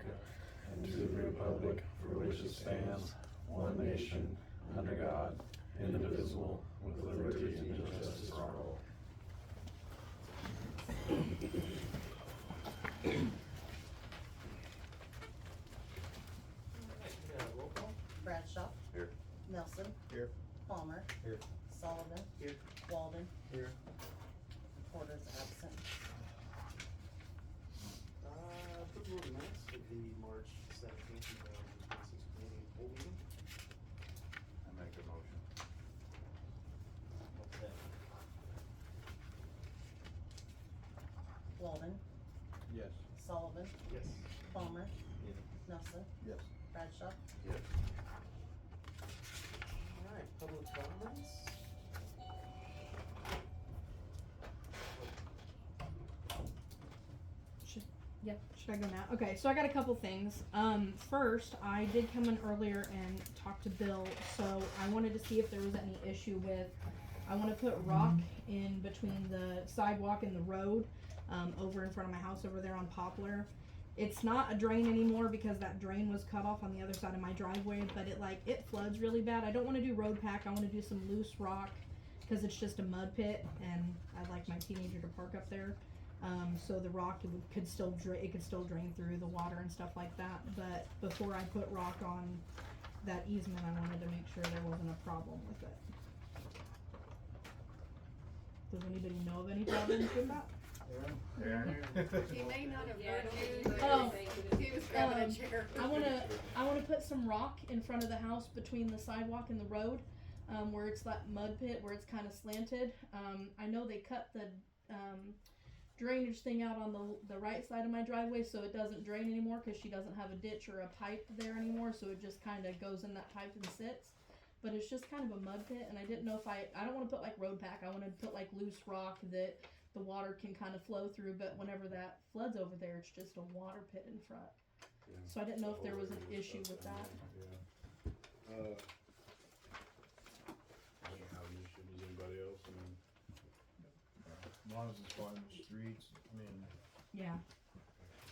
America and to the republic for which it stands, one nation, under God, indivisible, with liberty and justice for all. Roll call? Bradshaw. Here. Nelson. Here. Palmer. Here. Sullivan. Here. Walden. Here. Porter's absent. Approval of minutes of the March 17th, 2026 meeting, full meeting. I make a motion. Okay. Walden. Yes. Sullivan. Yes. Palmer. Yes. Nelson. Yes. Bradshaw. Yes. Alright, public comments. Should I go now? Okay, so I got a couple things. First, I did come in earlier and talk to Bill, so I wanted to see if there was any issue with, I want to put rock in between the sidewalk and the road, over in front of my house over there on Poplar. It's not a drain anymore because that drain was cut off on the other side of my driveway, but it floods really bad. I don't want to do road pack, I want to do some loose rock, because it's just a mud pit, and I'd like my teenager to park up there. So the rock could still drain through the water and stuff like that. But before I put rock on that easement, I wanted to make sure there wasn't a problem with it. Does anybody know of any problems with that? Aaron? He may not have Yeah, heard of Oh. He was grabbing a chair. I wanna put some rock in front of the house between the sidewalk and the road, where it's that mud pit where it's kind of slanted. I know they cut the drainage thing out on the right side of my driveway, so it doesn't drain anymore because she doesn't have a ditch or a pipe there anymore, so it just kind of goes in that pipe and sits. But it's just kind of a mud pit, and I didn't know if I don't want to put like road pack. I want to put like loose rock that the water can kind of flow through, but whenever that floods over there, it's just a water pit in front. Yeah. So I didn't know if there was an issue with that. Yeah. I don't have an issue with anybody else, I mean. As long as it's on the streets, I mean, Yeah.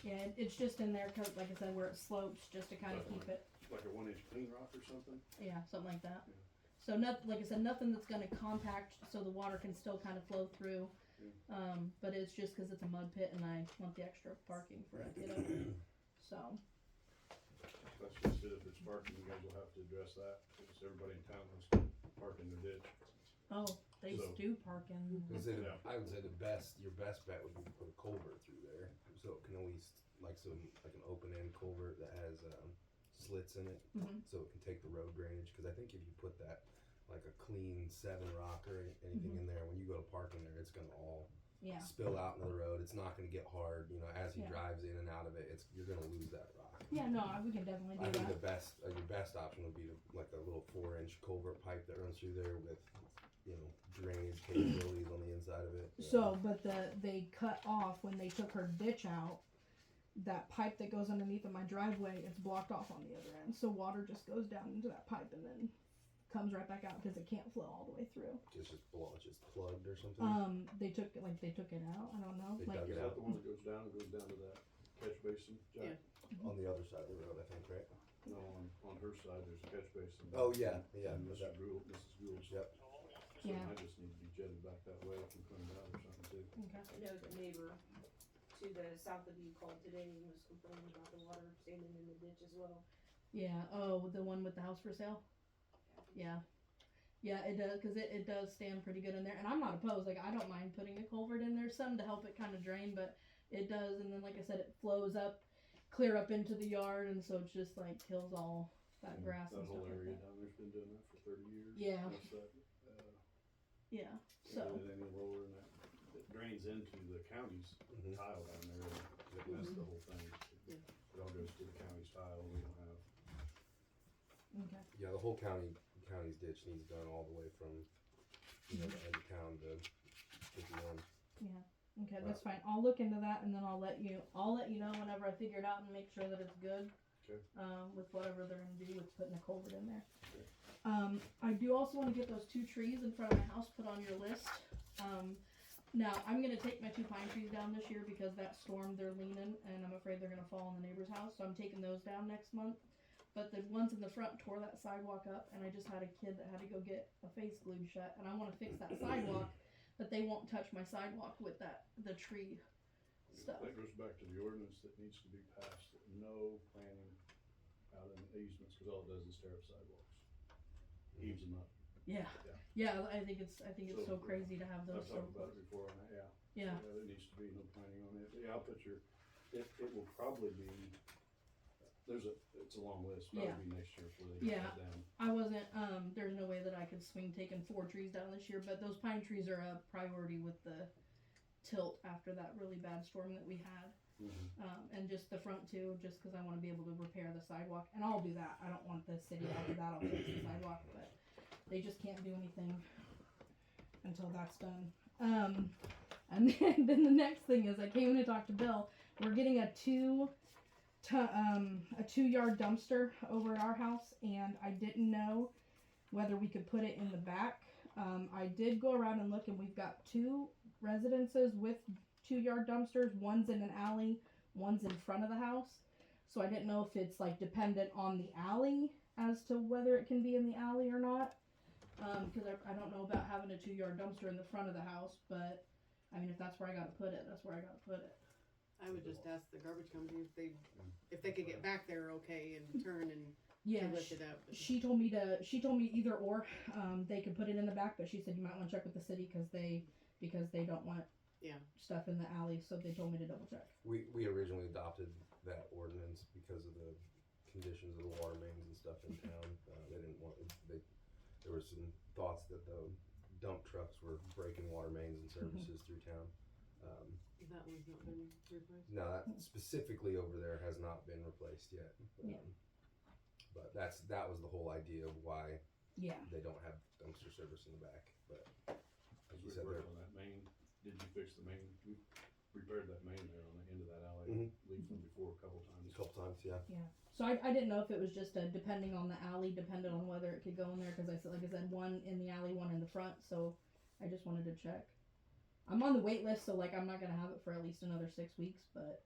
Yeah, it's just in there, 'cause, like I said, where it slopes, just to kind of keep it, Like a 1-inch clean rock or something? yeah, something like that. Yeah. So like I said, nothing that's gonna compact, so the water can still kind of flow through. But it's just 'cause it's a mud pit and I want the extra parking for a kiddo. So, That's just it, if it's parking, you guys will have to address that, because everybody in town wants to park in their ditch. oh, they So- do park in, Yeah. I would say your best bet would be to put a culvert through there, so it can always, like an open end culvert that has, slits in it, Mhm. so it can take the road drainage, cause I think if you put that, like a clean 7 rock or anything in there, when you go to park in there, it's gonna all yeah. spill out into the road, it's not gonna get hard, as he Yeah. drives in and out of it, you're gonna lose that rock. Yeah, no, we can definitely I do think that. your best option would be like a little 4-inch culvert pipe that runs through there with, drainage capabilities on the inside of it. So, but they cut off when they took her ditch out, that pipe that goes underneath of my driveway, it's blocked off on the other end. So water just goes down into that pipe and then comes right back out because it can't flow all the way through. It's just plugged or something. They took it out. I don't know. They Like, dug Is it that out the one that goes down to that catch basin, Jack? Yeah. on the other side of the road, I think, right? No, on her side, there's a catch basin. Oh, yeah, yeah, And was that- Mrs. Gould's. Yep. So Yeah. that just needs to be jetted back that way and cleaned out or something too. okay. I know the neighbor to the south of you called today and was complaining about the water standing in the ditch as well. Yeah. Oh, the one with the house for sale. Yeah. Yeah, it does, because it does stand pretty good in there, and I'm not opposed. Like, I don't mind putting a culvert in there, some to help it kind of drain, but it does, and then like I said, it flows up, clear up into the yard, and so it's just like kills all that grass That and stuff whole like area that. down there's been doing that for 30 years. Yeah. That's that, Yeah. so. So. It any lower than that. It drains into the county's Mhm. tile down there, and it messed the whole thing. It all goes to the county's tile, and we don't have. Okay. Yeah, the whole county's ditch needs done all the way from, the edge of town to 51. Yeah. Okay, that's fine. I'll look into that, and then I'll let you know whenever I figure it out and make sure that it's good. Okay. With whatever they're gonna do with putting a culvert in there. Okay. I do also want to get those 2 trees in front of my house put on your list. Now, I'm gonna take my 2 pine trees down this year because that storm, they're leaning, and I'm afraid they're gonna fall on the neighbor's house, so I'm taking those down next month. But the ones in the front tore that sidewalk up, and I just had a kid that had to go get a face glued shut, and I wanna fix that sidewalk, but they won't touch my sidewalk with the tree stuff. That goes back to the ordinance that needs to be passed, that no planting out in the easements, cause all it does is tear up sidewalks. Heaves them up. Yeah, yeah, I think it's so crazy to have those I've so talked about close. it before on that, yeah. Yeah, Yeah, there needs to be no planning on it. Yeah, I'll put it will probably be, it's a long list, Yeah. probably be next year before they Yeah. get that down. I wasn't, there's no way that I could swing taking 4 trees down this year, but those pine trees are a priority with the tilt after that really bad storm that we had. And just the front too, just because I want to be able to repair the sidewalk, and I'll do that. I don't want the city after that. I'll fix the sidewalk, but they just can't do anything until that's done. And then the next thing is I came in to talk to Bill. We're getting a 2-yard dumpster over at our house, and I didn't know whether we could put it in the back. I did go around and look, and we've got 2 residences with 2-yard dumpsters. One's in an alley, one's in front of the house. So I didn't know if it's like dependent on the alley as to whether it can be in the alley or not. Because I don't know about having a 2-yard dumpster in the front of the house, but I mean, if that's where I gotta put it, that's where I gotta put it. I would just ask the garbage company if they could get back there okay and turn and Yeah, lift it up. she told me either or. They could put it in the back, but she said you might want to check with the city because they don't want stuff in the alley. So they told me to double check. We originally adopted that ordinance because of the conditions of the water mains and stuff in town. They didn't want, there were some thoughts that the dump trucks were breaking water mains and services through town. That one's not been replaced? No, that specifically over there has not been replaced yet. Yeah. But that was the whole idea of why Yeah. they don't have dumpster service in the back. But like you We said, worked they're on that main, did you fix the main? We repaired that main there on the end of that alley, leaked them before a couple times. a couple times, yeah. So I didn't know if it was just depending on the alley, dependent on whether it could go in there. Because I said, one in the alley, one in the front. So I just wanted to check. I'm on the wait list, so like I'm not gonna have it for at least another 6 weeks. But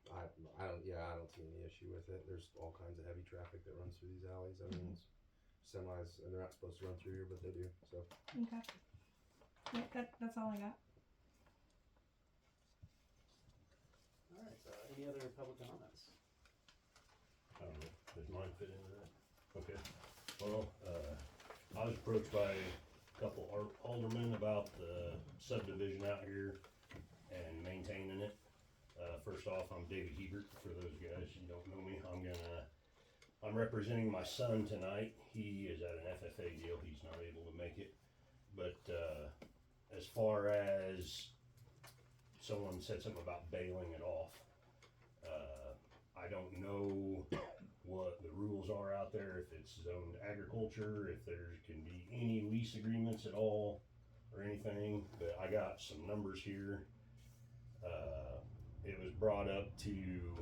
I don't see any issue with it. There's all kinds of heavy traffic that runs through these alleys. I mean, it's semis, and they're not supposed to run through here, but they do. So okay. Yeah, that's all I got. Alright, any other public comments? I don't know, does mine fit into that? Okay, well, I was approached by a couple aldermen about the subdivision out here and maintaining it. First off, I'm David Hebert, for those guys who don't know me. I'm representing my son tonight. He is at an FFA deal, he's not able to make it. But, as far as someone said something about bailing it off, I don't know what the rules are out there, if it's zoned agriculture, if there can be any lease agreements at all or anything, but I got some numbers here. It was brought up to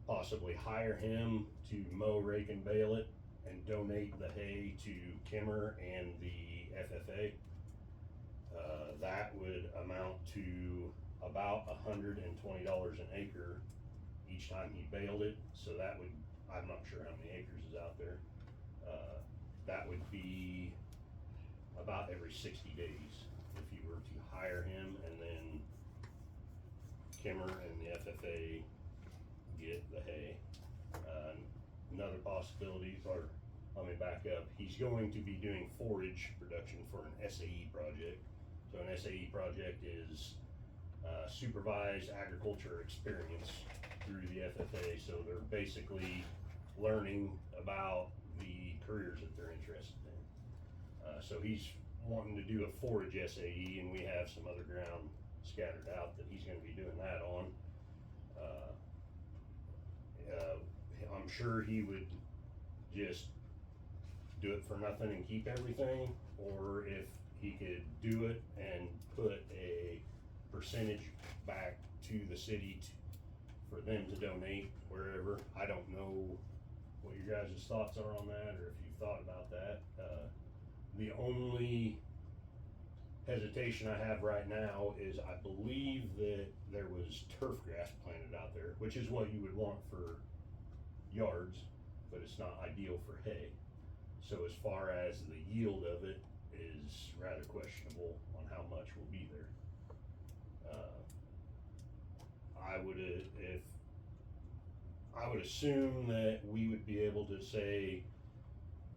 possibly hire him to mow, rake, and bale it and donate the hay to Kimmer and the FFA. That would amount to about $120 an acre each time he baled it. So that would, I'm not sure how many acres is out there. That would be about every 60 days if you were to hire him, and then Kimmer and the FFA get the hay. Another possibility, or let me back up, he's going to be doing forage production for an SAE project. So an SAE project is supervised agriculture experience through the FFA. So they're basically learning about the careers that they're interested in. So he's wanting to do a forage SAE, and we have some other ground scattered out that he's going to be doing that on. I'm sure he would just do it for nothing and keep everything, or if he could do it and put a percentage back to the city for them to donate wherever. I don't know what your guys' thoughts are on that, or if you've thought about that. The only hesitation I have right now is I believe that there was turf grass planted out there, which is what you would want for yards, but it's not ideal for hay. So as far as the yield of it is rather questionable on how much will be there. I would assume that we would be able to say,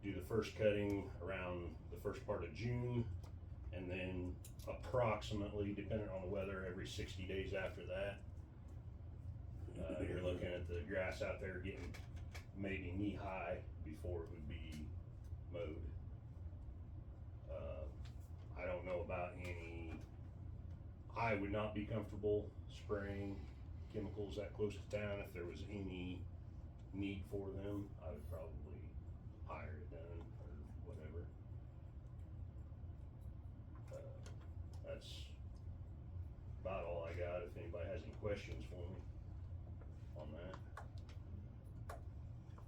do the first cutting around the first part of June, and then approximately, depending on the weather, every 60 days after that. You're looking at the grass out there getting maybe knee high before it would be mowed. I don't know about I would not be comfortable spraying chemicals that close to town. If there was any need for them, I would probably hire it done or whatever. That's about all I got. If anybody has any questions for me on that.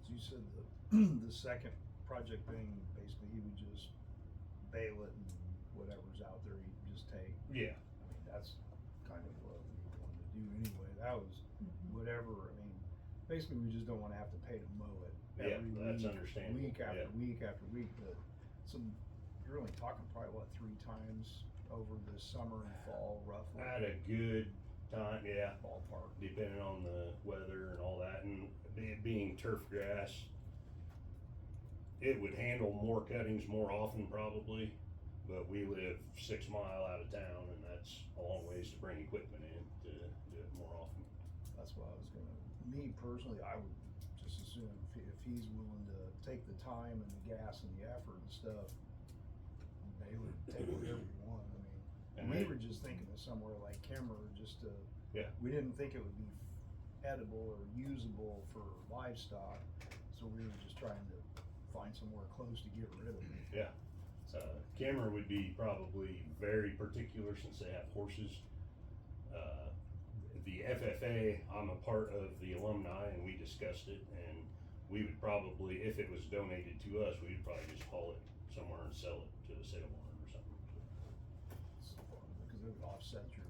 So you said the second project thing, basically he would just bale it and whatever's out there, he'd just take. Yeah. I mean, that's kind of what we wanted to do anyway. That was whatever, I mean, basically we just don't wanna have to pay to mow it. Yeah, every that's week, understandable. Week after Yeah. week after week, but you're only talking probably what, 3 times over the summer and fall roughly? At a good time, yeah. Ballpark. Depending on the weather and all that, and it being turf grass, it would handle more cuttings more often probably, but we live 6 mile out of town, and that's a long ways to bring equipment in to do it more often. That's what I was me personally, I would just assume if he's willing to take the time and the gas and the effort and stuff, they would take whatever you want, I mean. And We then- were just thinking of somewhere like Kimmer, just to. Yeah. We didn't think it would be edible or usable for livestock, so we were just trying to find somewhere close to get rid of it. Yeah. Cameron would be probably very particular since they have horses. The FFA, I'm a part of the alumni and we discussed it, and we would probably, if it was donated to us, we'd probably just haul it somewhere and sell it to a sale barn or something. Because it would offset your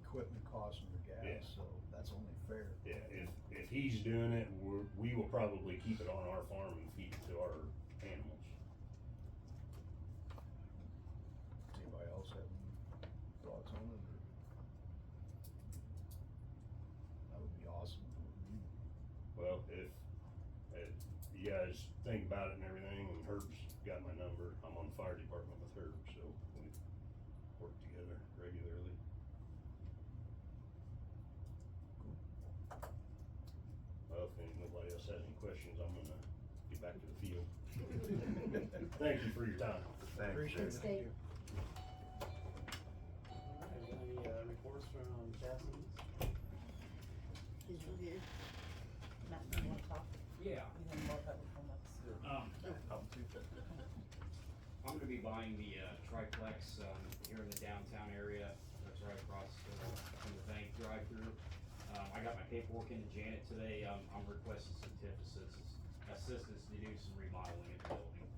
equipment costs and your Yeah. gas, so that's only fair. Yeah, if he's doing it, we will probably keep it on our farm and feed it to our animals. Does anybody else have any thoughts on it, or? That would be awesome. Well, if you guys think about it and everything, and Herb's got my number, I'm on the fire department with Herb, so we work together regularly. Well, if nobody else has any questions, I'm gonna get back to the field. Thank you for your time. Appreciate it. Stay. Alright, any reports from Chastain? He's not here. Matt, you wanna talk? Yeah, You have more public comments? I'm gonna be buying the triplex here in the downtown area. That's right across from the bank drive-through. I got my paperwork into Janet today. I'm requesting some TIF assistance to do some remodeling in the building.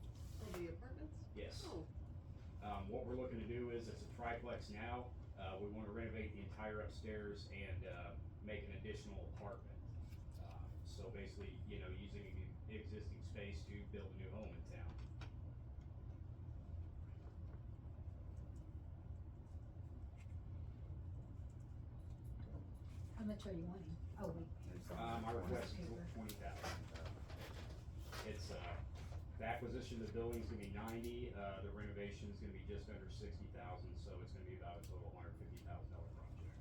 Oh, the apartments? Yes. Oh, What we're looking to do is, it's a triplex now. We wanna renovate the entire upstairs and make an additional apartment. So basically, using the existing space to build a new home in town. How much are you wanting? Oh, wait. My request is $20,000. It's, the acquisition of the building's gonna be 90, the renovation's gonna be just under 60,000, so it's gonna be about a total $150,000 project.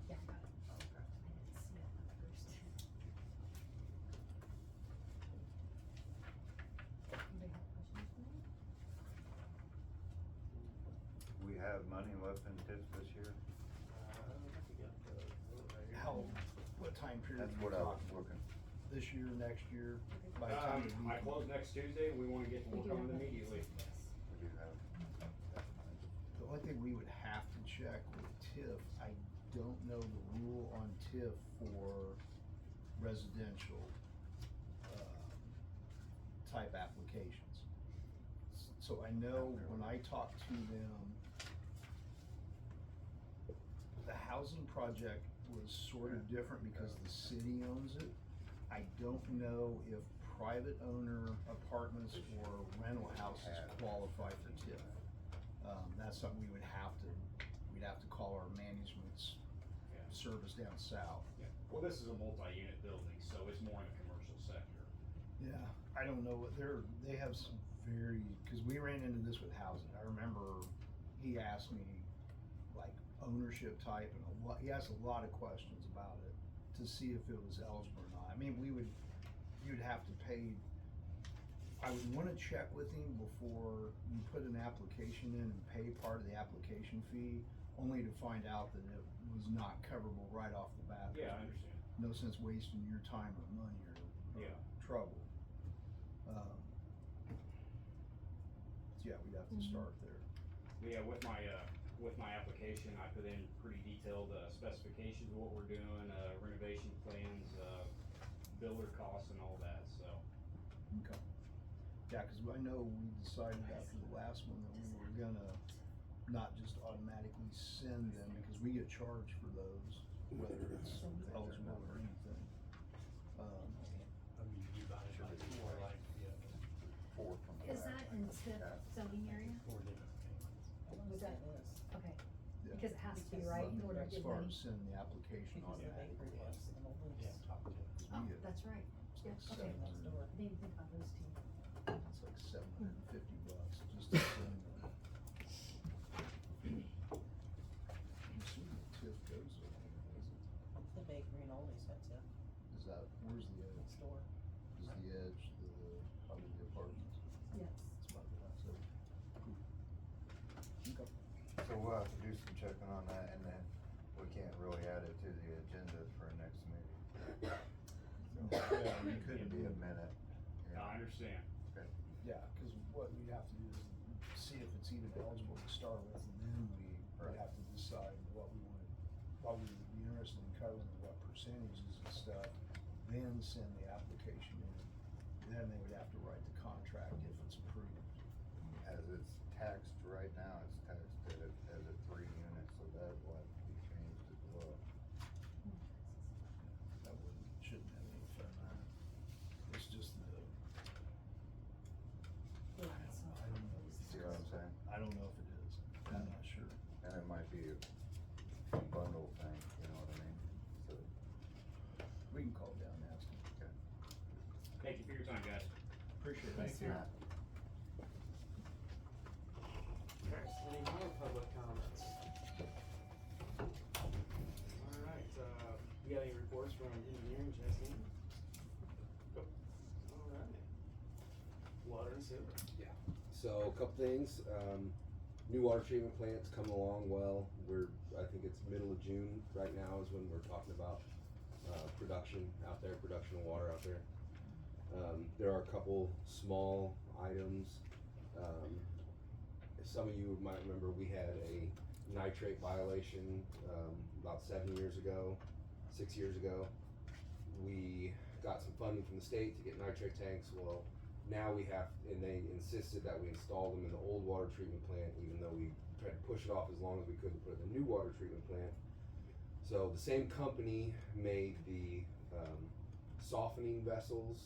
Yeah, I got it. I didn't see it at first. Anybody have questions for me? We have money left in TIF this year? I don't think we got the vote right here. How, what time period? That's are you what I was talking? looking this year, next year, by the time you I close next Tuesday, we wanna get to We work do on it have that. immediately. We do have. The only thing we would have to check with TIF, I don't know the rule on TIF for residential, type applications. So I know when I talked to them, the housing project was sort of different because the city owns it. I don't know if private owner apartments or rental houses qualify for TIF. That's something we'd have to call our management's Yeah. service down south. Yeah. Well, this is a multi-unit building, so it's more in the commercial sector. Yeah, I don't know what they have some very, cause we ran into this with housing. I remember he asked me like ownership type and he asked a lot of questions about it to see if it was eligible or not. I mean, you'd have to pay, I would wanna check with him before you put an application in and pay part of the application fee, only to find out that it was not coverable right off the bat. Yeah, I understand. No sense wasting your time or money or Yeah. trouble. So yeah, we'd have to start there. Yeah, with my application, I put in pretty detailed, specifications of what we're doing, renovation plans, builder costs and all that, so. Okay. Yeah, cause I know we decided after the last one that we were gonna not just automatically send them, because we get charged for those, whether it's eligible or anything. Four from the Is back. that in TIF zoning area? Was that, okay, Yeah. because it has to be right in order to As get far money. as sending the application automatically. Oh, that's right, yeah, okay. I didn't even think about those two. It's like $750 just to send them. I'm assuming the TIF goes over there, is it? The bakery and Ollie's got TIF. Is that, where's the edge? Store. Is the edge, probably the apartments? Yes. That's about what I said. Okay. So we'll have to do some checking on that, and then we can't really add it to the agenda for next meeting. Yeah, you Could couldn't be do a it. minute. I understand. Yeah, cause what we'd have to do is see if it's even eligible to start with, and then we'd have to decide what we would be interested in covering, what percentages and stuff, then send the application in. Then they would have to write the contract if it's approved. As it's taxed right now, it's taxed as a 3 unit, so that will have to be changed as well. That shouldn't have any effect on it. It's just the, I don't know. See what I'm saying? I don't know if it is. I'm not sure. And it might be a bundle thing, you know what I mean? So, We can call down and ask them. okay. Thank you for your time, guys. Appreciate it. Thanks, sir. Alright, any more public comments? Alright, you got any reports from engineering, Jesse? Go. Alright. Water and sewer. So a couple things, new water treatment plant's coming along well. I think it's middle of June right now is when we're talking about, production out there, production of water out there. There are a couple small items. Some of you might remember we had a nitrate violation, about 6 years ago. We got some funding from the state to get nitrate tanks. Well, now and they insisted that we install them in the old water treatment plant, even though we tried to push it off as long as we could to put it in the new water treatment plant. So the same company made the softening vessels,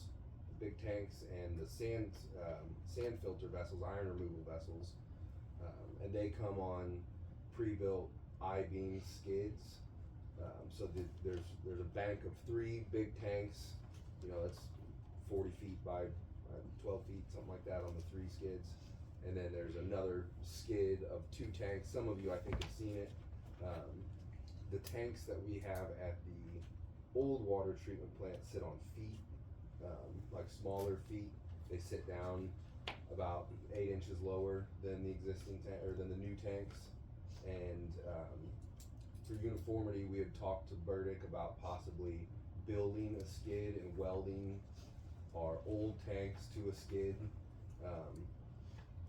the big tanks, and the sand filter vessels, iron removal vessels, and they come on pre-built I-beam skids. There's a bank of 3 big tanks. It's 40 feet by 12 feet, something like that, on the 3 skids. And then there's another skid of 2 tanks. Some of you, I think, have seen it. The tanks that we have at the old water treatment plant sit on feet, like smaller feet. They sit down about 8 inches lower than the existing tank, or than the new tanks. And for uniformity, we had talked to Burdick about possibly building a skid and welding our old tanks to a skid.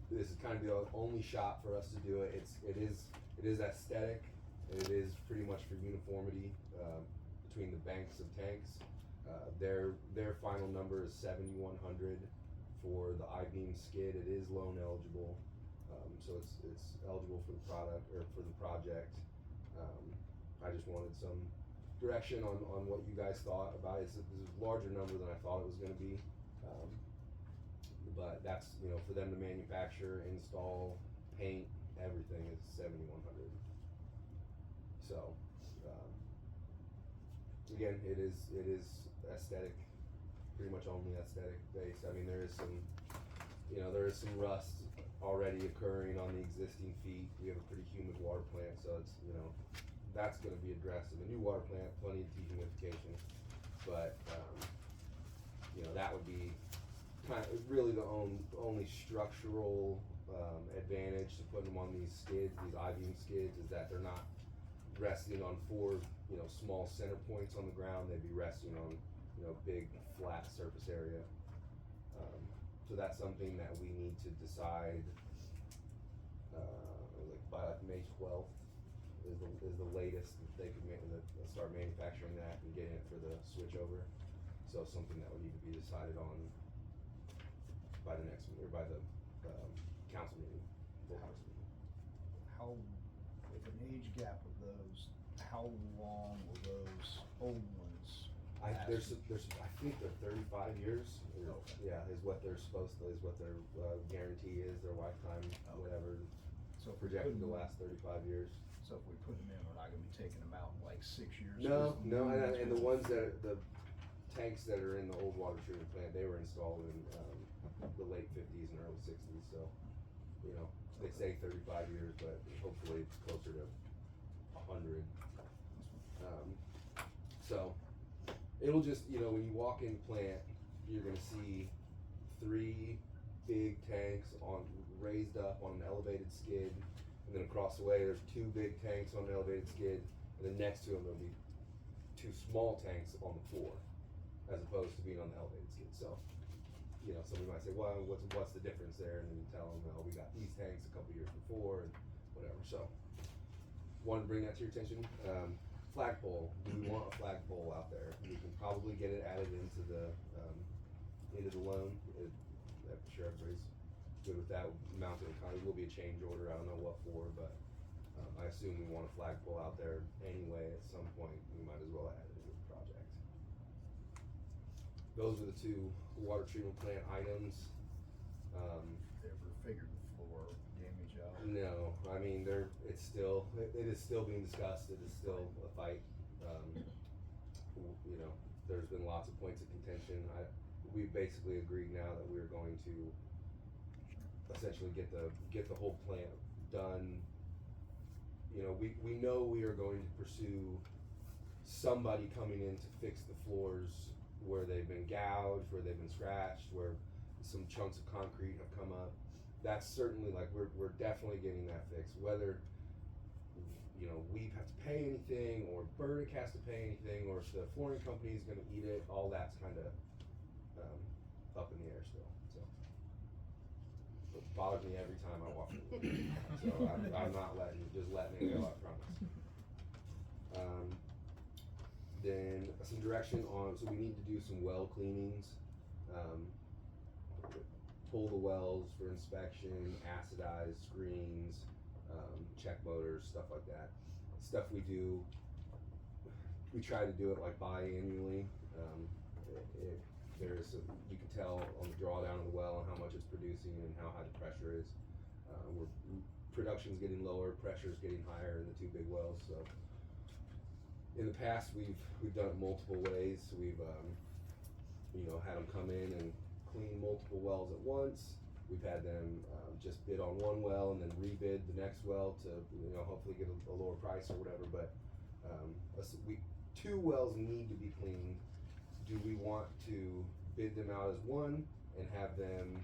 This is kind of the only shop for us to do it. It is aesthetic, and it is pretty much for uniformity between the banks of tanks. Their final number is 7,100 for the I-beam skid. It is loan eligible, so it's eligible for the product or for the project. I just wanted some direction on what you guys thought about it. It's a larger number than I thought it was going to be, but that's, you know, for them to manufacture, install, paint, everything is 7,100. So again, it is aesthetic, pretty much only aesthetic based. I mean, there is some rust already occurring on the existing feet. We have a pretty humid water plant, so it's, you know, that's going to be addressed in the new water plant. Plenty of dehumidification, but you know, that would be kind of really the only structural advantage to putting them on these skids, these I-beam skids, is that they're not resting on four, you know, small center points on the ground. They'd be resting on, you know, big flat surface area. So that's something that we need to decide like by like May 12th is the latest that they could start manufacturing that and getting it for the switch over. So something that would need to be decided on by the next or by the council meeting, full council meeting. How, with an age gap of those, how long will those old ones last? I think they're 35 years. Okay. Yeah, is what they're supposed to, is what their guarantee is, their lifetime, whatever. So if we Projected put to them- last 35 years. So if we put them in, we're not gonna be taking them out in like 6 years? No, 'Cause no, new and the will- ones that, the tanks that are in the old water treatment plant, they were installed in the late 50s and early 60s, so, you know, they say 35 years, but hopefully it's closer to 100. So, it'll just, you know, when you walk in the plant, you're gonna see 3 big tanks raised up on an elevated skid, and then across the way, there's 2 big tanks on an elevated skid, and then next to them, there'll be 2 small tanks on the floor, as opposed to being on the elevated skid. So, you know, somebody might say, well, what's the difference there? And then you tell them, well, we got these tanks a couple years before, and whatever. So, wanted to bring that to your attention. Flagpole. Do we want a flagpole out there? We can probably get it added into the loan. I'm sure everybody's good with that. Mounted kind of will be a change order. I don't know what for, but I assume we want a flagpole out there anyway. At some point, we might as well add it into the project. Those are the 2 water treatment plant items. Ever figured the floor damage out? No, I mean, it is still being discussed. It is still a fight. You know, there's been lots of points of contention. We basically agreed now that we're going to essentially get the whole plant done. You know, we know we are going to pursue somebody coming in to fix the floors where they've been gouged, where they've been scratched, where some chunks of concrete have come up. That's certainly, like, we're definitely getting that fixed. Whether, you know, we have to pay anything, or Burdick has to pay anything, or if the flooring company is gonna eat it, all that's kinda up in the air still, so. It bothers me every time I walk through the door. So I'm not letting it go, I promise. Then some direction on, so we need to do some well cleanings. Pull the wells for inspection, acidize screens, check motors, stuff like that. Stuff we do, we try to do it like biannually. You can tell on the drawdown of the well and how much it's producing and how high the pressure is. Production's getting lower, pressure's getting higher in the 2 big wells, so. In the past, we've done it multiple ways. We've, you know, had them come in and clean multiple wells at once. We've had them just bid on one well and then rebid the next well to, you know, hopefully get a lower price or whatever. But 2 wells need to be cleaned. Do we want to bid them out as one and have them,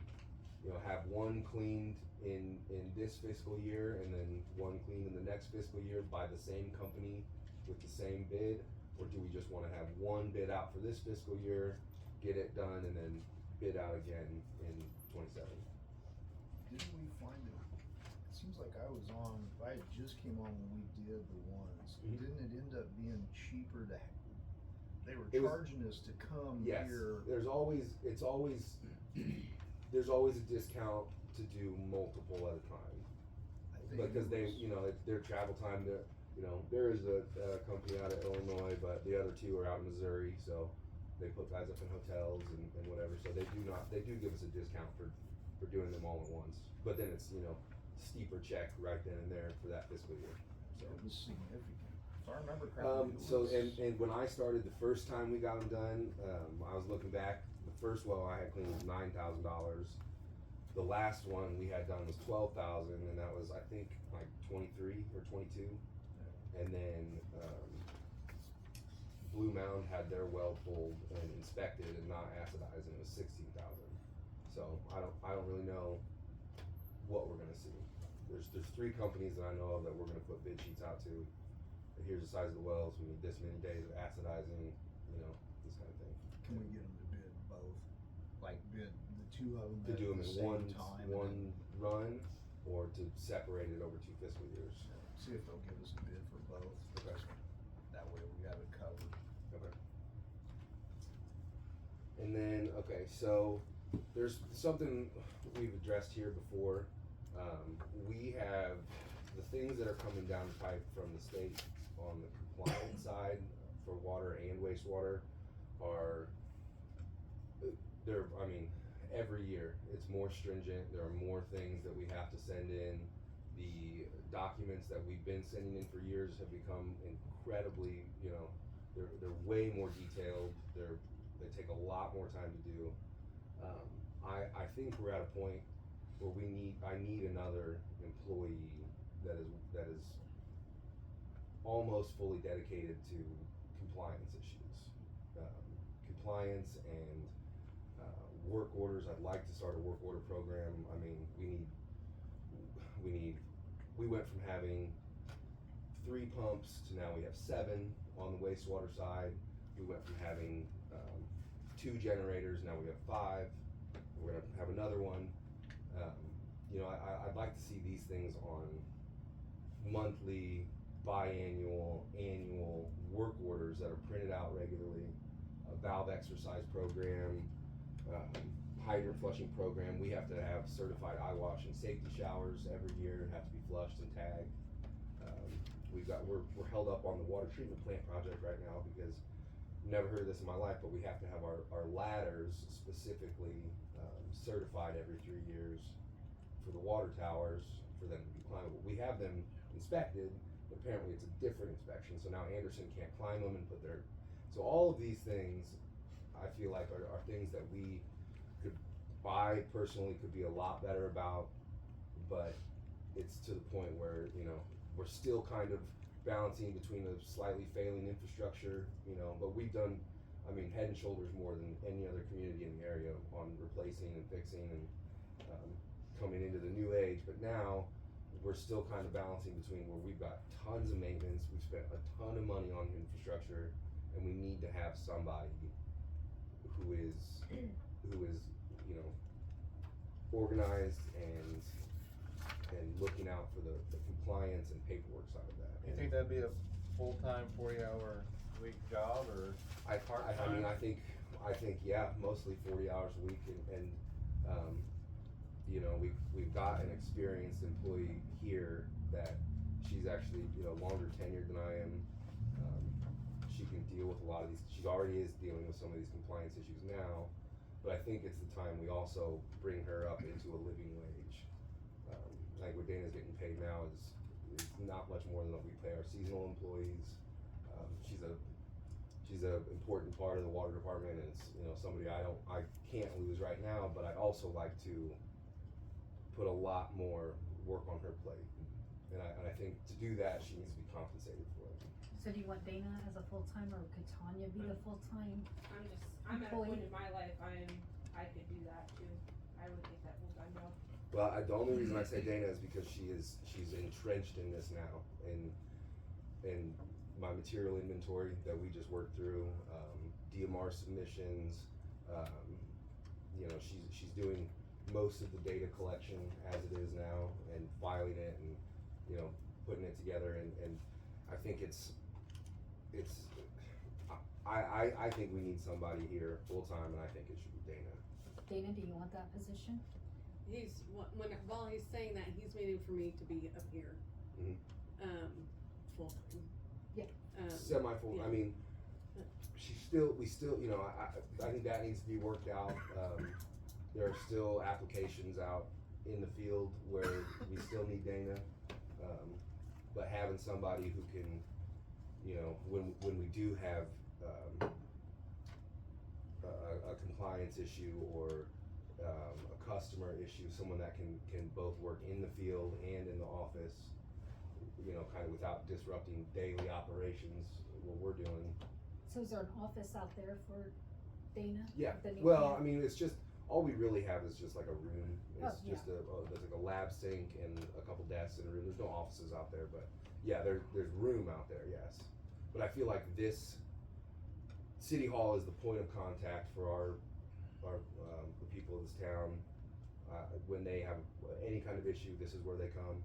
you know, have one cleaned in this fiscal year and then one cleaned in the next fiscal year by the same company with the same bid? Or do we just wanna have one bid out for this fiscal year, get it done, and then bid out again in 27? Didn't we find it, it seems like I was on, I just came on when we did the ones. Mhm. Didn't it end up being cheaper to, they were It was- charging us to come Yes, here? there's always a discount to do multiple at a time. I think it Because they, was- you know, it's their travel time, there is a company out of Illinois, but the other two are out in Missouri, so they put guys up in hotels and whatever, so they do give us a discount for doing them all at once. But then it's, steeper check right then and there for that fiscal year, so. It was significant. If I remember correctly, it So, was- and when I started, the first time we got them done, I was looking back, the first well I had cleaned was $9,000. The last one we had done was 12,000, and that was, I think, like 23 or 22. And then, Blue Mound had their well pulled and inspected and not acidized, and it was 16,000. So I don't really know what we're gonna see. There's 3 companies that I know of that we're gonna put bid sheets out to. Here's the size of the wells, we need this many days of acidizing, this kind of thing. Can we get them to bid both? Like bid the two of them To at do them the in same time? and one then run, or to separate it over 2 fiscal years. See if they'll give us a bid for both. Okay. That way we have it covered. Okay. And then, so there's something we've addressed here before. We have the things that are coming down the pipe from the state on the compliance side for water and wastewater are, every year it's more stringent. There are more things that we have to send in. The documents that we've been sending in for years have become incredibly, they're way more detailed. They take a lot more time to do. I think we're at a point where I need another employee that is almost fully dedicated to compliance issues. Compliance and work orders. I'd like to start a work order program. We went from having 3 pumps to now we have 7 on the wastewater side. We went from having 2 generators, now we have 5. We're gonna have another one. I'd like to see these things on monthly, biannual, annual work orders that are printed out regularly. A valve exercise program, hydrant flushing program. We have to have certified eye wash and safety showers every year, have to be flushed and tagged. We're held up on the water treatment plant project right now because never heard of this in my life, but we have to have our ladders specifically certified every 3 years for the water towers for them to be climbable. We have them inspected, but apparently it's a different inspection, so now Anderson can't climb them and so all of these things I feel like are things that I personally could be a lot better about, but it's to the point where, we're still kind of balancing between a slightly failing infrastructure, but we've done, head and shoulders more than any other community in the area on replacing and fixing and coming into the new age. But now we're still kind of balancing between where we've got tons of maintenance, we've spent a ton of money on infrastructure, and we need to have somebody who is organized and looking out for the compliance and paperwork side of that. You think that'd be a full-time, 40-hour week job, or part-time? I think, yeah, mostly 40 hours a week, and we've got an experienced employee here that she's actually, longer tenured than I am. She can deal with a lot of these, she already is dealing with some of these compliance issues now, but I think it's the time we also bring her up into a living wage. Like what Dana's getting paid now is not much more than what we pay our seasonal employees. She's a important part of the water department, and it's, somebody I can't lose right now, but I'd also like to put a lot more work on her plate. And I think to do that, she needs to be compensated for it. So do you want Dana as a full-time, or could Tanya be the full-time? I'm at a point Employee. in my life, I could do that too. I would take that full-time job. Well, the only reason I say Dana is because she's entrenched in this now, and my material inventory that we just worked through, DMR submissions. You know, she's doing most of the data collection as it is now and filing it and, you know, putting it together, and I think I think we need somebody here full-time, and I think it should be Dana. Dana, do you want that position? While he's saying that, he's meaning for me to be up here. Mhm. Full time. Yeah. Semi-full, yeah. I mean, we still, you know, I think that needs to be worked out. There are still applications out in the field where we still need Dana. But having somebody who can, you know, when we do have, a compliance issue or, a customer issue, someone that can both work in the field and in the office, you know, kind of without disrupting daily operations, what we're doing. So is there an office out there for Dana? Yeah, The new well, camp? I mean, it's just, all we really have is just like a room. Oh, It's just there's like a lab sink and a couple desks in a room. There's no offices out there, but yeah, there's room out there, yes. But I feel like this, City Hall is the point of contact for the people of this town. When they have any kind of issue, this is where they come.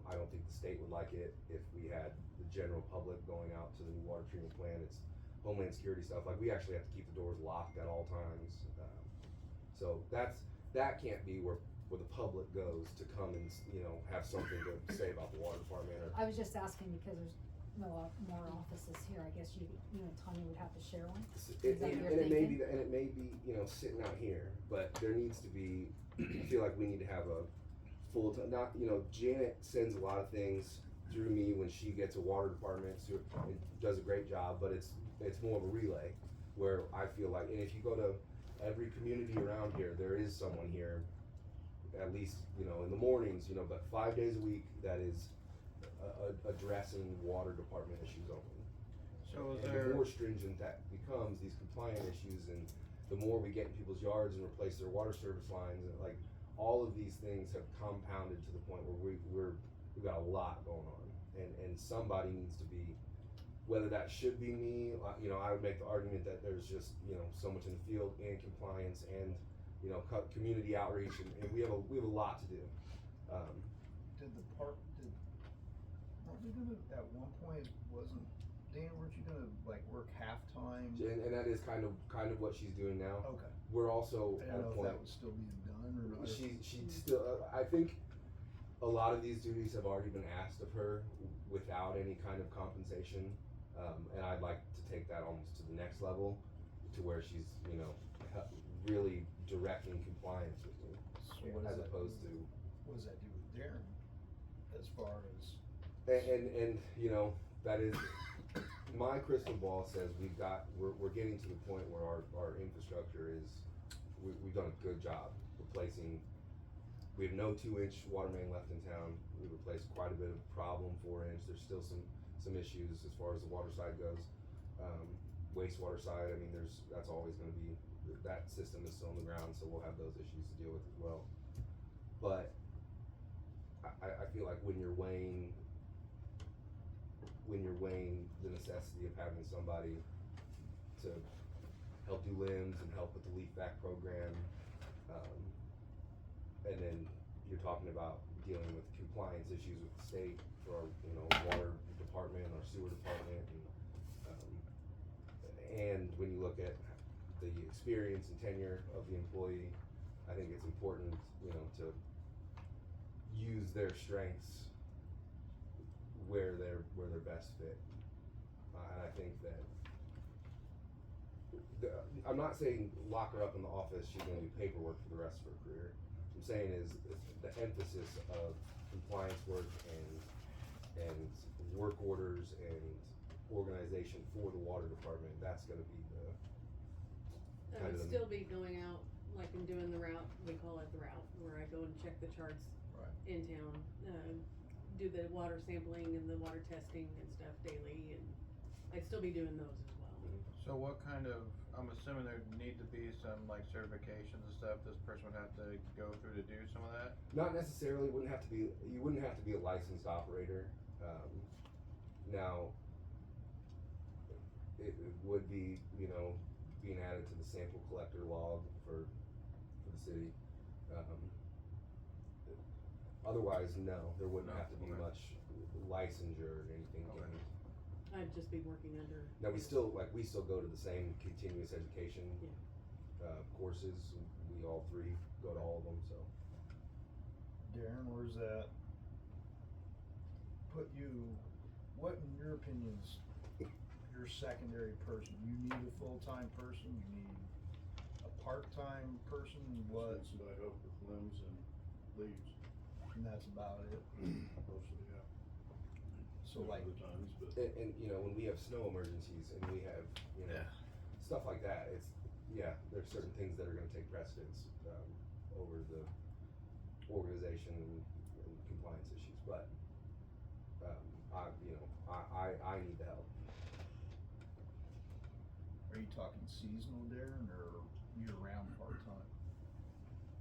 I don't think the state would like it if we had the general public going out to the new water treatment plant. It's Homeland Security stuff. Like, we actually have to keep the doors locked at all times. So that can't be where the public goes to come and, you know, have something to say about the water department. Or I was just asking because there's no more offices here. I guess you and Tanya would have to share one. It, Is that and, your and it may be thinking? and it may be, you know, sitting out here, but there needs to be. I feel like we need to have a full time. Not, you know, Janet sends a lot of things through me when she gets a water department, so it does a great job. But it's more of a relay where I feel like, and if you go to every community around here, there is someone here, at least, you know, in the mornings, you know, but 5 days a week that is addressing water department issues only. So is And there? the more stringent that becomes, these compliant issues, and the more we get in people's yards and replace their water service lines, and like, all of these things have compounded to the point where we've got a lot going on, and somebody needs to be, whether that should be me, you know, I would make the argument that there's just, you know, so much in the field and compliance and, you know, community outreach, and we have a lot to do. Weren't we gonna, at one point, weren't you gonna like work halftime? And that is kind of what she's doing now. Okay. We're also I at a don't know if point. that was still being done or not. She still, I think a lot of these duties have already been asked of her without any kind of compensation. And I'd like to take that almost to the next level, to where she's, you know, really directing compliance with me, So what as does that opposed do? to. What does that do with Darren, as far as? And you know, that is, my crystal ball says we're getting to the point where our infrastructure is, we've done a good job replacing. We have no 2-inch water main left in town. We replaced quite a bit of problem 4-inch. There's still some issues as far as the water side goes. Wastewater side, I mean, that's always gonna be, that system is still on the ground, so we'll have those issues to deal with as well. But I feel like when you're weighing the necessity of having somebody to help do limbs and help with the leaf back program, and then you're talking about dealing with compliance issues with the state for our, you know, water department or sewer department, and when you look at the experience and tenure of the employee, I think it's important, you know, to use their strengths where they're best fit. And I think that I'm not saying lock her up in the office, she's gonna do paperwork for the rest of her career. What I'm saying is the emphasis of compliance work and work orders and organization for the water department, that's gonna be the I would still be going out, like, and doing the route, we call it the route, where I go and check the charts in town, do the water sampling and the water testing and stuff daily, and I'd still be doing those as well. So what kind of, I'm assuming there need to be some like certifications and stuff this person would have to go through to do some of that? Not necessarily, you wouldn't have to be a licensed operator. Now, it would be, you know, being added to the sample collector log for the city. Otherwise, no, there wouldn't have to be Okay. much licensure or anything Okay. gained. I'd just be working under. Now, we still go to the same continuous education, courses, we all three go to all of them, so. Darren, where's that put you, what in your opinion is your secondary person? You need a full-time person, you need a part-time person, what? Just need somebody to help with limbs and leaves, And that's about it. mostly, yeah. So There's like, other times, but. And, you know, when we have snow emergencies and we have, you know, stuff like that, it's, there's certain things that are gonna take precedence, over the organization and compliance issues, but, I need the help. are you talking seasonal, Darren, or year-round part-time?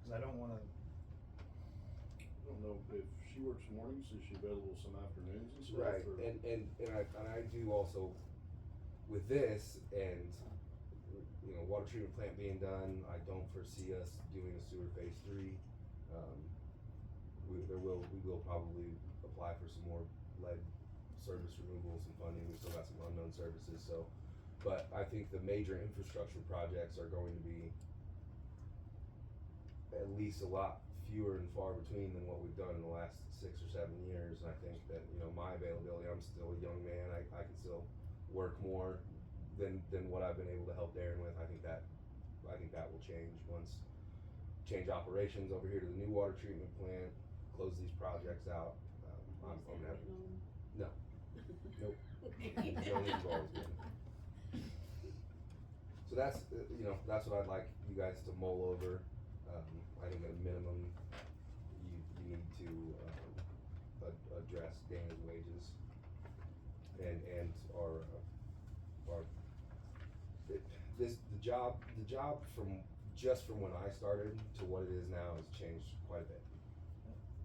Cause I don't wanna, I don't know if she works mornings, is she available some afternoons and stuff? Right, or- and I do also, with this and, you know, water treatment plant being done, I don't foresee us doing a sewer phase 3. We will probably apply for some more lead service removal, some funding, we still got some unknown services, so. But I think the major infrastructure projects are going to be at least a lot fewer and far between than what we've done in the last 6 or 7 years. And I think that, you know, my availability, I'm still a young man, I can still work more than what I've been able to help Darren with. I think that will change once, change operations over here to the new water treatment plant, close these projects out. I'm gonna have, no, nope, don't involve me. So that's, you know, that's what I'd like you guys to mull over. I think at a minimum, you need to, address Dana's wages and the job from when I started to what it is now has changed quite a bit.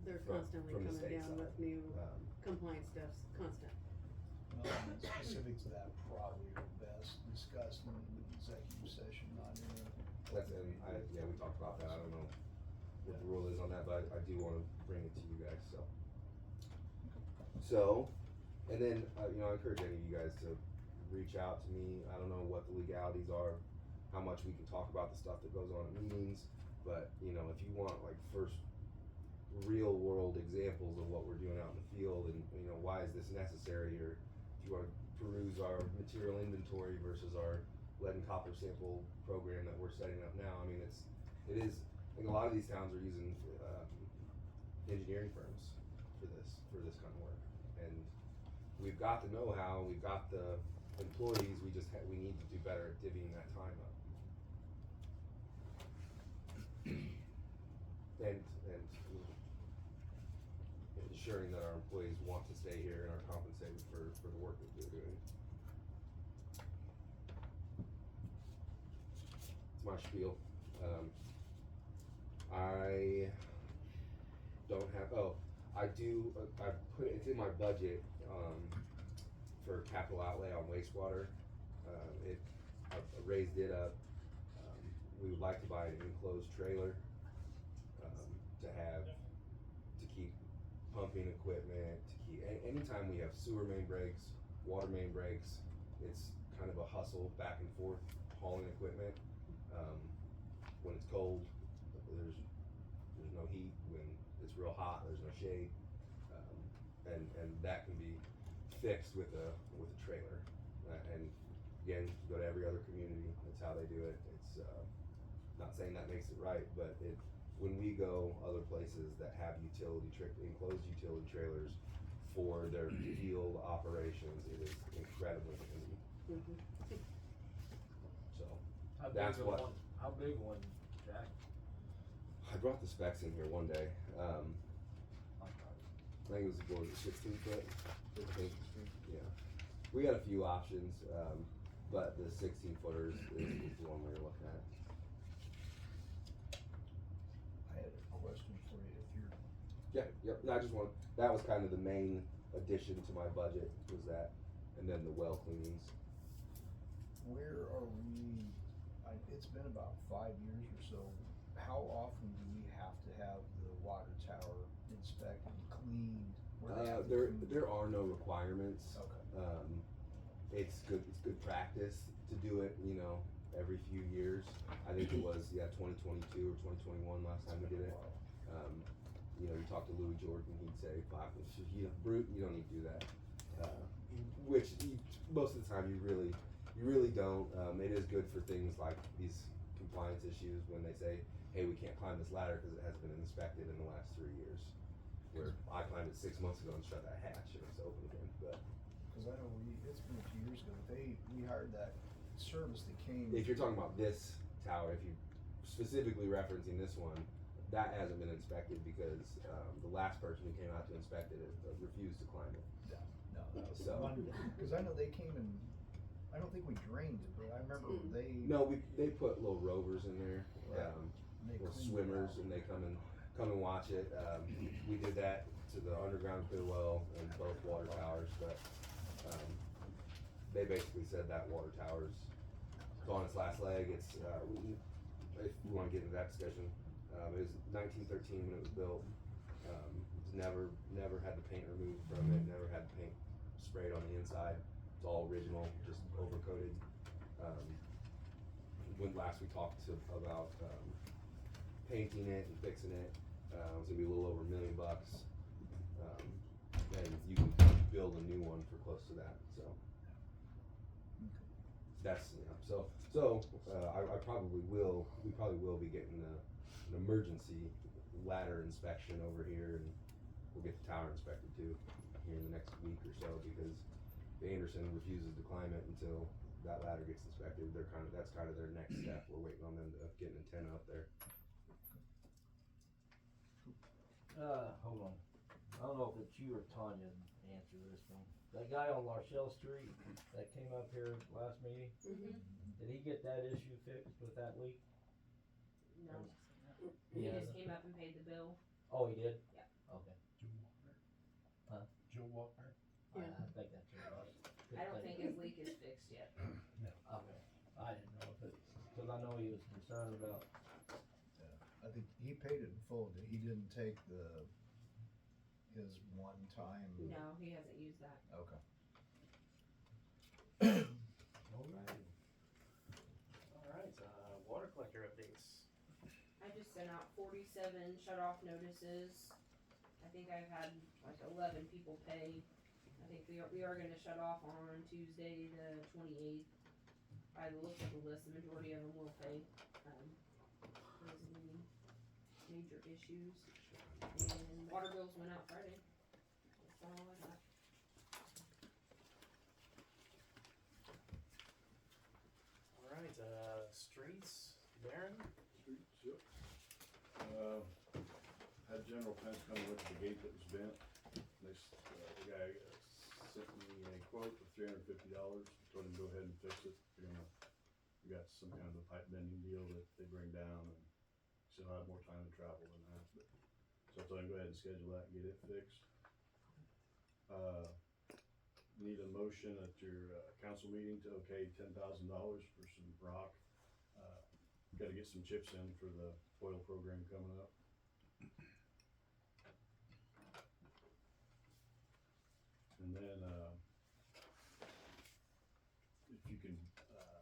They're From- constantly from the coming state down side. with new Um, compliance stuff, constant. the specifics of that probably are best discussed in the executive session, not in a. we talked about that, I don't know what the rule is on that, but I do wanna bring it to you guys, so. So, and then, you know, I encourage any of you guys to reach out to me, I don't know what the legalities are, how much we can talk about the stuff that goes on at meetings, but, you know, if you want like first real world examples of what we're doing out in the field and, you know, why is this necessary, or if you wanna peruse our material inventory versus our lead and copper sample program that we're setting up now, I mean, it is, I think a lot of these towns are using, engineering firms for this kind of work. And we've got the know-how, we've got the employees, we need to do better at divvying that time up. And ensuring that our employees want to stay here and are compensated for the work that they're doing. It's my spiel. I don't have, I do, I put it, it's in my budget, for capital outlay on wastewater. I raised it up. We would like to buy an enclosed trailer, to keep pumping equipment, anytime we have sewer main breaks, water main breaks, it's kind of a hustle back and forth hauling equipment. When it's cold, there's no heat. When it's real hot, there's no shade. And that can be fixed with a trailer. And again, go to every other community, that's how they do it. It's, not saying that makes it right, but when we go other places that have enclosed utility trailers for their field operations, it is incredibly handy. So, that's what. How big one, Jack? I brought the specs in here one day. I think it was 16 foot. I think, yeah. We got a few options, but the 16 footers is the one we were looking at. I had a question for you, if you're. Yeah, that was kind of the main addition to my budget, was that, and then the well cleanings. where are we, it's been about 5 years or so, how often do we have to have the water tower inspected and cleaned? Where they have to clean? There are no requirements. Okay. It's good practice to do it, you know, every few years. I think it was, 2022 or 2021 last time we did it. You know, you talk to Louis Jordan, he'd say, Brute, you don't need to do that. Most of the time you really don't. It is good for things like these compliance issues when they say, hey, we can't climb this ladder because it hasn't been inspected in the last 3 years. Where I climbed it 6 months ago and shut that hatch and it's open again, but. Cause I know it's been a few years ago, we hired that service that came. If you're talking about this tower, if you specifically referencing this one, that hasn't been inspected because the last person who came out to inspect it refused to climb it. No, that was So- cause I know they came and, I don't think we drained it, but I remember they. No, they put little rovers in there, Right. They little cleaned it swimmers, out. and they come and watch it. We did that to the underground clear well and both water towers, but they basically said that water tower's on its last leg. It's if we want to get into that discussion, it was 1913 when it was built. It's never had the paint removed from it. Never had the paint sprayed on the inside. It's all original, just overcoated. When last we talked about painting it and fixing it, it's gonna be a little over $1 million. And you can build a new one for close to that. So that's I probably will. We probably will be getting an emergency ladder inspection over here, and we'll get the tower inspected too here in the next week or so because Anderson refuses to climb it until that ladder gets inspected. That's kind of their next step. We're waiting on them to get an antenna up there. Hold on. I don't know if it's you or Tanya to answer this one. That guy on Larchelle Street that came up here last meeting, did he get that issue fixed with that leak? No, He he just hasn't? came up and paid the bill. Oh, he did? Yeah. Okay. Huh? Joe Walker? I think that's what it was. I don't think his leak is fixed yet. Okay. I didn't know if it, cause I know he was concerned about. I think he paid it in full, he didn't take his one time. No, he hasn't used that. Okay. Alright. Alright, water collector updates. I just sent out 47 shut-off notices. I think I've had like 11 people pay. I think we are gonna shut off on Tuesday the 28th. By the look of the list, the majority of them will pay. There isn't any major issues. And water bills went out Friday. That's all I got. Alright, streets, Darren? Streets, yep. Had General Pence come look at the gate that was bent. The guy sent me a quote of $350, told him to go ahead and fix it. We got some kind of a pipe bending deal that they bring down, and still have more time to travel than that. But, so I told him to go ahead and schedule that and get it fixed. Need a motion at your council meeting to okay $10,000 for some rock. Gotta get some chips in for the oil program coming up. And then, if you can,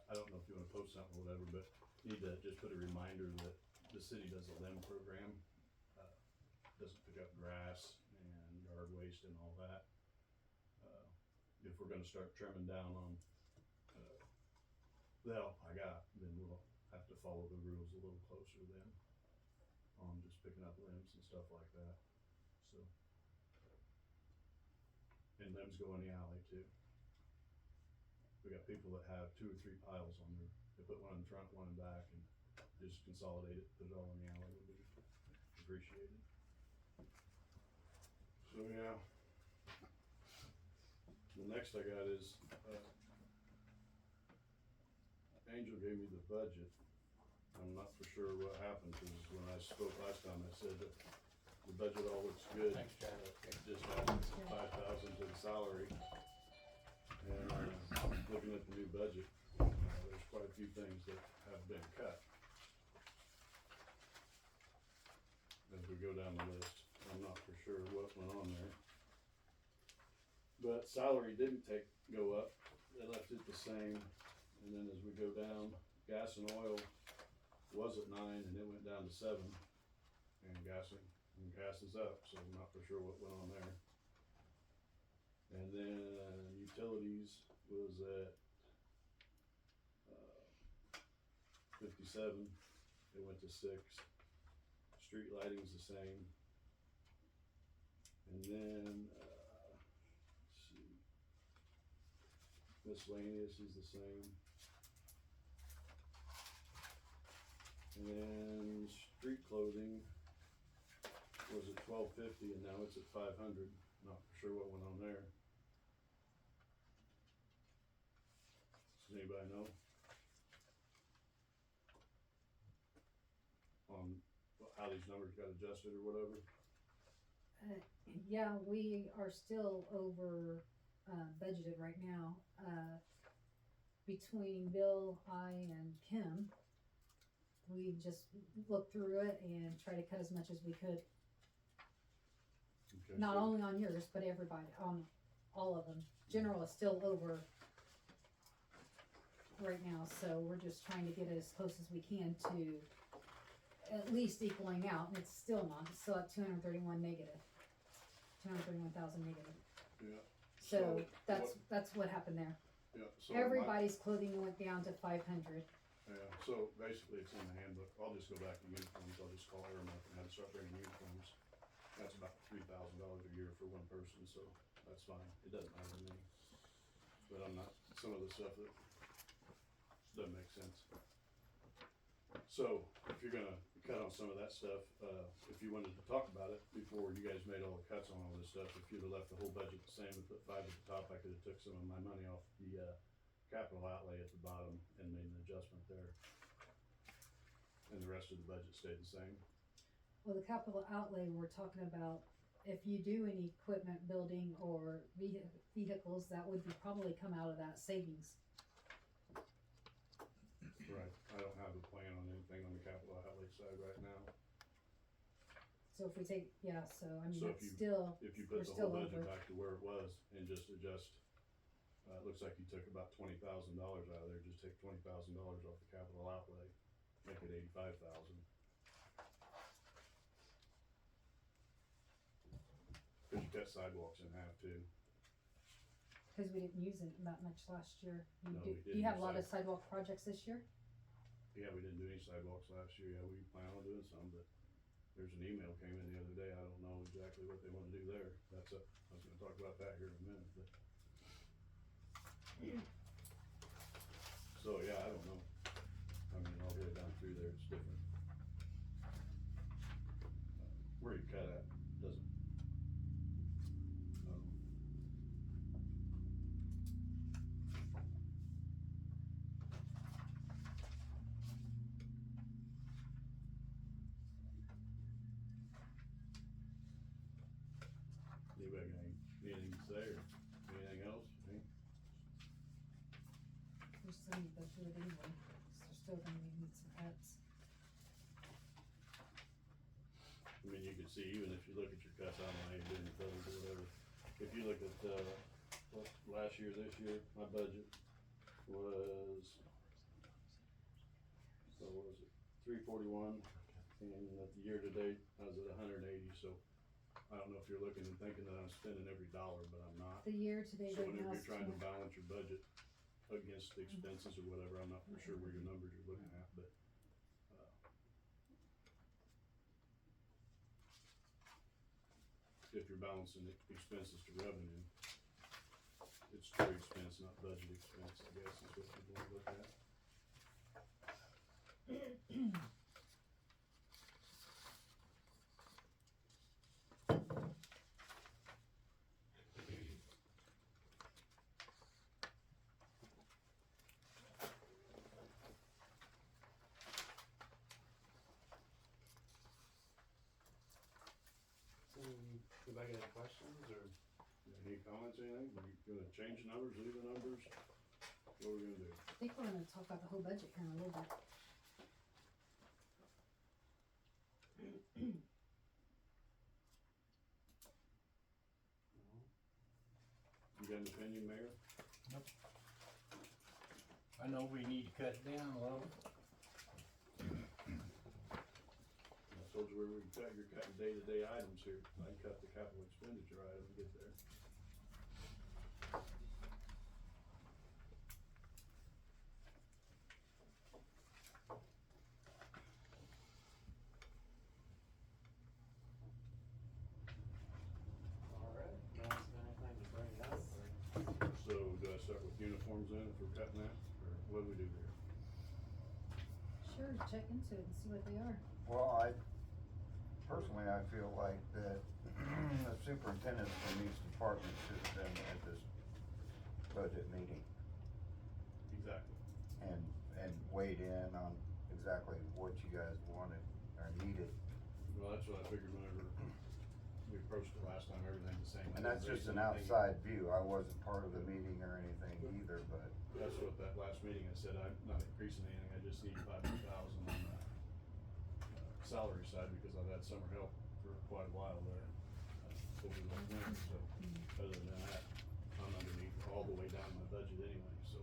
I don't know if you wanna post something or whatever, but need to just put a reminder that the city does a limb program. Doesn't pick up grass and yard waste and all that. If we're gonna start trimming down on, the help I got, then we'll have to follow the rules a little closer then on just picking up limbs and stuff like that, so. And limbs go in the alley too. We got people that have 2 or 3 piles on there, they put one in front, one in back, and just consolidate it, put it all in the alley, would be appreciated. So, yeah. The next I got is, Angel gave me the budget. I'm not for sure what happened, cause when I spoke last time, I said that the budget all looks good. Thanks, Travis. Just added 5,000 to the salary. And, looking at the new budget, quite a few things that have been cut. As we go down the list, I'm not for sure what went on there. But salary didn't go up, they left it the same, and then as we go down, gas and oil was at 9 and it went down to 7. And gas is up, so I'm not for sure what went on there. And then utilities was at 57, it went to 6. Street lighting's the same. And then, let's see, miscellaneous is the same. And then street clothing was at $12.50 and now it's at $500. Not for sure what went on there. Does anybody know? On how these numbers got adjusted or whatever? Yeah, we are still over, budgeted right now, between Bill, I, and Kim. We just looked through it and try to cut as much as we could. Okay, Not so- only on yours, but everybody, on all of them. General is still over right now, so we're just trying to get as close as we can to at least equaling out, and it's still not, it's still at 231 negative. 231,000 negative. Yeah. So that's what happened there. Yeah, so Everybody's clothing went down to 500. Yeah, so basically it's in the handbook. I'll just go back to uniforms. I'll just call Airmark and have to start bringing uniforms. That's about $3,000 a year for one person, so that's fine. It doesn't matter to me. But I'm not, some of the stuff that doesn't make sense. So if you're gonna cut on some of that stuff, if you wanted to talk about it before you guys made all the cuts on all this stuff, if you'd have left the whole budget the same and put 5 at the top, I could have took some of my money off the, capital outlay at the bottom and made an adjustment there. And the rest of the budget stayed the same. Well, the capital outlay, we're talking about, if you do any equipment building or vehicles, that would probably come out of that savings. Right, I don't have a plan on anything on the capital outlay side right now. So if we take, yeah, so I mean, So that's still, if you we're put the still whole budget over. back to where it was and just adjust, it looks like you took about $20,000 out of there, just take $20,000 off the capital outlay, make it 85,000. Cause you cut sidewalks in half too. Cause we didn't use it that much last year. No, Do we you didn't have a use lot of sidewalk projects this year? Yeah, we didn't do any sidewalks last year, yeah, we plan on doing some, but there's an email came in the other day, I don't know exactly what they wanna do there, I was gonna talk about that here in a minute, but. So, yeah, I don't know, I mean, all the way down through there, it's different. Where you cut at, doesn't. Anybody got anything to say or anything else? Any? We're still need to go through it anyway, 'cause they're still gonna need some cuts. I mean, you can see, even if you look at your cuts online, doing the totals or whatever, if you look at, last year, this year, my budget was, what was it, 341, and at the year to date, I was at 180, so I don't know if you're looking and thinking that I'm spending every dollar, but I'm not. The year to date So right now whenever is you're trying to 20. balance your budget against the expenses or whatever, I'm not for sure where your numbers you're looking at, but, if you're balancing the expenses to revenue, it's true expense, not budget expense, I guess is what you want to look at. Anybody got any questions or? Any comments, anything? You gonna change the numbers, leave the numbers? What are we gonna do? I think we're gonna talk about the whole budget here in a little bit. You got an opinion, Mayor? I know we need to cut down a little. I told you where we cut, you're cutting day-to-day items here. I cut the capital expenditure item to get there. Alright, no one's got anything to bring up, or? So do I start with uniforms then, if we're cutting that, or what do we do there? Sure, check into it and see what they are. Well, personally, I feel like that the superintendent from each department should have been at this budget meeting Exactly. and weighed in on exactly what you guys wanted or needed. Well, that's what I figured whenever we approached it last time, everything's the same. And that's just an outside view. I wasn't part of the meeting or anything either, but That's what that last meeting I said, I'm not increasing anything, I just need 500,000 on the salary side because I've had summer help for quite a while there. Over the winter, so other than that, I'm underneath all the way down my budget anyway, so.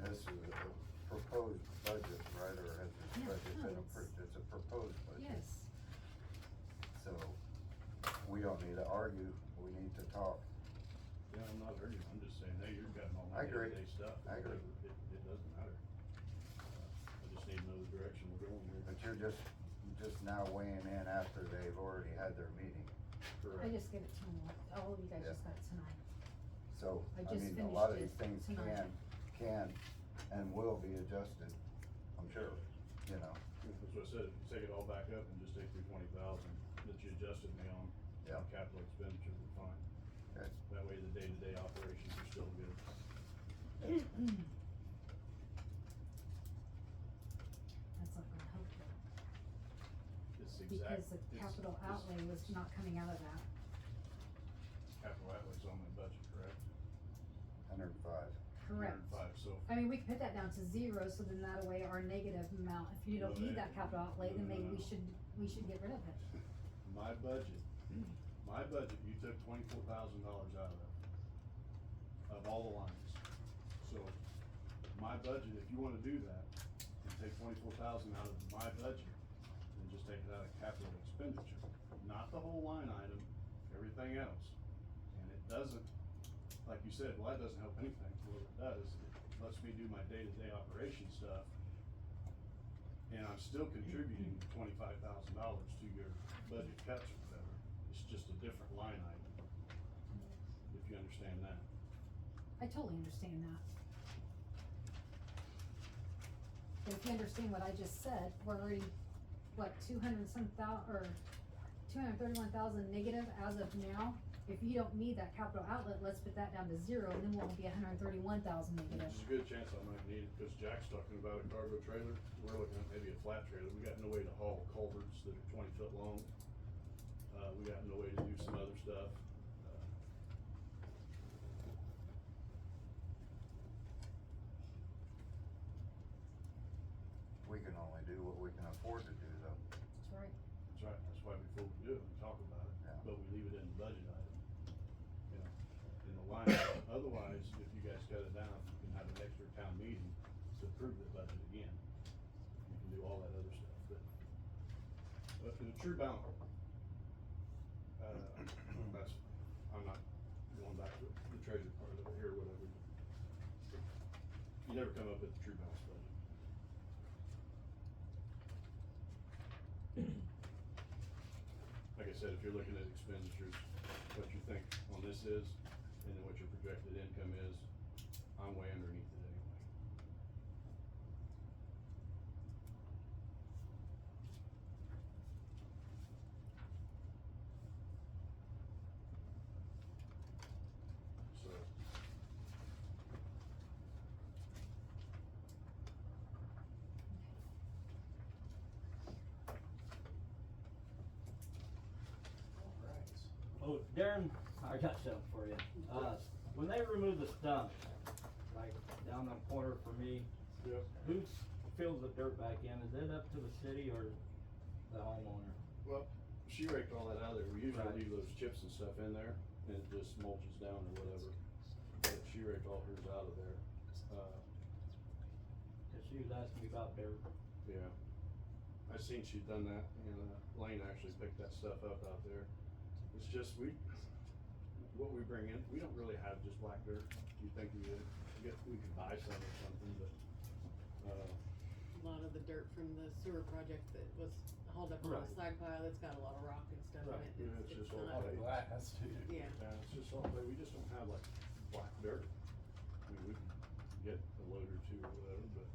this is a proposed budget, right? Or has this Yeah, budget no, been it's- approved? It's a proposed budget. Yes, So we don't need to argue. We need to talk. Yeah, I'm not arguing, I'm just saying, hey, you're cutting all I my agree. day-to-day stuff. I agree. It doesn't matter. I just need to know the direction we're going here. But you're just now weighing in after they've already had their meeting. I Correct. just give it to them, all of you guys Yeah. just got it tonight. So, I I just mean, a lot of finished these it things tonight. can and will be adjusted, I'm sure, you know. That's what I said, if you take it all back up and just take your 20,000 that you adjusted me on, Yeah. capital expenditure, we're fine. Okay. That way the day-to-day operations are still good. That's not gonna help them, It's because exact. the it's- capital it's outlay was not coming out of that. Capital outlays on my budget, correct? 105. Correct. 105, so. I mean, we could put that down to zero, so then that way our negative amount, if you don't No, need they- that capital outlay, then maybe no. we should get rid of it. My budget, you took $24,000 out of all the lines. So, my budget, if you wanna do that, and take 24,000 out of my budget, then just take it out of capital expenditure, not the whole line item, everything else. And it doesn't, like you said, well, that doesn't help anything, well, it does, it lets me do my day-to-day operation stuff. And I'm still contributing $25,000 to your budget cuts or whatever, it's just a different line item, if you understand that. I totally understand that. But if you understand what I just said, we're already, what, 231,000 negative as of now? If you don't need that capital outlet, let's put that down to zero, and then we'll be 131,000 negative. There's a good chance I might need it, cause Jack's talking about a cargo trailer, we're looking at maybe a flat trailer, we got no way to haul culverts that are 20 foot long. We got no way to do some other stuff. We can only do what we can afford to do, though. That's right. That's right, that's why before we do it, we talk about it, Yeah. but we leave it in the budget item. You know, in the line, item. Otherwise, if you guys cut it down, you can have an extra town meeting to approve the budget again. You can do all that other stuff, but in a true balance, that's, I'm not going back to the treasure part of it here, whatever. You never come up with the true balance budget. Like I said, if you're looking at expenditures, what you think on this is, and then what your projected income is, I'm way underneath it anyway. So. Oh, Darren, I got something for you. When they remove the stumps, like down the corner for me, Yep. who fills the dirt back in? Is it up to the city or the homeowner? Well, she raked all that out of there. We usually Right. leave those chips and stuff in there and it just mulches down or whatever. But she raked all hers out of there. Cause she was asking me about dirt. Yeah. I seen she'd done that and, Lane actually picked that stuff up out there. It's just, what we bring in, we don't really have just black dirt. You think we could buy some or something, but, A lot of the dirt from the sewer project that was hauled up on Right. the side pile, it's got a lot of rock and stuff in Right, it. yeah, it's just all not- clay. Glass too. Yeah. yeah, it's just all, clay. We just don't have like black dirt. I mean, we can get a load or two or whatever, but,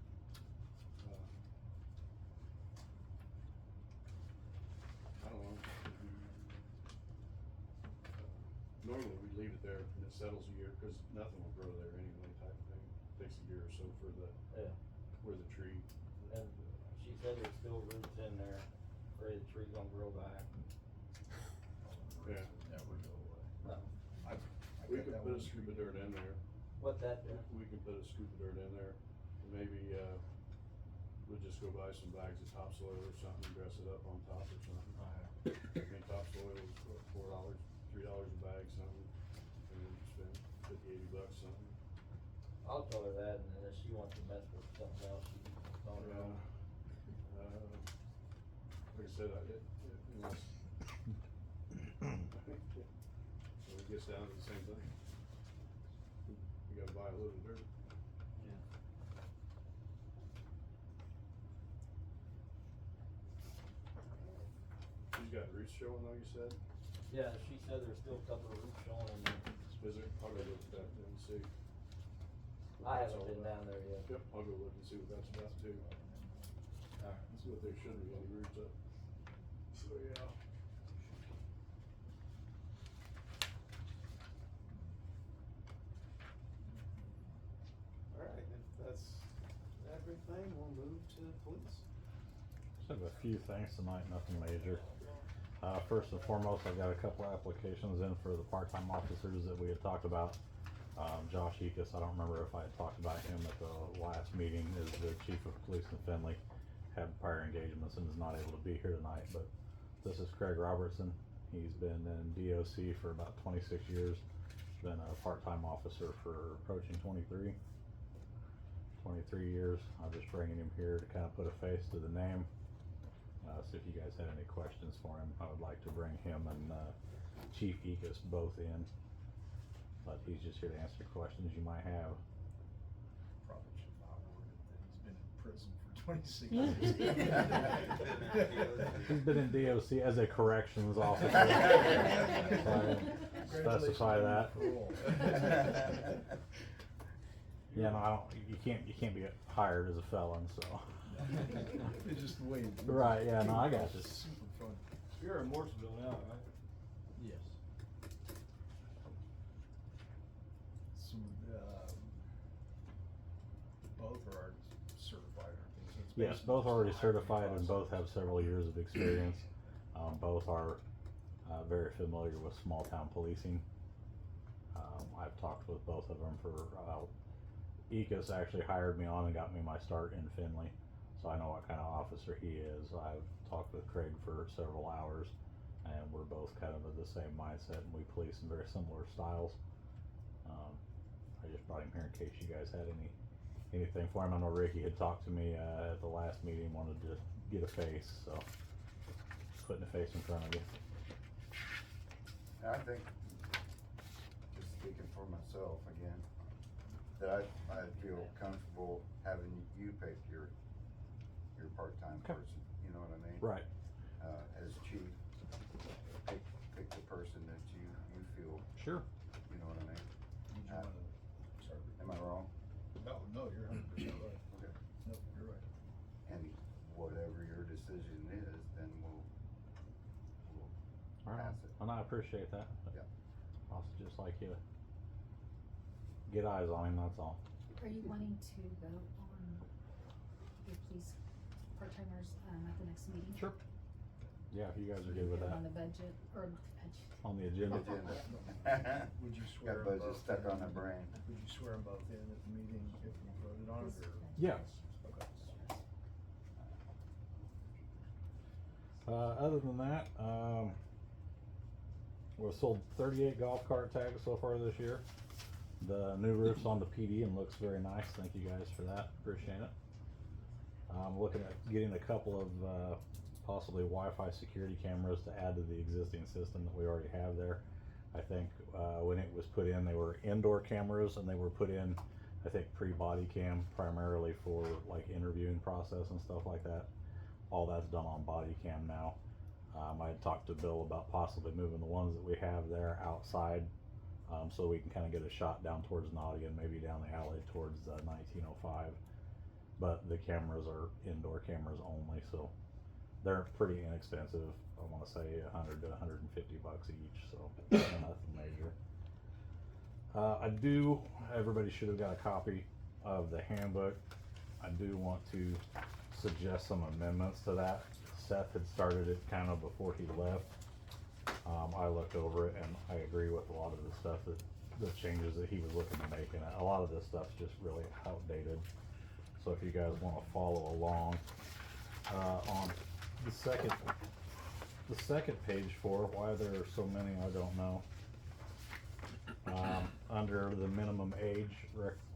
I don't know. Normally we leave it there and it settles a year, cause nothing will grow there anyway type of thing. Takes a year or so for the, Yeah. where the tree. And she said there's still roots in there, afraid the tree's gonna grow back. Yeah. Never go away. No. I We got could that put a one. scoop of dirt in there. What that do? We can put a scoop of dirt in there. Maybe, we'll just go buy some bags of topsoil or something, and dress it up on top or something. I think topsoil is what, $4, $3 a bag, something. And then spend $50, $80 something. I'll tell her that, and then if she wants to mess with something else, she can phone her Yeah. on. Like I said, unless. So it gets down to the same thing. You gotta buy a load of dirt. Yeah. She's got roots showing though, you said? Yeah, she said there's still a couple of roots showing in there. Is there? I'll go look at that and see. I That's haven't all been about. down there yet. Yep, I'll go look and see what that's about too. Alright. See what there should be any roots up. So, yeah. Alright, if that's everything, we'll move to police. Just have a few things tonight, nothing major. First and foremost, I've got a couple applications in for the part-time officers that we had talked about. Josh Ekus, I don't remember if I had talked about him at the last meeting, is the chief of police in Findlay. Had prior engagements and is not able to be here tonight, but this is Craig Robertson. He's been in DOC for about 26 years. Been a part-time officer for approaching 23 years. I'm just bringing him here to kind of put a face to the name. So if you guys had any questions for him, I would like to bring him and Chief Ekus both in. But he's just here to answer questions you might have. Probably should not word it that he's been in prison for 26 years. He's been in DOC as a corrections officer. So I specify that. Yeah, no, I don't, you can't be hired as a felon, so. It's just the way. Right, yeah, no, I got you. It's super fun. You're in Morrisville now, right? Yes. So, both are already certified, aren't they? So it's Yes, basically both just already hiring certified and process. both have several years of experience. Both are very familiar with small town policing. I've talked with both of them for, Ekus actually hired me on and got me my start in Findlay, so I know what kind of officer he is. I've talked with Craig for several hours, and we're both kind of of the same mindset, and we police in very similar styles. I just brought him here in case you guys had anything for him. I know Ricky had talked to me at the last meeting, wanted to get a face, so just putting a face in front of you. I think, just speaking for myself again, that I feel comfortable having you pick your part-time Okay. person, you know what I mean? Right. As chief, pick the person that you feel, Sure. you know what I mean? Would you wanna, sorry. Am I wrong? No, you're 100% right. Okay. No, you're right. And whatever your decision is, then we'll All right. pass it. And I appreciate that. Yeah. Also just like you to get eyes on him, that's all. Are you wanting to vote on your police part-timers, at the next meeting? Sure. Yeah, if you guys are good with Put it that. on the budget, or budget. On the agenda. Agenda. Would you swear Got them budget both stuck in? on the brain. Would you swear them both in at the meeting if we voted on it, or? Yeah. Okay. Other than that, we've sold 38 golf cart tags so far this year. The new roof's on the PD and looks very nice. Thank you guys for that. Appreciate it. I'm looking at getting a couple of possibly Wi-Fi security cameras to add to the existing system that we already have there. I think when it was put in, they were indoor cameras, and they were put in, I think, pre-body cam primarily for like interviewing process and stuff like that. All that's done on body cam now. I had talked to Bill about possibly moving the ones that we have there outside, so we can kind of get a shot down towards Nottingham, maybe down the alley towards 1905. But the cameras are indoor cameras only, so they're pretty inexpensive. I want to say $100 to $150 each, so nothing major. Everybody should have got a copy of the handbook. I do want to suggest some amendments to that. Seth had started it kind of before he left. I looked over it and I agree with a lot of the stuff the changes that he was looking to make, and a lot of this stuff's just really outdated. So if you guys want to follow along, on the second page for why there are so many, I don't know. Under the minimum age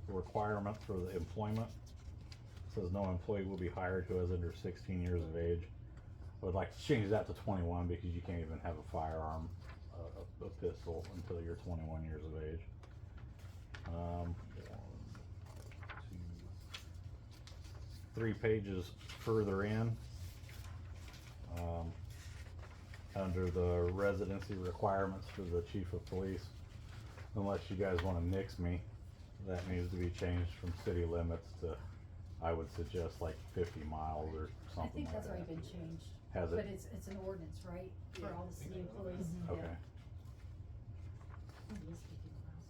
requirement for the employment, it says no employee will be hired who is under 16 years of age. I would like to change that to 21 because you can't even have a firearm, a pistol, until you're 21 years of age. 1, 2, 3 pages further in, under the residency requirements for the chief of police, unless you guys want to nix me, that needs to be changed from city limits to, I would suggest, like 50 miles or I something think like that's that. already been changed. Has it? But it's an ordinance, right, for all the city employees? Okay. Yeah. It is 50 miles,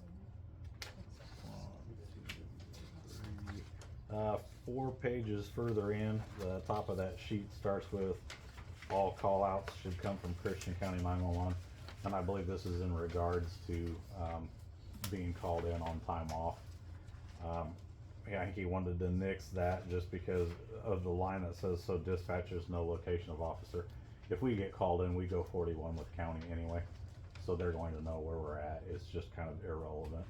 isn't it? 4 pages further in, the top of that sheet starts with all call outs should come from Christian County 911. And I believe this is in regards to being called in on time off. Yeah, I think he wanted to nix that just because of the line that says, so dispatchers no location of officer. If we get called in, we go 41 with county anyway. So they're going to know where we're at. It's just kind of irrelevant.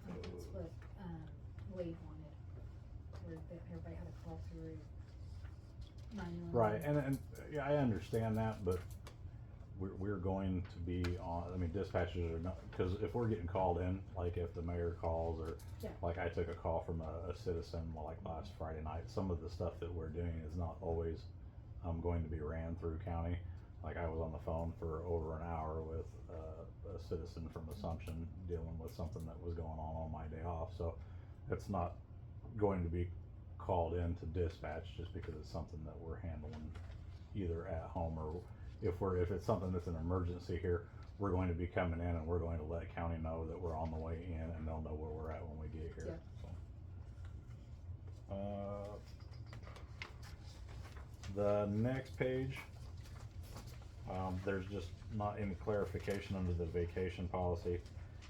That's what, Wade wanted, where everybody had to call through 911. Right, and yeah, I understand that, but we're going to be on, I mean, dispatchers are not, because if we're getting called in, like if the mayor calls, or Yeah. like I took a call from a citizen like last Friday night, some of the stuff that we're doing is not always going to be ran through county. Like I was on the phone for over an hour with a citizen from Assumption dealing with something that was going on my day off, so it's not going to be called in to dispatch just because it's something that we're handling either at home, or if it's something that's an emergency here, we're going to be coming in and we're going to let county know that we're on the way in, and they'll know where we're at when we get here. Yeah. So. The next page, there's just not any clarification under the vacation policy.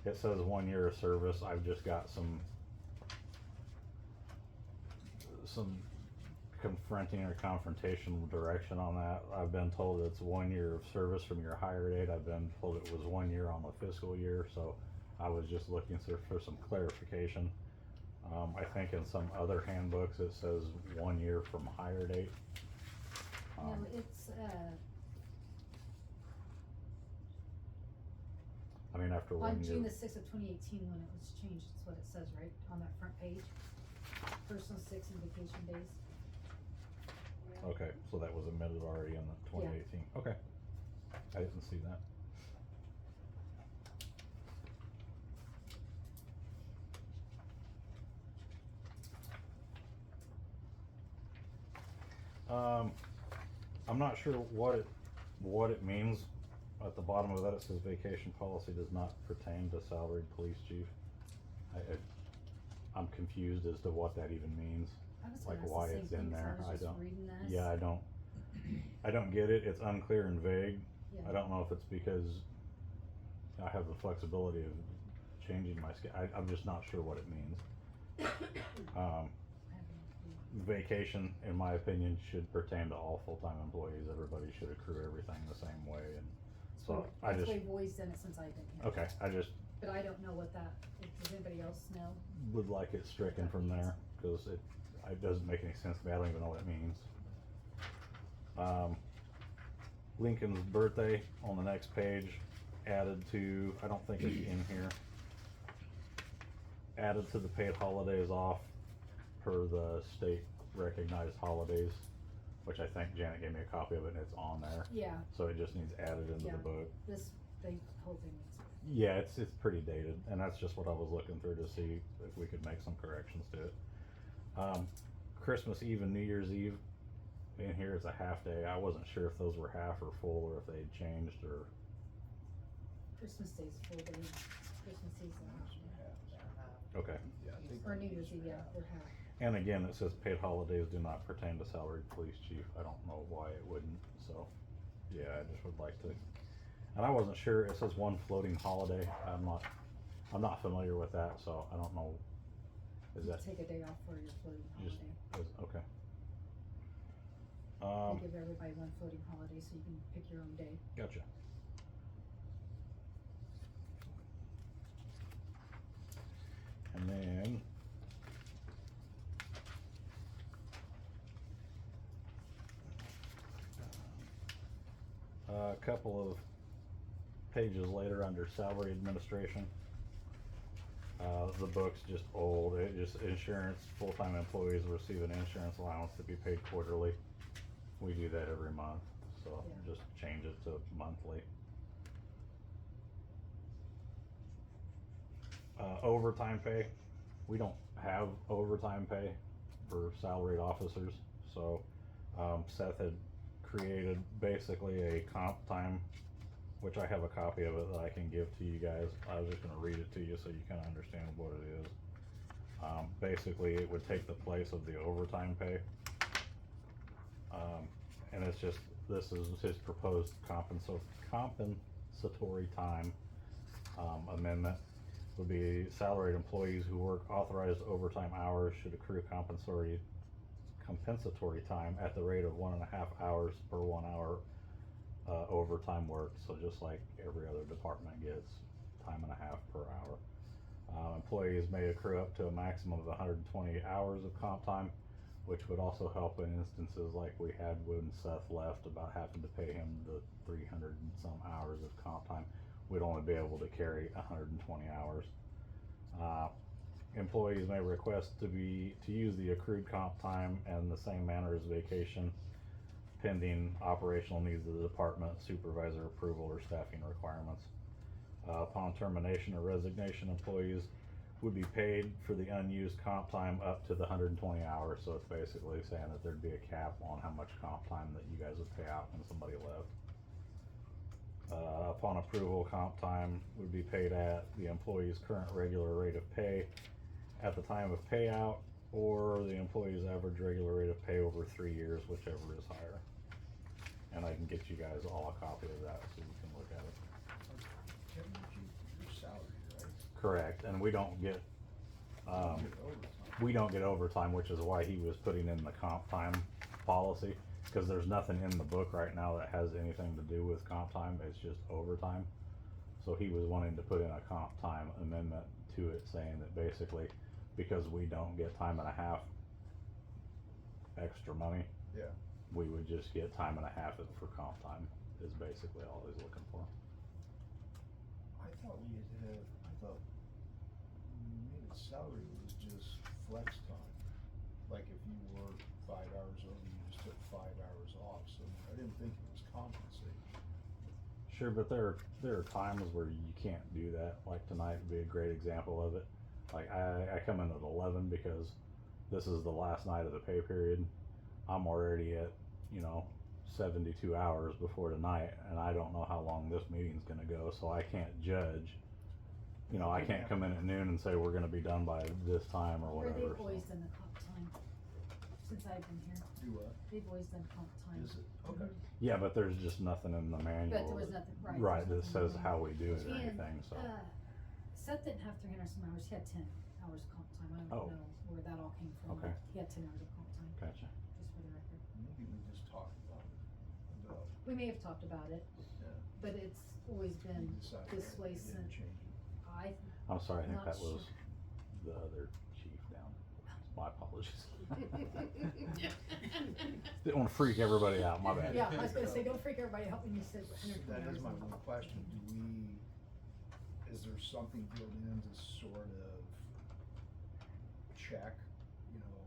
It says 1 year of service. I've just got some confronting or confrontational direction on that. I've been told it's 1 year of service from your hire date. I've been told it was 1 year on the fiscal year, so I was just looking for some clarification. I think in some other handbooks it says 1 year from hire date. No, it's, I mean, after 1 on year. June the 6th of 2018 when it was changed, that's what it says, right, on that front page. Personal 6 and vacation days. Okay, so that was amended already in the 2018. Okay, I didn't see that. I'm not sure what it means. At the bottom of that, it says vacation policy does not pertain to salaried police chief. I'm confused as to what that even means. I was like gonna ask why the same it's in thing, so there. I was I just don't, reading this. yeah, I don't get it. It's unclear and vague. Yeah. I don't know if it's because I have the flexibility of changing my I'm just not sure what it means. Vacation, in my opinion, should pertain to all full-time employees. Everybody should accrue everything the same way, and so I That's just, the way we've always done it since I've been here. okay, I just But I don't know what that, does anybody else know? would like it stricken from there, cause it doesn't make any sense to me. I don't even know what it means. Lincoln's birthday on the next page, added to, I don't think it's in here. Added to the paid holidays off per the state recognized holidays, which I think Janet gave me a copy of it and it's on there. Yeah, So it just needs added into Yeah. the book. this, whole thing is, Yeah, it's pretty dated, and that's just what I was looking through to see if we could make some corrections to it. Christmas Eve and New Year's Eve, in here it's a half day. I wasn't sure if those were half or full, or if they'd changed, or, Christmas Day's a full day, Christmas Eve's a half day. okay. Yeah, I think. Or New Year's Eve, yeah, they're half. And again, it says paid holidays do not pertain to salaried police chief. I don't know why it wouldn't, so, yeah, I just would like to. And I wasn't sure, it says one floating holiday. I'm not familiar with that, so I don't know. Is You that take a day off for your floating just, holiday. okay. They give everybody one floating holiday, so you can pick your own day. Gotcha. And then a couple of pages later under salary administration. The book's just old. It just insurance, full-time employees receive an insurance allowance to be paid quarterly. We do that every month, so Yeah. just change it to monthly. Overtime pay, we don't have overtime pay for salaried officers, so, Seth had created basically a comp time, which I have a copy of it that I can give to you guys. I was just gonna read it to you so you kinda understand what it is. Basically, it would take the place of the overtime pay. And it's just, this is his proposed compensatory time, amendment. Would be salaried employees who work authorized overtime hours should accrue compensatory time at the rate of 1.5 hours per 1 hour overtime worked. So just like every other department gets, time and a half per hour. Employees may accrue up to a maximum of 120 hours of comp time, which would also help in instances like we had when Seth left, about having to pay him the 300 and some hours of comp time. We'd only be able to carry 120 hours. Employees may request to use the accrued comp time in the same manner as vacation, pending operational needs of the department, supervisor approval, or staffing requirements. Upon termination or resignation, employees would be paid for the unused comp time up to the 120 hours. So it's basically saying that there'd be a cap on how much comp time that you guys would pay out when somebody left. Upon approval, comp time would be paid at the employee's current regular rate of pay at the time of payout, or the employee's average regular rate of pay over 3 years, whichever is higher. And I can get you guys all a copy of that so you can look at it. Kevin, your salary, right? Correct, and we don't get, You get overtime. we don't get overtime, which is why he was putting in the comp time policy, because there's nothing in the book right now that has anything to do with comp time, it's just overtime. So he was wanting to put in a comp time amendment to it, saying that basically, because we don't get time and a half extra money, Yeah. we would just get time and a half for comp time, is basically all he's looking for. I thought maybe salary was just flex time. Like if you work 5 hours over, you just took 5 hours off, so I didn't think it was compensated. Sure, but there are times where you can't do that, like tonight would be a great example of it. Like I come in at 11 because this is the last night of the pay period. I'm already at, 72 hours before tonight, and I don't know how long this meeting's gonna go, so I can't judge. I can't come in at noon and say we're gonna be done by this time or Where whatever. they've so. always done the comp time. since I've been here. Do what? They've always done comp time. Is it? Okay. Yeah, but there's just nothing in the manual. But there was nothing, right. Right, that there's nothing says in how we do it or And, anything, so. Seth didn't have 300 some hours, he had 10 hours of comp time, I don't Oh. know where that all came from, Okay. but he had 10 hours of comp time, Gotcha. just for the record. Maybe we just talked about We may have talked about it, yeah. but it's always we been decided this that way we didn't since, change it. I, I'm sorry, I think Not that was sure. the other chief down. My apologies. Didn't want to freak everybody out, my bad. yeah, I was gonna say, don't freak everybody out when you said 120 That hours. is my a month. one question, is there something built in to sort of check, you know,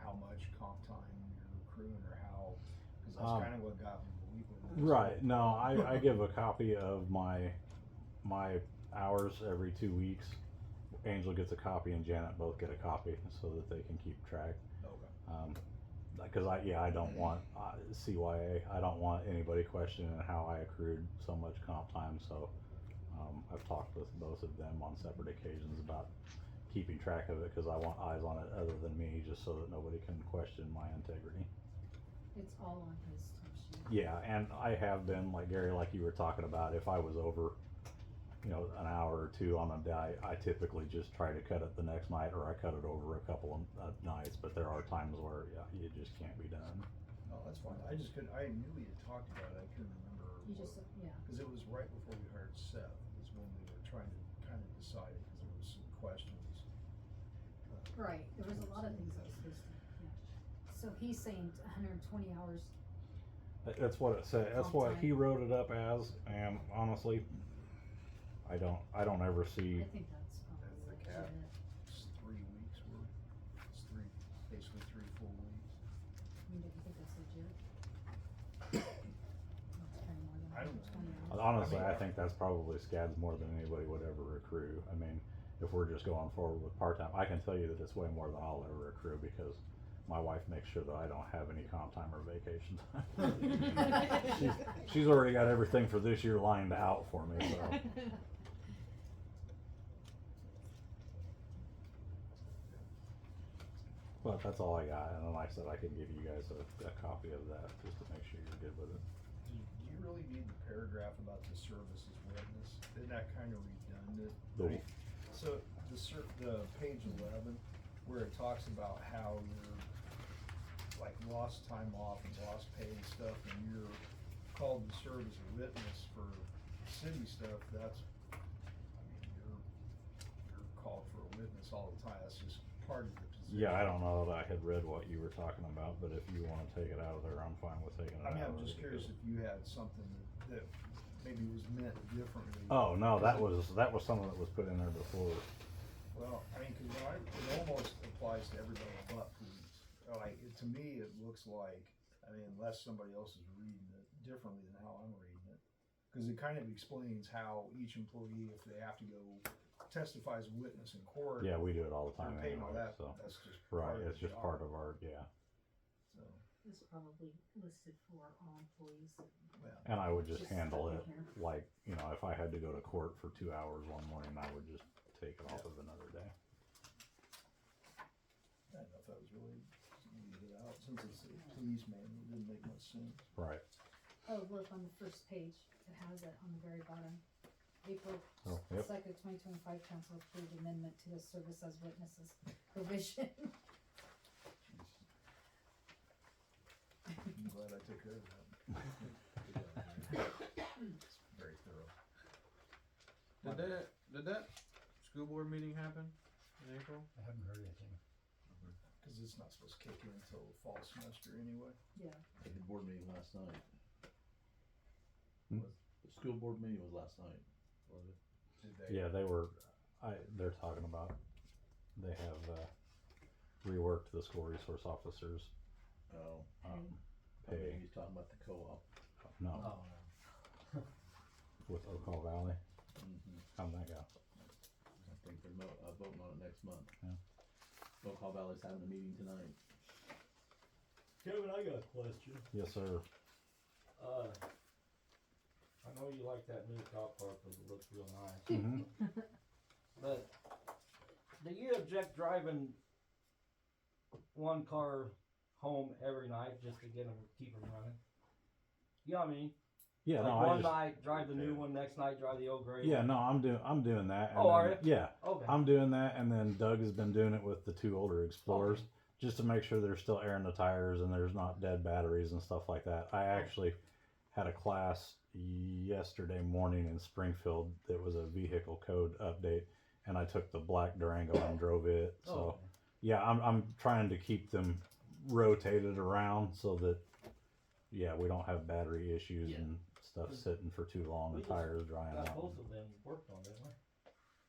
how much comp time you're accruing or how, cause that's kinda what got me believing. Right, no, I give a copy of my hours every 2 weeks. Angel gets a copy and Janet both get a copy so that they can keep track. Okay. Cause I don't want, CYA, I don't want anybody questioning how I accrued so much comp time, so, I've talked with both of them on separate occasions about keeping track of it, cause I want eyes on it other than me, just so that nobody can question my integrity. It's all on his time sheet. Yeah, and I have been, like Gary, like you were talking about, if I was over, you know, an hour or two on a day, I typically just try to cut it the next night, or I cut it over a couple of nights, but there are times where, yeah, it just can't be done. Oh, that's fine, I just couldn't, I knew we had talked about it, I couldn't remember. You just, yeah. Cause it was right before we hired Seth, is when we were trying to kind of decide it, cause there was some questions. Right, there was a lot of things I was supposed to, yeah. So he's saying 120 hours, That's what it said, that's what Comp he wrote it up as, and honestly, I don't ever see, I think that's probably That's the cap. legit. It's 3 weeks worth, it's basically 3 full weeks. I mean, do you think that's legit? That's probably more than I don't 120 know. hours. honestly, I mean, I think that's probably scads more than anybody would ever accrue. I mean, if we're just going forward with part-time, I can tell you that it's way more than I'll ever accrue, because my wife makes sure that I don't have any comp time or vacation time. She's already got everything for this year lined out for me, so. But that's all I got, and then like I said, I can give you guys a copy of that, just to make sure you're good with it. Do you really need the paragraph about the service as witness? Isn't that kind of redundant? The- So the page 11, where it talks about how you're like lost time off and lost pay and stuff, and you're called to serve as a witness for city stuff, that's, I mean, you're called for a witness all the time, that's just part of the position. Yeah, I don't know that I had read what you were talking about, but if you wanna take it out of there, I'm fine with taking it out. I mean, I'm of just there, curious because- if you had something that maybe was meant differently. Oh, no, that was something that was put in there before. Well, I mean, cause it almost applies to everybody but police. Like, to me, it looks like, I mean, unless somebody else is reading it differently than how I'm reading it. Cause it kind of explains how each employee, if they have to go testify as a witness in court. Yeah, we do it all the time they're paying all anyway, that, so. that's just Right, part of it's the just job. part of our, yeah. So, It's probably listed for all employees. yeah. And I would just Just handle put it it here. like, you know, if I had to go to court for 2 hours one morning, I would just take it off of another day. I don't know if that was really, leave it out, since it's a police manual, it didn't make much sense. Right. Oh, look, on the first page, it has it on the very bottom. April Oh, yep. 2nd, 2025, council approved amendment to the service as witnesses provision. I'm glad I took care of that. It's very thorough. Did that school board meeting happen in April? I haven't heard anything. Cause it's not supposed to kick in until the fall semester anyway. Yeah, I had the board meeting last night. Hmm? The school board meeting was last night, was it? Did they? Yeah, they're talking about, they have, reworked the school resource officers, Oh, pay. he's talking about the co-op. No, Oh, no. with Oak Hall Valley. Mm-hmm. How'd that go? I think they're voting on it next month. Yeah. Oak Hall Valley's having a meeting tonight. Kevin, I got a question. Yes, sir. I know you like that new cop car because it looks real nice. Mhm. But do you object driving one car home every night just to get them, keep them running? You know what I mean? Yeah, Like no, I one just, night drive the new one, next night drive the old gray yeah, one. no, I'm doing that. And Oh, are then, you? yeah, Okay. I'm doing that, and then Doug has been doing it with the 2 older Explorers, Okay. just to make sure they're still airing the tires and there's not dead batteries and stuff like that. I actually had a class yesterday morning in Springfield that was a vehicle code update, and I took the black Durango and drove it. So, Oh, okay. yeah, I'm trying to keep them rotated around so that, yeah, we don't have battery issues Yeah. and stuff sitting for too long We and just tires drying got out. both of them worked on, didn't we?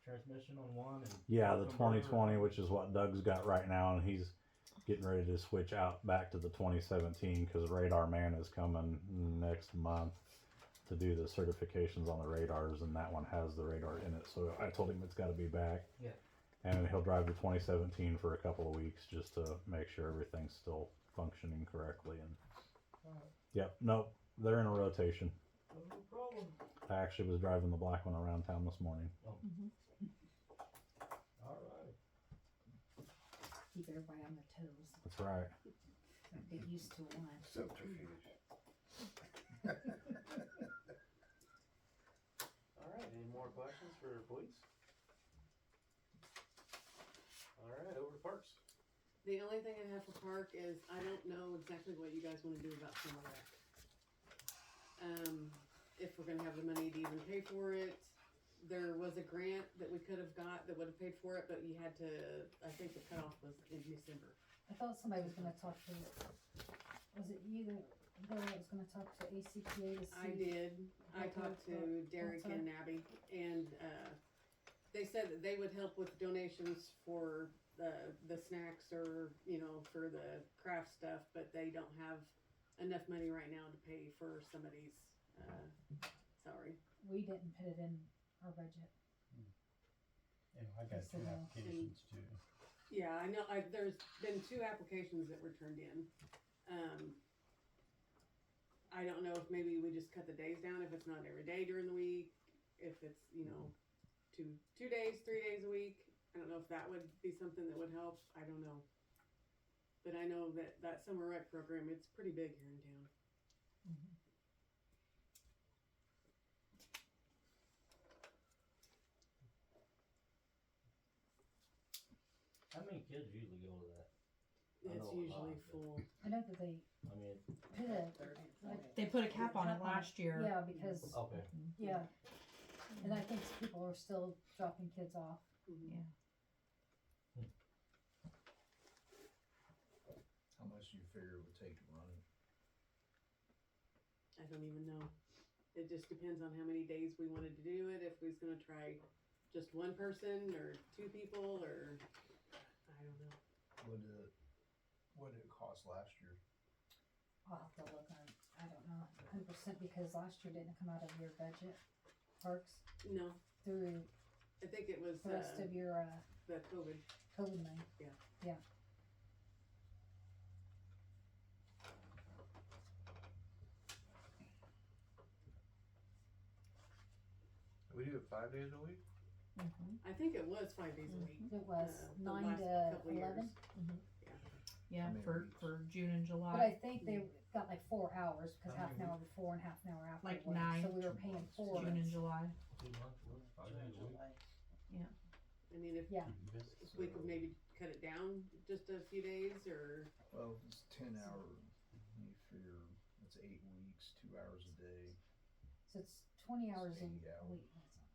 Transmission on one and Yeah, the torque converter 2020, on- which is what Doug's got right now, and he's getting ready to switch out back to the 2017 because Radar Man is coming next month to do the certifications on the radars, and that one has the radar in it. So I told him it's got to be back. Yeah. And he'll drive the 2017 for a couple of weeks just to make sure everything's still functioning correctly. And Alright. yep, nope, they're in a rotation. No problem. I actually was driving the black one around town this morning. Alright. Keep everybody on their toes. That's right. Get used to one. Subterfuge. Alright, any more questions for police? Alright, over to parks. The only thing I have for park is I don't know exactly what you guys wanna do about summer rec. If we're gonna have the money to even pay for it. There was a grant that we could have got that would have paid for it, but you had to, I think the cutoff was in December. I thought somebody was gonna talk to, was it you that was gonna talk to ACPA to see? I did. I what talked the- to Derek what's and up? Abby, and they said that they would help with donations for the snacks or for the craft stuff, but they don't have enough money right now to pay for somebody's salary. We didn't put it in our budget. And I got So, two applications too. Yeah, I know. There's been 2 applications that were turned in. I don't know if maybe we just cut the days down if it's not every day during the week, if it's two days, 3 days a week. I don't know if that would be something that would help. I don't know, but I know that summer rec program, it's pretty big here in town. How many kids usually go to that? I It's know a usually lot, but- full. I know that they I mean, put a, They put a cap on it last year. yeah, because, okay. yeah, and I think people are still dropping kids off. Mhm. How much do you figure it would take to run it? I don't even know. It just depends on how many days we wanted to do it. If we was gonna try just one person or 2 people, or I don't know. What did it cost last year? I'll have to look on, I don't know, 100% because last year didn't come out of your budget, parks, No, through I think it was the rest of your, the COVID. COVID money. Yeah. Yeah. We do it 5 days a week? I think it was 5 days a week. It was the 9 last to couple of 11. years. Yeah, How many for weeks? for June and July. But I think they got like 4 hours because How half an many hour before and half an hour after. Like work. 9. So we were paying 4. June and July. 2 months worth, 5 days a week. I mean, if Yeah. we could maybe cut it down just a few days, or Well, it's 10 hours. You figure it's 8 weeks, 2 hours a day. So it's 20 hours a 80 hours. week. That's not right.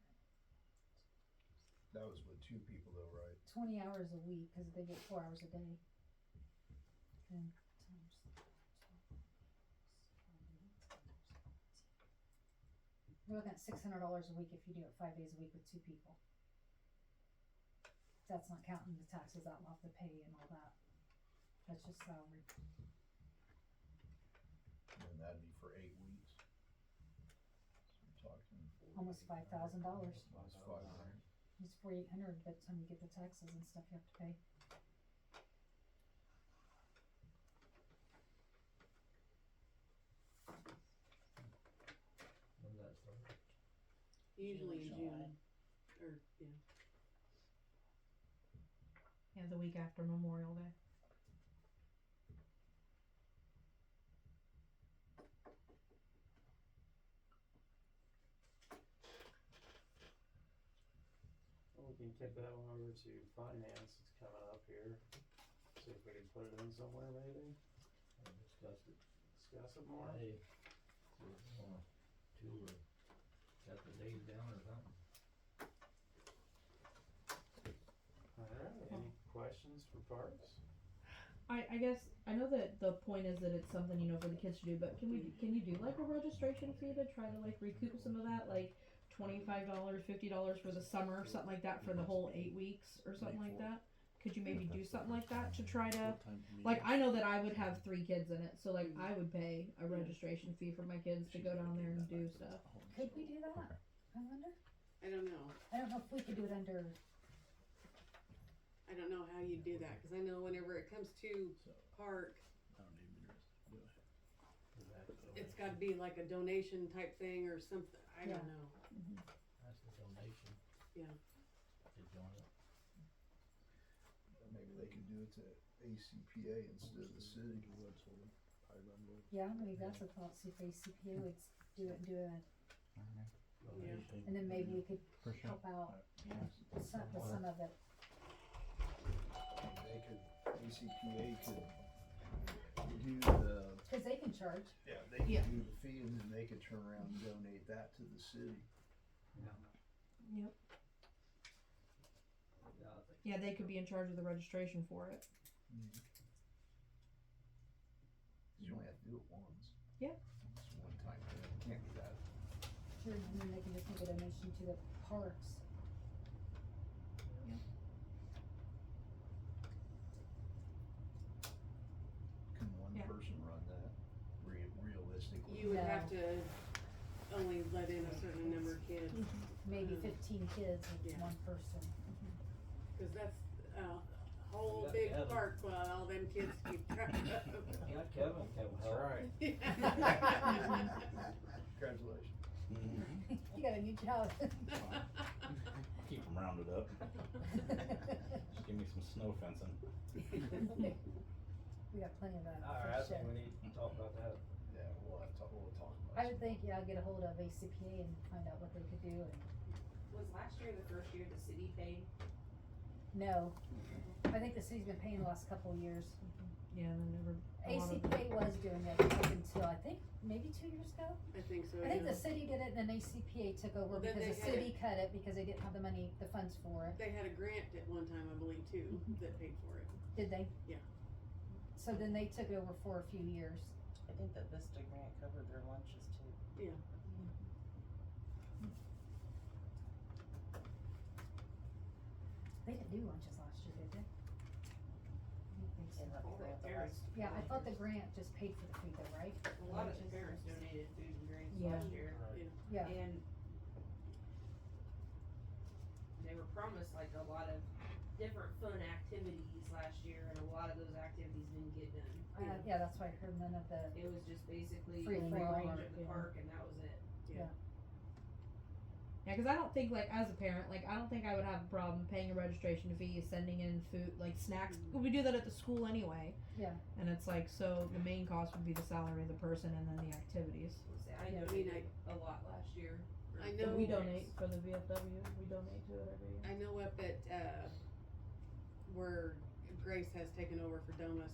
That was with 2 people though, right? 20 hours a week because they get 4 hours a day. And times 12. You're looking at $600 a week if you do it 5 days a week with 2 people. That's not counting the taxes that we'll have to pay and all that. That's just salary. And that'd be for 8 weeks. So we're talking Almost $5,000. almost 5 grand. It's $4,800 by the time you get the taxes and stuff you have to pay. When's that start? usually in July. June, or yeah. Yeah, the week after Memorial Day. you kick that one over to finance, it's coming up here. See if we can put it in somewhere maybe, I discussed it. discuss it more. Hey, see if you wanna tour, got the days down or something. Alright, any questions for parks? I guess, I know that the point is that it's something, you know, for the kids to do, but can you do like a registration fee to try to like recoup some of that, like $25, $50 for the summer, something like that for the whole 8 weeks or something like that? Could you maybe do something like that to try to, like, I know that I would have 3 kids in it, so like I would pay a registration fee for my kids to go down there and do stuff. Could we do that? I wonder. I don't know. I don't know if we could do it under, I don't know how you do that, cause I know whenever it comes to park, it's gotta be like a donation type thing or something, I don't know. That's the donation. Yeah. To join it. Maybe they could do it to ACPA instead of the city. yeah, maybe that's a thought, see if ACPA would do it, Donation. and then maybe we could For sure. help out with some of it. They could, ACPA could do the, Cause they can charge. yeah, they could Yeah. do the fee and then they could turn around and donate that to the city. Yep. Yeah, I think. Yeah, they could be in charge of the registration for it. You only have to do it once. Yeah. It's one time, thing. Can't do that. Sure, and then they can just make a donation to the parks. Can one Yeah. person run that realistically? You would No. have to only let in a certain number of kids, Maybe 15 kids with Yeah. one person. cause that's a whole Yeah, big Kevin. park while all them kids keep track of. Yeah, Kevin can help. That's right. Congratulations. You got a new job. Keep them rounded up. Just give me some snow fencing. We got plenty of that. Alright, I for think sure. we need to talk about that. Yeah, we'll talk about I would think, yeah, I'll get a hold of ACPA and find out what they could do, and, Was last year the first year the city paid? no. I think the city's been paying the last couple of years. Yeah, and then never. a lot of- ACPA was doing it up until, I think, maybe 2 years ago? I think so, I think yeah. the city did it, and then ACPA took over Well, then because they the had city cut it because they didn't have the money, the funds for it. They had a grant at one time, I believe, too, that paid for it. Did they? Yeah. So then they took it over for a few years. I think that Vista grant covered their lunches too. Yeah. They didn't do lunches last year, did they? I don't think so. And let me For know the the parents. last Yeah, I thought the years. grant just paid for the food though, right? A lot of the parents donated food and drinks Yeah. last year. Yeah. And they were promised like a lot of different fun activities last year, and a lot of those activities didn't get done. Yeah, that's why I heard none of the, It was just basically Free free for all, range of the yeah. park, and that was it. Yeah, because I don't think, like, as a parent, like, I don't think I would have a problem paying a registration fee, sending in food, like, snacks. We do that at the school anyway. Yeah. And it's like, so the main cost would be the salary of the person and then the activities. I Yeah, donated a lot last year. I So know. we donate for the VFW. We donate to it every year. I know up at, where Grace has taken over for Domus,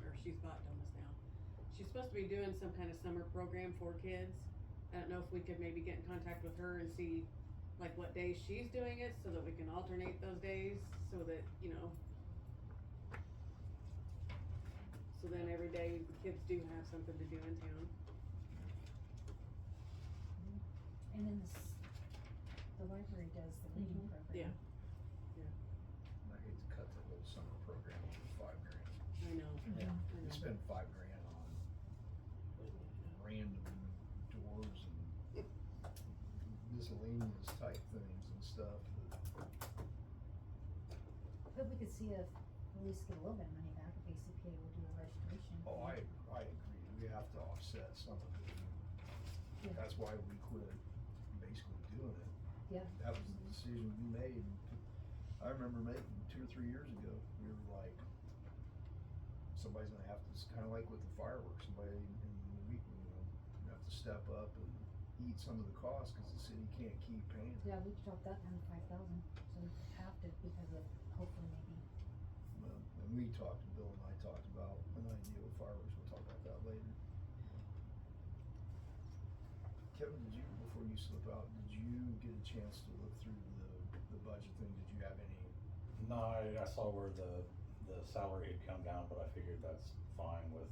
or she's bought Domus now. She's supposed to be doing some kind of summer program for kids. I don't know if we could maybe get in contact with her and see, like, what days she's doing it, so that we can alternate those days, so that, you know. So then every day the kids do have something to do in town. and then the library does the reading program. Yeah. I hate to cut that little summer program for $5,000. I know. Yeah. I We know. spend $5,000 on random doors and miscellaneous type things and stuff. But we could see if, at least get a little bit of money back if ACPA will do a registration. Oh, I agree. We have to offset some of it. Yeah. That's why we quit basically doing it. Yeah. That was the decision we made. I remember making 2 or 3 years ago, we were like, somebody's gonna have to, it's kinda like with the fireworks, somebody in the week, you know, you have to step up and eat some of the cost, cause the city can't keep paying. Yeah, we dropped that down to 5,000, so we have to because of hopefully maybe. Well, and we talked, Bill and I talked about an idea with fireworks, we'll talk about that later. Kevin, did you, before you slip out, did you get a chance to look through the budget thing? Did you have any? No, I saw where the salary had come down, but I figured that's fine with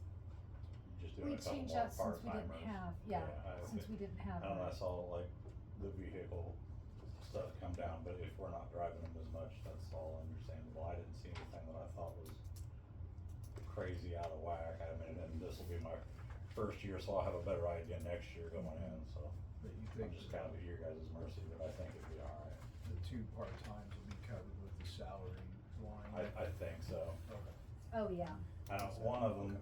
just doing We a couple changed more that since we part-timers. didn't have, yeah, since we didn't have. And I saw like the vehicle stuff come down, but if we're not driving them as much, that's all understandable. I didn't see anything that I thought was crazy out of whack. I mean, and this will be my first year, so I'll have a better idea next year going in, so. That you I'm think just kind of at your guys' mercy, but I think it'd be alright. the 2 part-times will be covered with the salary line? I think so. Okay. Oh, yeah. I know, one of them,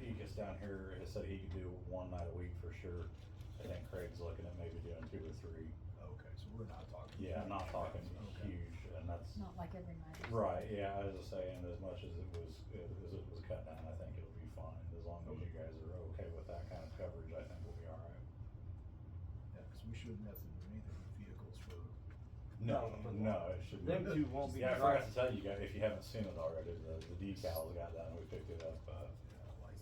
Ecus down here has said he could do 1 night a week for sure. I think Craig's looking at maybe doing 2 or 3. Okay, so we're not talking. Yeah, not talking Okay. huge, and that's. Not like every night. Right, yeah, I was just saying, as much as it was cut down, I think it'll be fine, as long as you guys are okay with that kind of coverage, I think we'll be alright. Yeah, cause we shouldn't have to do anything with vehicles for. No, it shouldn't. Them two won't be Yeah, I forgot driving. to tell you guys, if you haven't seen it already, the decals got done, we picked it up,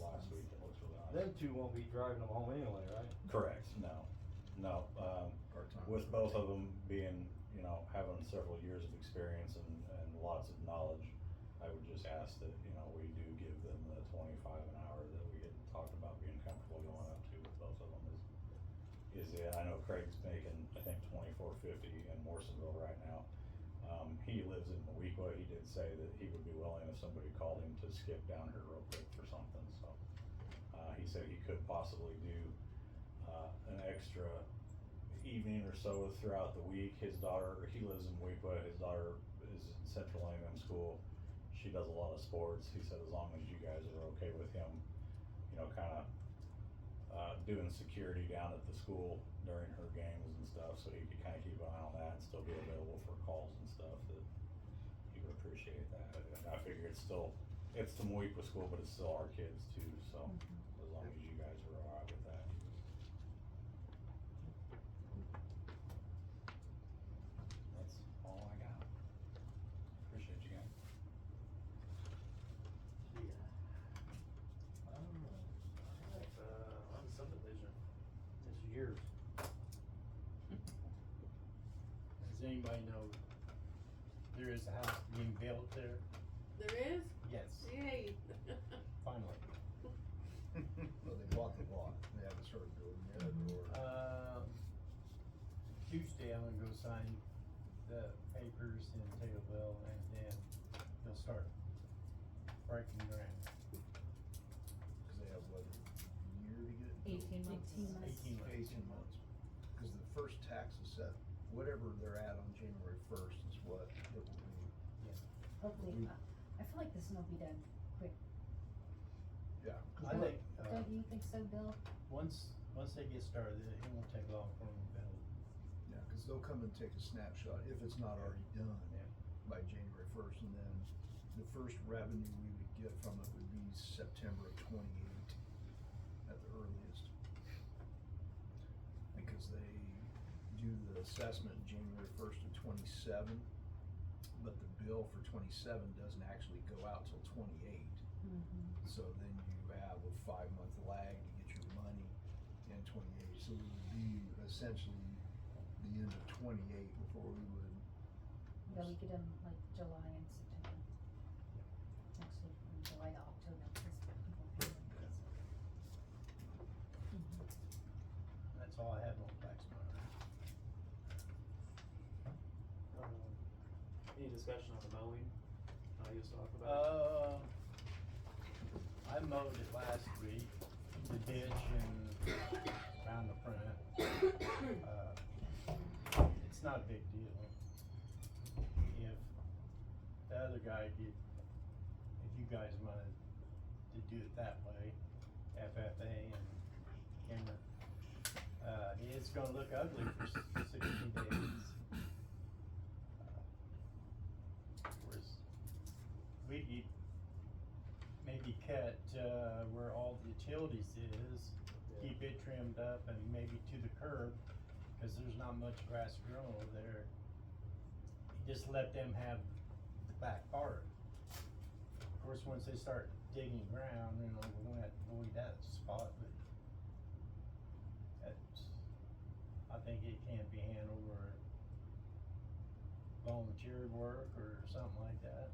last week, it looks really nice. Them two won't be driving them home anyway, right? Correct, no, Part-time. with both of them being, you know, having several years of experience and lots of knowledge, I would just ask that, you know, we do give them the 25 an hour that we had talked about being comfortable going up to with both of them is it. I know Craig's making, I think, 24.50 in Morrisonville right now. He lives in Moequa. He did say that he would be willing if somebody called him to skip down here real quick for something, so. He said he could possibly do, an extra evening or so throughout the week. His daughter, he lives in Moequa. His daughter is in Central A&M school. She does a lot of sports. He said as long as you guys are okay with him, you know, kinda, doing security down at the school during her games and stuff, so he could kinda keep an eye on that and still be available for calls and stuff, that he would appreciate that. And I figure it's the Moequa school, but it's still our kids too, so as long as you guys are alright with that. That's all I got. Appreciate you guys. On the subdivision, it's yours. Does anybody know there is a house being built there? There is? Yes, Yay. finally. Well, they bought the lot, they haven't started building yet, or? Tuesday I'm gonna go sign the papers in Taylorville and then they'll start breaking ground. Cause they have what, a year to get it? 18 months. 18 months. 18 months. Cause the first tax is set, whatever they're at on January 1st is what it will be. Hopefully, I feel like this one will be done quick. Yeah. I think, Don't you think so, Bill? once they get started, it won't take long for them to build. Yeah, cause they'll come and take a snapshot, if it's not already done, Yeah. by January 1st, and then the first revenue we would get from it would be September of 28 at the earliest. Because they do the assessment January 1st of 27, but the bill for 27 doesn't actually go out till 28. So then you have a 5-month lag to get your money in 28, so it would be essentially the end of 28 before we would. Yeah, we get them like July and September. Actually, from July to October, because people pay them. That's all I have on tax matter. Any discussion on the mowing? You was talking about? I mowed it last week, the ditch and around the front. It's not a big deal. If the other guy if you guys wanted to do it that way, FFA and Kimmer, it's gonna look ugly for 60 days. Whereas we'd maybe cut, where all the utilities is, keep it trimmed up and maybe to the curb, cause there's not much grass growing over there. Just let them have the back part. Of course, once they start digging ground, you know, we're gonna have to void that spot, but that's, I think it can't be handled or volunteer work or something like that.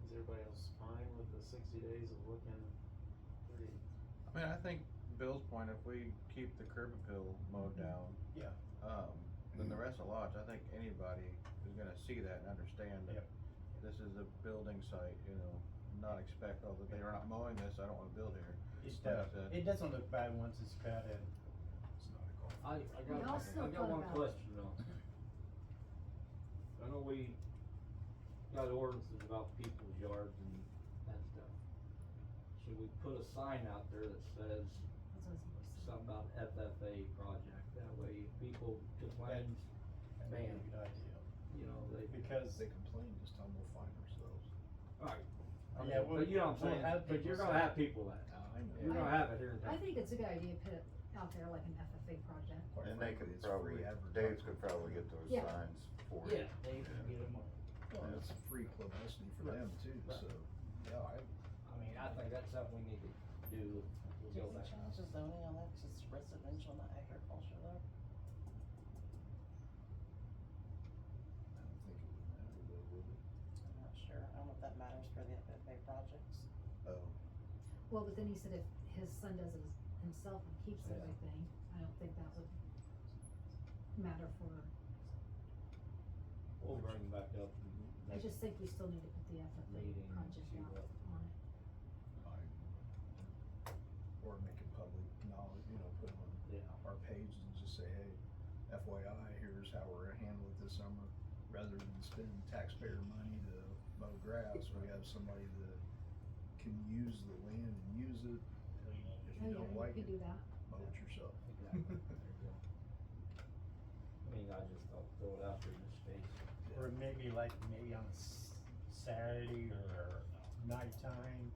Is everybody else fine with the 60 days of looking pretty? I mean, I think Bill's point, if we keep the curb appeal mowed down. Yeah. Then the rest of the lots, I think anybody is gonna see that and understand that this is a building site, you know, not expect, oh, that they are not mowing this, I don't wanna build here. It doesn't look bad once it's cut in. I We got also one thought about- question though. I know we got ordinances about people's yards and that stuff. Should we put a sign out there that says something about FFA project? That way if people complain, That'd be a bam, good idea. you know, they. Because They complain, just tell them we'll find ourselves. Right. I mean, Yeah, we'll- but you know what I'm we'll saying, have but you're people gonna say- have people that, I know. you're gonna have it here in I town. think it's a good idea to put it out there like an FFA project. Quite And they frankly, could it's probably, free Dave advertising. could probably get those Yeah. signs for you. Yeah, they can get them all. Well, it's free publicity for them too, Right. so, yeah, I mean, I think that's something we need to do. We'll Do go they back. change the zoning on that, 'cause it's residential, not agriculture though? I don't think it would matter though, would it? I'm not sure, I don't know if that matters for the FFA projects. Oh, Well, but then he said if his son does it himself and keeps Yeah. everything, I don't think that would matter for, We'll bring them back up. I just think we still need to put the FFA Meeting, project see out what- on it. or make it public knowledge, you know, put it on Yeah. our page and just say, hey, FYI, here's how we're gonna handle it this summer. Rather than spend taxpayer money to mow grass, we have somebody that can use the land and use it. If Oh, you yeah, don't you like could it, do that. mow it yourself. Exactly. There you go. I mean, I just thought, throw it out there in this space. or maybe on Saturday or nighttime,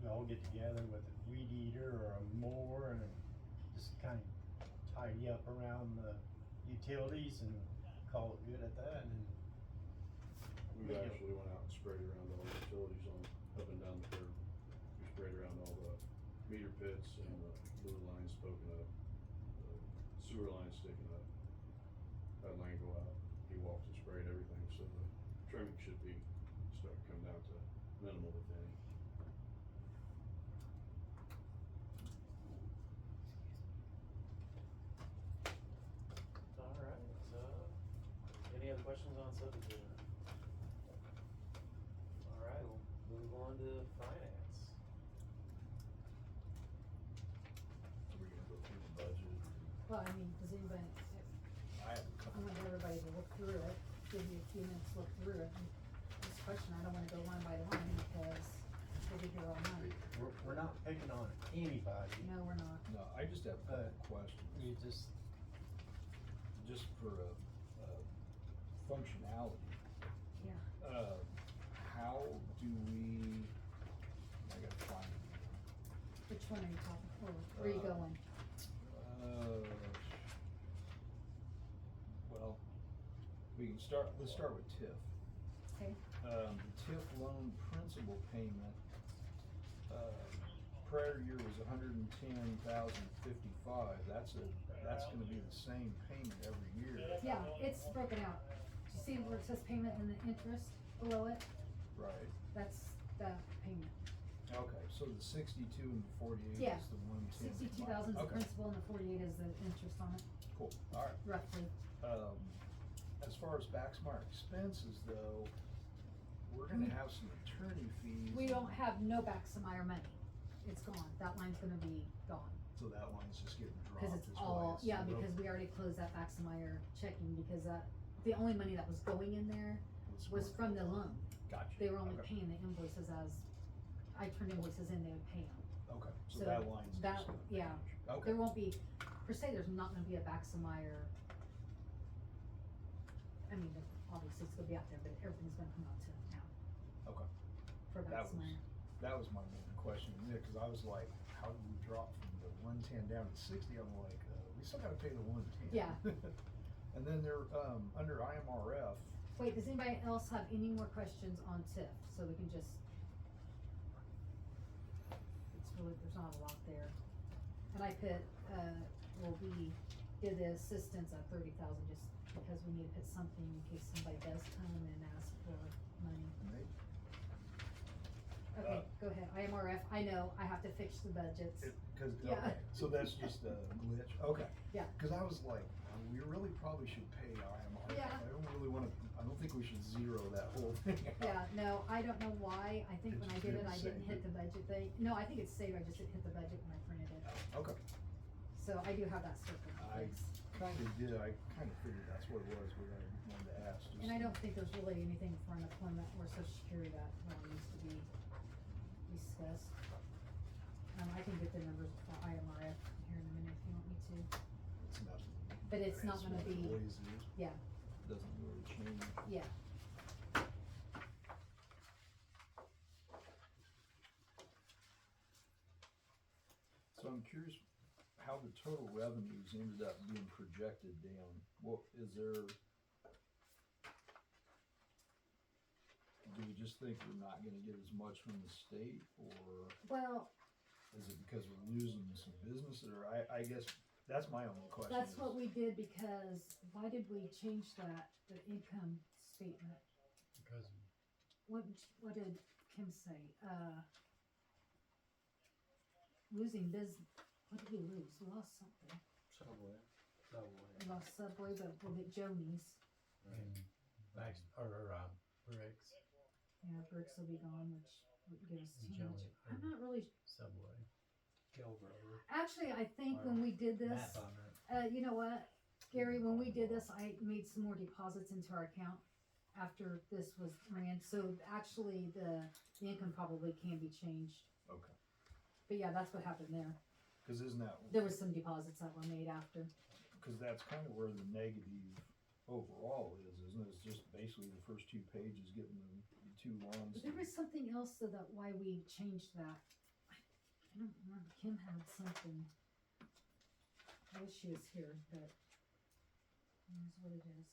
you all get together with a weed eater or a mower and just kind of tidy up around the utilities and call it good at that, and We actually went out and sprayed around all the utilities on, up and down the curb. We sprayed around all the meter pits and the blue lines poking up, the sewer lines sticking up. Had Lane go out, he walked and sprayed everything, so the trimming should be, start to come down to minimal if any. Alright, any other questions on subdivision? Alright, we'll move on to finance. Are we gonna go through the budget? Well, I mean, does anybody, I have a I couple. want everybody to look through it, give you a few minutes to look through it. And this question, I don't wanna go line by line because we'll be here all night. we're not picking on anybody. No, we're not. No, I just have a couple questions. We just, For functionality. Yeah. How do we, I gotta find it. Which one are you talking, or where are you going? Well, let's start with TIF. Okay. The TIF loan principal payment, prior year was $110,055, that's gonna be the same payment every year. Yeah, it's broken out. Do you see where it says payment and the interest below it? Right, That's the payment. okay, so the 62 and the 48 Yeah. is the 110. 62,000 is the Okay, principal and the 48 is the interest on it, cool, alright. roughly. As far as Baxmeyer expenses though, we're gonna have some attorney fees. We don't have no Baxmeyer money. It's gone. That line's gonna be gone. So that line's just getting dropped. Cause it's is why all, it's yeah, so low. because we already closed that Baxmeyer checking because the only money that was going in there was from the loan. Gotcha. They were only Okay. paying the invoices as, I turned invoices in, they would pay them. Okay, so So that line's that, just gonna yeah, change. Okay. there won't be, per se, there's not gonna be a Baxmeyer. I mean, obviously it's gonna be out there, but everything's gonna come out to now Okay. for That was, Baxmeyer. that was my main questioning it, cause I was like, how did we drop from the 110 down to 60? I'm like, we still gotta pay the 110. Yeah. And then they're, under IMRF, Wait, does anybody else have any more questions on TIF? So we can just. It's really, there's not a lot there. And I put, well, we did the assistance at 30,000 just because we need to put something in case somebody does come and ask for money. Okay, go ahead, IMRF, I know, I have to fix the budgets. cause, Yeah. okay, so that's just a glitch, okay. Yeah. Cause I was like, we really probably should pay IMRF. Yeah. I don't really wanna, I don't think we should zero that whole thing out. Yeah, no, I don't know why, I think It when I just did it, didn't I didn't save hit it. the budget thing, no, I think it's saved, I just didn't hit the budget when I printed it. Okay, So I do have that circled. I yes. kinda did, I kinda figured that's what it was, but I wanted to ask. And I don't think there's really anything for unemployment or social security that needs to be discussed. I can get the numbers for IMRF here in a minute if you want me to. It's nothing. But it's not gonna what it be- always is. Yeah, Doesn't really change. yeah. So I'm curious how the total revenues ended up being projected down. What, is there? Do we just think we're not gonna get as much from the state, or Well, is it because we're losing some business, or I guess that's my only question. that's is- what we did because why did we change that, the income statement? Because What did Kim say? Losing what did we lose? We lost something. Subway. We lost Subway, but we'll get Jonies. and Max, Bricks, Yeah, Bricks will be gone, which would give us too much. Joni, I'm not really, Subway, Kilbrother. actually, I think when we did this, you know what, Gary, when we did this, I made some more deposits into our account after this was ran, so actually the income probably can be changed. Okay, But yeah, that's what happened there. cause isn't that? There was some deposits that were made after. Cause that's kinda where the negative overall is, isn't it? It's just basically the first 2 pages getting the 2 lines. But there was something else though that why we changed that. I don't remember, Kim had something. I wish she was here, but here's what it is.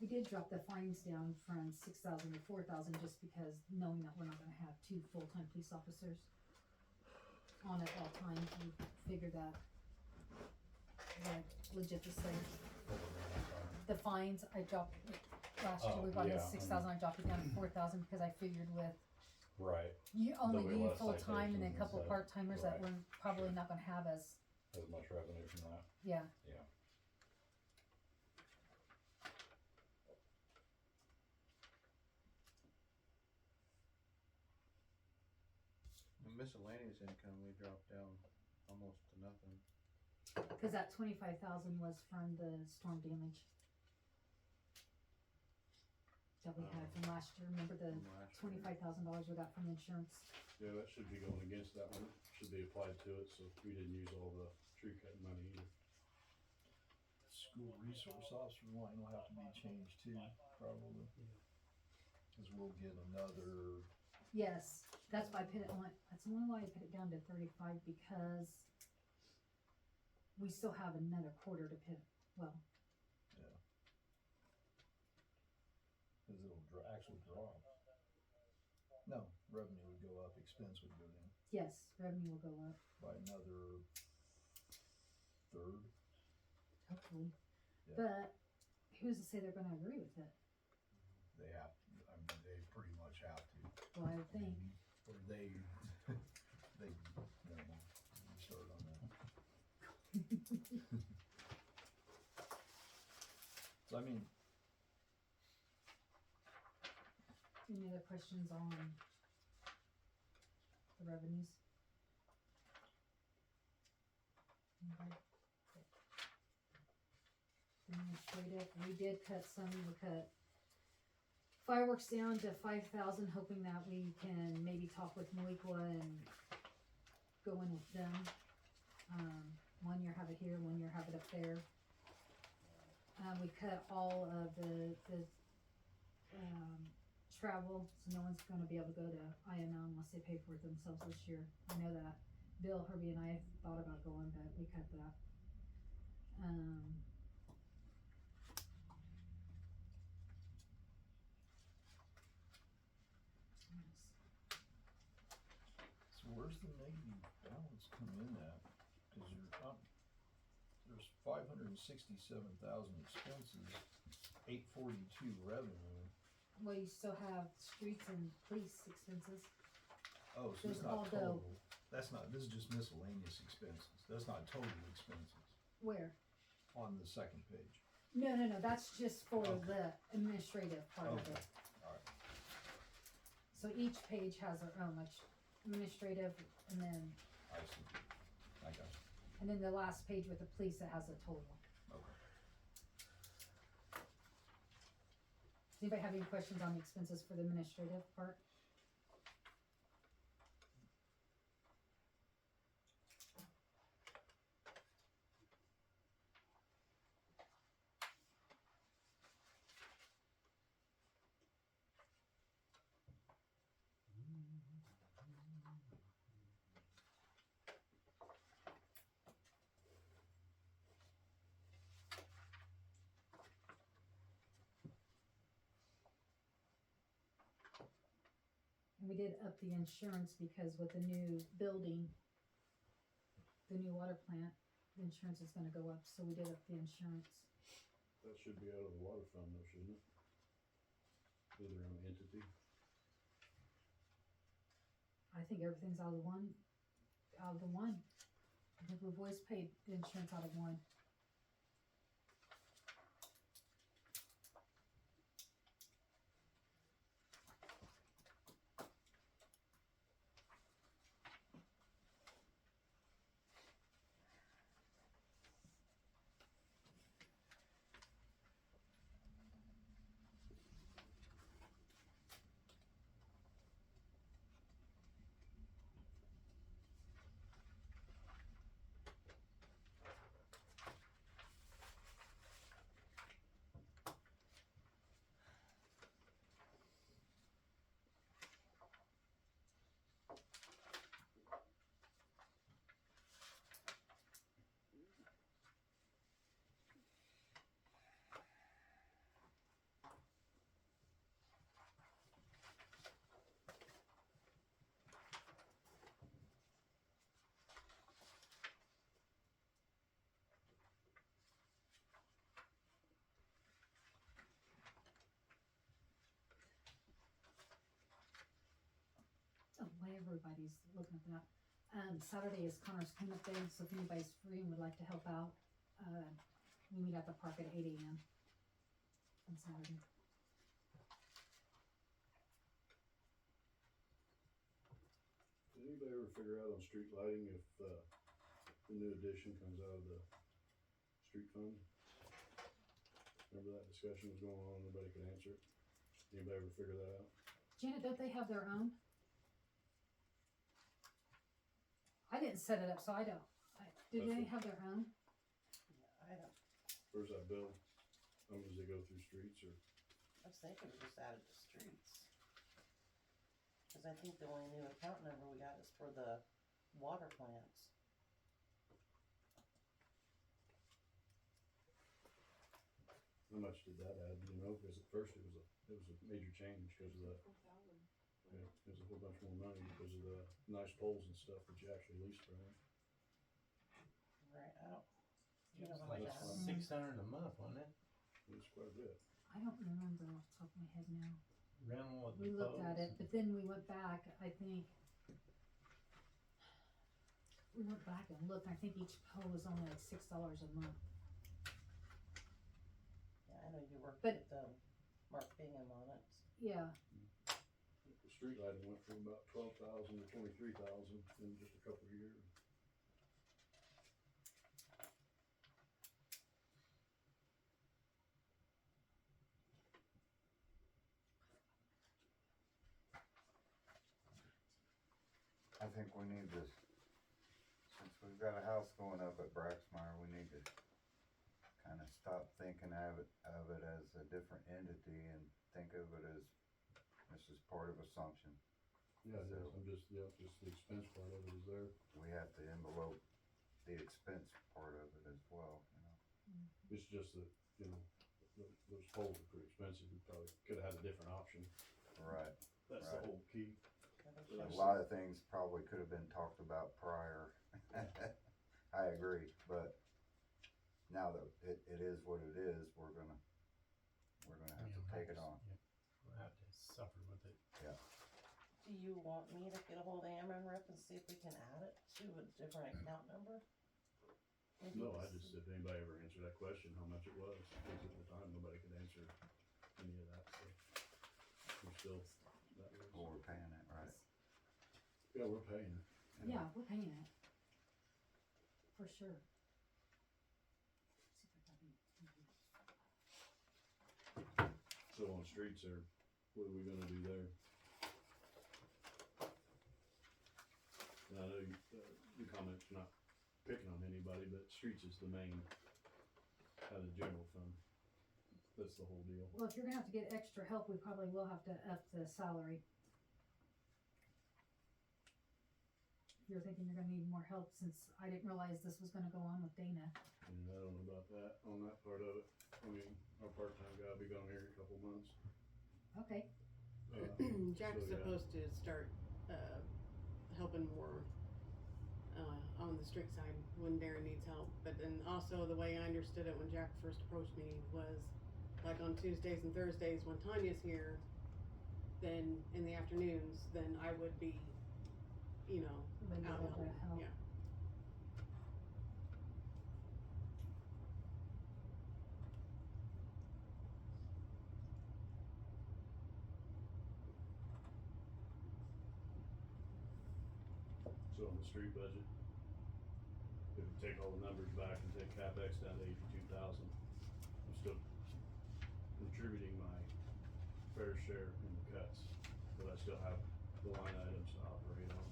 We did drop the fines down from 6,000 to 4,000 just because knowing that we're not gonna have 2 full-time police officers on at all times, we figured that legit to say. The fines, I dropped, last year we brought in yeah, 6,000, I dropped it down to 4,000 because I figured with Right, you, only There'll be you less full-time and then a citations couple instead. part-timers that Right. we're probably not gonna have as, as much revenue from that, yeah. yeah. The miscellaneous income, we dropped down almost to nothing. Cause that 25,000 was from the storm damage. That we had from last year, remember the From last year. $25,000 we got from insurance? Yeah, that should be going against that one, should be applied to it, so we didn't use all the tree cutting money either. School resource officer line will have to be changed too, probably. Cause we'll get another, Yes, that's why I put it on, that's the only why I put it down to 35 because we still have another quarter to put, well, cause it'll actually drop. No, revenue would go up, expense would go down yes, revenue will go up, by another third. hopefully. Yeah. But who's to say they're gonna agree with it? They have, I mean, they pretty much have to. Well, I would think. Or they, never mind, we started on that. So I mean, Any other questions on the revenues? Okay. Administrative, we did cut some, we cut Fireworks down to 5,000, hoping that we can maybe talk with Moequa and go in with them. 1 year have it here, 1 year have it up there. We cut all of the travel, so no one's gonna be able to go to INL unless they pay for it themselves this year. I know that Bill, Herbie, and I thought about going, but we cut that. So where's the negative balance come in at? Cause you're up, there's 567,000 expenses, 842 revenue. Well, you still have streets and police expenses. Oh, so it's There's not all the- total. That's not, this is just miscellaneous expenses. That's not total expenses Where? on the second page. No, that's just for Okay. the administrative part of Okay. it. Alright. So each page has their own, like administrative, and then, I see. I got you. and then the last page with the police that has a total. Okay. Does anybody have any questions on the expenses for the administrative part? And we did up the insurance because with the new building, the new water plant, the insurance is gonna go up, so we did up the insurance. That should be out of the water fund though, shouldn't it? With their own entity. I think everything's out of the one. I think we've always paid the insurance out of one. Oh, while everybody's looking at that, Saturday is Connor's cleanup day, so if anybody's free and would like to help out, we meet at the park at 8 a.m. on Saturday. Did anybody ever figure out on street lighting if, the new addition comes out of the street fund? Remember that discussion was going on, nobody could answer it? Anybody ever figure that out? Janet, don't they have their own? I didn't set it up, so I don't. Do they have their own? I don't, Where's that bill? Does it go through streets or? I was thinking we just added the streets. Cause I think the only new account number we got is for the water plants. How much did that add, do you know? Cause at first it was a major change because of the, yeah, it was a whole bunch more money because of the nice poles and stuff that you actually leased from them. Right, I don't. It was how like much that was. 600 a month, wasn't it? It was quite a bit. I don't remember off the top of my head now. Rental with We the looked at poles. it, but then we went back, I think. We went back and looked, I think each pole was only like $6 a month. Yeah, I know you worked But- with, Mark Bingham on it. Yeah, The street lighting went from about 12,000 to 23,000 in just a couple of years. I think we need to, since we've got a house going up at Braxmire, we need to kind of stop thinking of it as a different entity and think of it as, this is part of Assumption. Yeah, So I'm just the expense part of it is there. we have to envelope the expense part of it as well, you know. It's just that, you know, those poles are pretty expensive. We probably could have had a different option. Right. That's right. the whole key. A lot of things probably could have been talked about prior. I agree, but now that it is what it is, we're gonna have to take it on. We'll have to suffer with it. Yeah. Do you want me to get a hold of Ameren Rep and see if we can add it to a different account number? Maybe No, I this- just, if anybody ever answered that question, how much it was, because at the time, nobody could answer any of that, so. We're still, that was. Well, we're paying it, right? Yeah, we're paying. Yeah, we're paying it. For sure. See if I got any- So on streets there, what are we gonna do there? And I know your comments, not picking on anybody, but streets is the main, out of the general fund. That's the whole deal. Well, if you're gonna have to get extra help, we probably will have to up the salary. You're thinking you're gonna need more help since I didn't realize this was gonna go on with Dana. And I don't know about that, on that part of it. I mean, our part-time guy will be gone here in a couple months. Okay. Jack's So, yeah. supposed to start, helping more, on the street side when Darren needs help. But then also the way I understood it when Jack first approached me was like on Tuesdays and Thursdays when Tanya's here, then in the afternoons, then I would be, you know, Then you'll out be able to helping, help. yeah. So on the street budget, if we take all the numbers back and take CapEx down to 82,000, I'm still contributing my fair share in the cuts, but I still have the line items to operate on.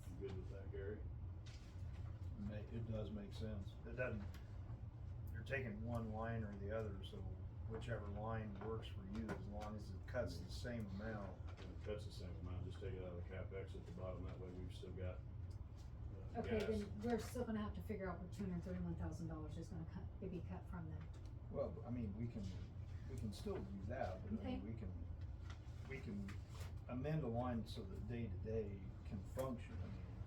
You good with that, Gary? It does make sense. It doesn't, you're taking one line or the other, so whichever line works for you, as long as it cuts the same amount. And it cuts the same amount, just take it out of the CapEx at the bottom, that way we've still got Okay, gas. then we're still gonna have to figure out where $231,000 is gonna be cut from then. Well, I mean, we can still do that, but I mean, Okay. we can amend a line so that day-to-day can function.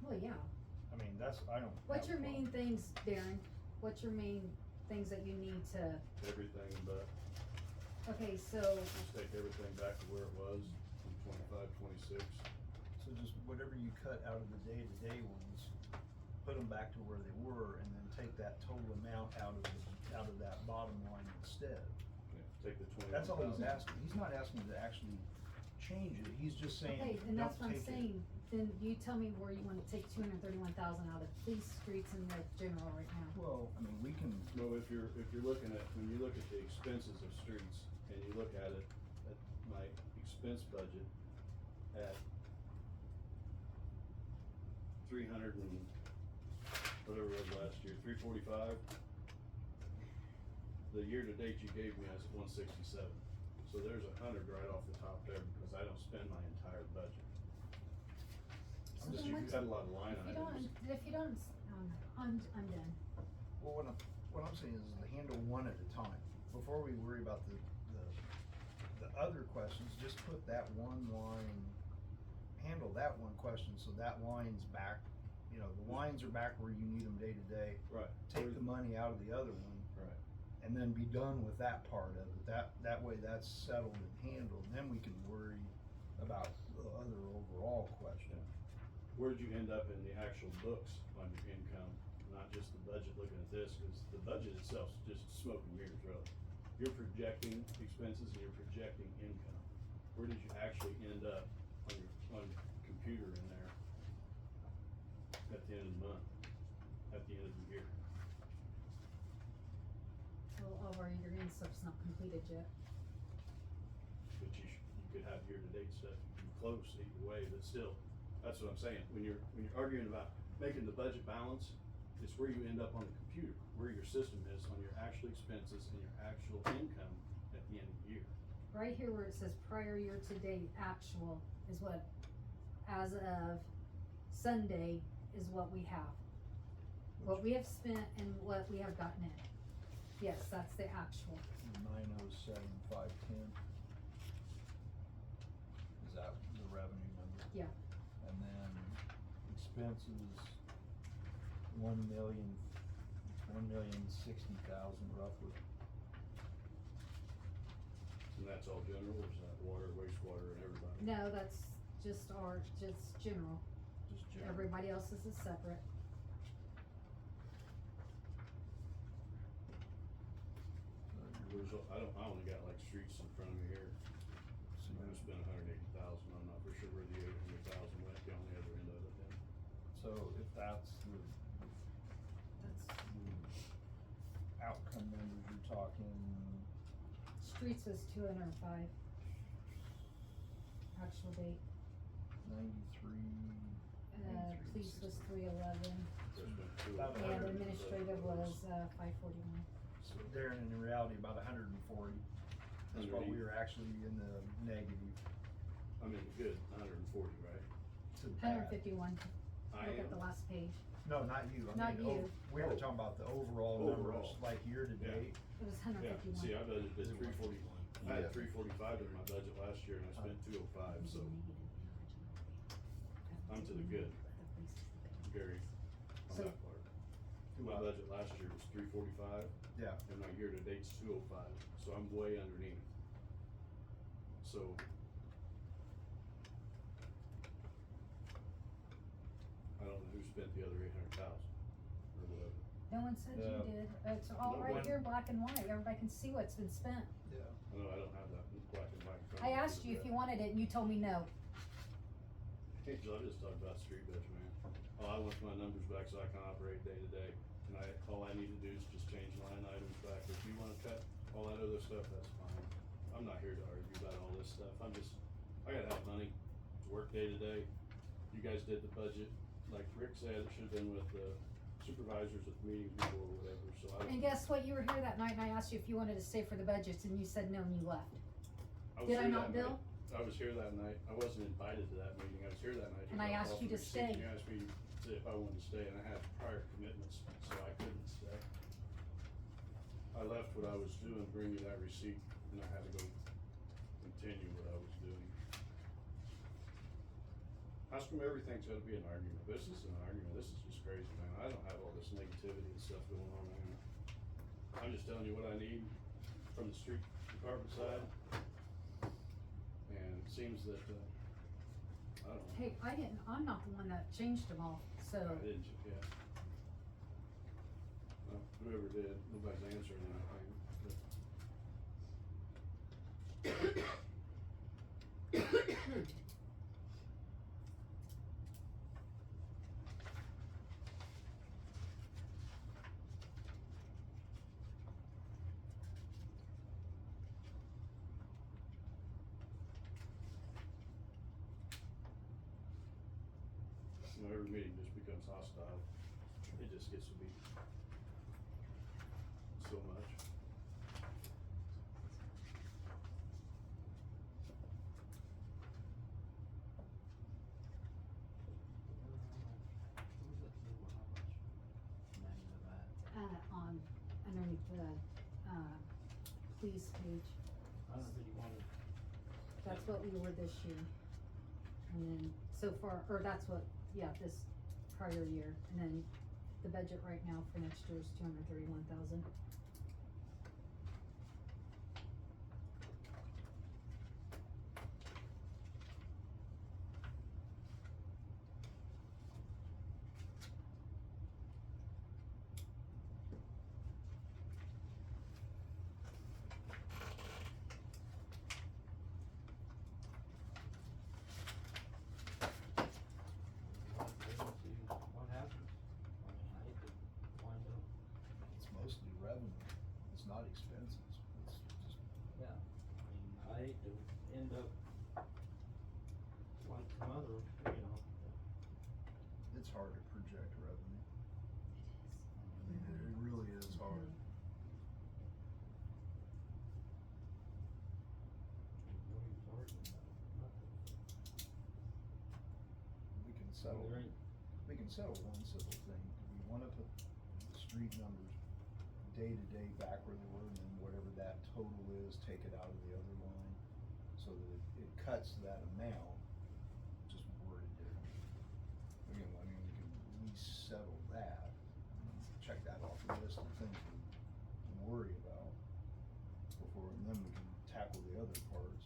Well, yeah. I mean, that's, I don't. What's have your a main problem. things, Darren? What's your main things that you need to, Everything but, okay, so, just take everything back to where it was, from 25, 26. So just whatever you cut out of the day-to-day ones, put them back to where they were, and then take that total amount out of that bottom line instead. Take the 21,000. That's all he's asking. He's not asking to actually change it. He's just saying, okay, and don't that's what I'm take it. saying. Then you tell me where you wanna take 231,000 out of police, streets, and the general right now. Well, I mean, we can, No, if you're looking at, when you look at the expenses of streets, and you look at it, at my expense budget at 300 and whatever it was last year, 345. The year-to-date you gave me, I was at 167. So there's 100 right off the top there, because I don't spend my entire budget. So then You've what's- got a lot of line If you don't, items. I'm done. well, what I'm saying is to handle one at a time. Before we worry about the other questions, just put that one line, handle that one question, so that line's back, you know, the lines are back where you need them day to day. Right. Take the money out of the other one. Right. And then be done with that part of it. That way that's settled and handled, then we can worry about the other overall question. Where'd you end up in the actual books on your income, not just the budget looking at this, because the budget itself is just smoke and mirrors, really. You're projecting expenses and you're projecting income. Where did you actually end up on your computer in there at the end of the month, at the end of the year? Well, all our year-end stuff's not completed yet. But you could have year-to-date stuff, you can close either way, but still, that's what I'm saying. When you're arguing about making the budget balance, it's where you end up on the computer, where your system is on your actual expenses and your actual income at the end of the year. Right here where it says prior year to date actual is what, as of Sunday, is what we have. What we have spent and what we have gotten in. Yes, that's the actual. 907,510. Is that the revenue number? Yeah. And then expenses, 1,060,000 roughly. And that's all general, or is that water, wastewater, and everybody? No, that's just general. Just general. Everybody else's is separate. I only got like streets in front of me here. So I'm gonna spend 180,000, I'm not for sure where the 800,000 went on the other end of it then. So if that's the outcome numbers, you're talking, Streets was 205. Actual date. 93. Police was 311. About And 100. administrative was 541. So Darren, in reality, about 140. That's what we were actually in the negative. I mean, good, 140, right? To the bad. 151. I Look at am. the last page. No, not you. I Not mean, you. We were talking about the overall numbers, Overall. like year to Yeah. date. It was Yeah, 151. see, I budgeted this 340, I had Yeah. 345 in my budget last year and I spent 205, so I'm to the good, Gary, on So- that part. My budget last year was 345. Yeah. And my year to date's 205, so I'm way underneath. So. I don't know who spent the other 800,000 or whatever. No one said Yeah. you did. It's all No right one- here, black and white. Everybody can see what's been spent. Yeah. I know I don't have that in black and white. in front I of me, asked you if but- you wanted it and you told me no. Hey, Joe, I just talked about street budget, man. All I want my numbers back so I can operate day to day. And all I need to do is just change line items back. If you wanna cut all that other stuff, that's fine. I'm not here to argue about all this stuff. I gotta have money to work day to day. You guys did the budget. Like Rick said, it should've been with the supervisors at the meetings before or whatever, so I And don't. guess what? You were here that night and I asked you if you wanted to stay for the budgets and you said no and you left. was Did I here not, that Bill? night. I was here that night. I wasn't invited to that meeting. I was here that night. And I got asked off you the to receipt. stay. You asked me if I wanted to stay and I had prior commitments, so I couldn't stay. I left what I was doing, bring you that receipt, and I had to go continue what I was doing. How come everything's gotta be an argument? This isn't an argument. This is just crazy, man. I don't have all this negativity and stuff going on, man. I'm just telling you what I need from the street department side. And it seems that, I don't know. Hey, I'm not the one that changed them all, so. I didn't, yeah. Well, whoever did, nobody's answering anything. You know, every meeting just becomes hostile. It just gets to be so much. On, underneath the, police page. I don't think you wanted. That's what we were this year. And then so far, or that's what, yeah, this prior year. And then the budget right now for next year is 231,000. What happens? I mean, I hate to wind up. It's mostly revenue. It's not expenses. It's just, Yeah, I mean, I hate to end up settle, we can settle one civil thing. Do we wanna put the street numbers day to day back where they were, and then whatever that total is, take it out of the other line? So that it cuts that amount, just worded differently. Again, I mean, we can at least settle that, check that off the list of things to worry about before, and then we can tackle the other parts.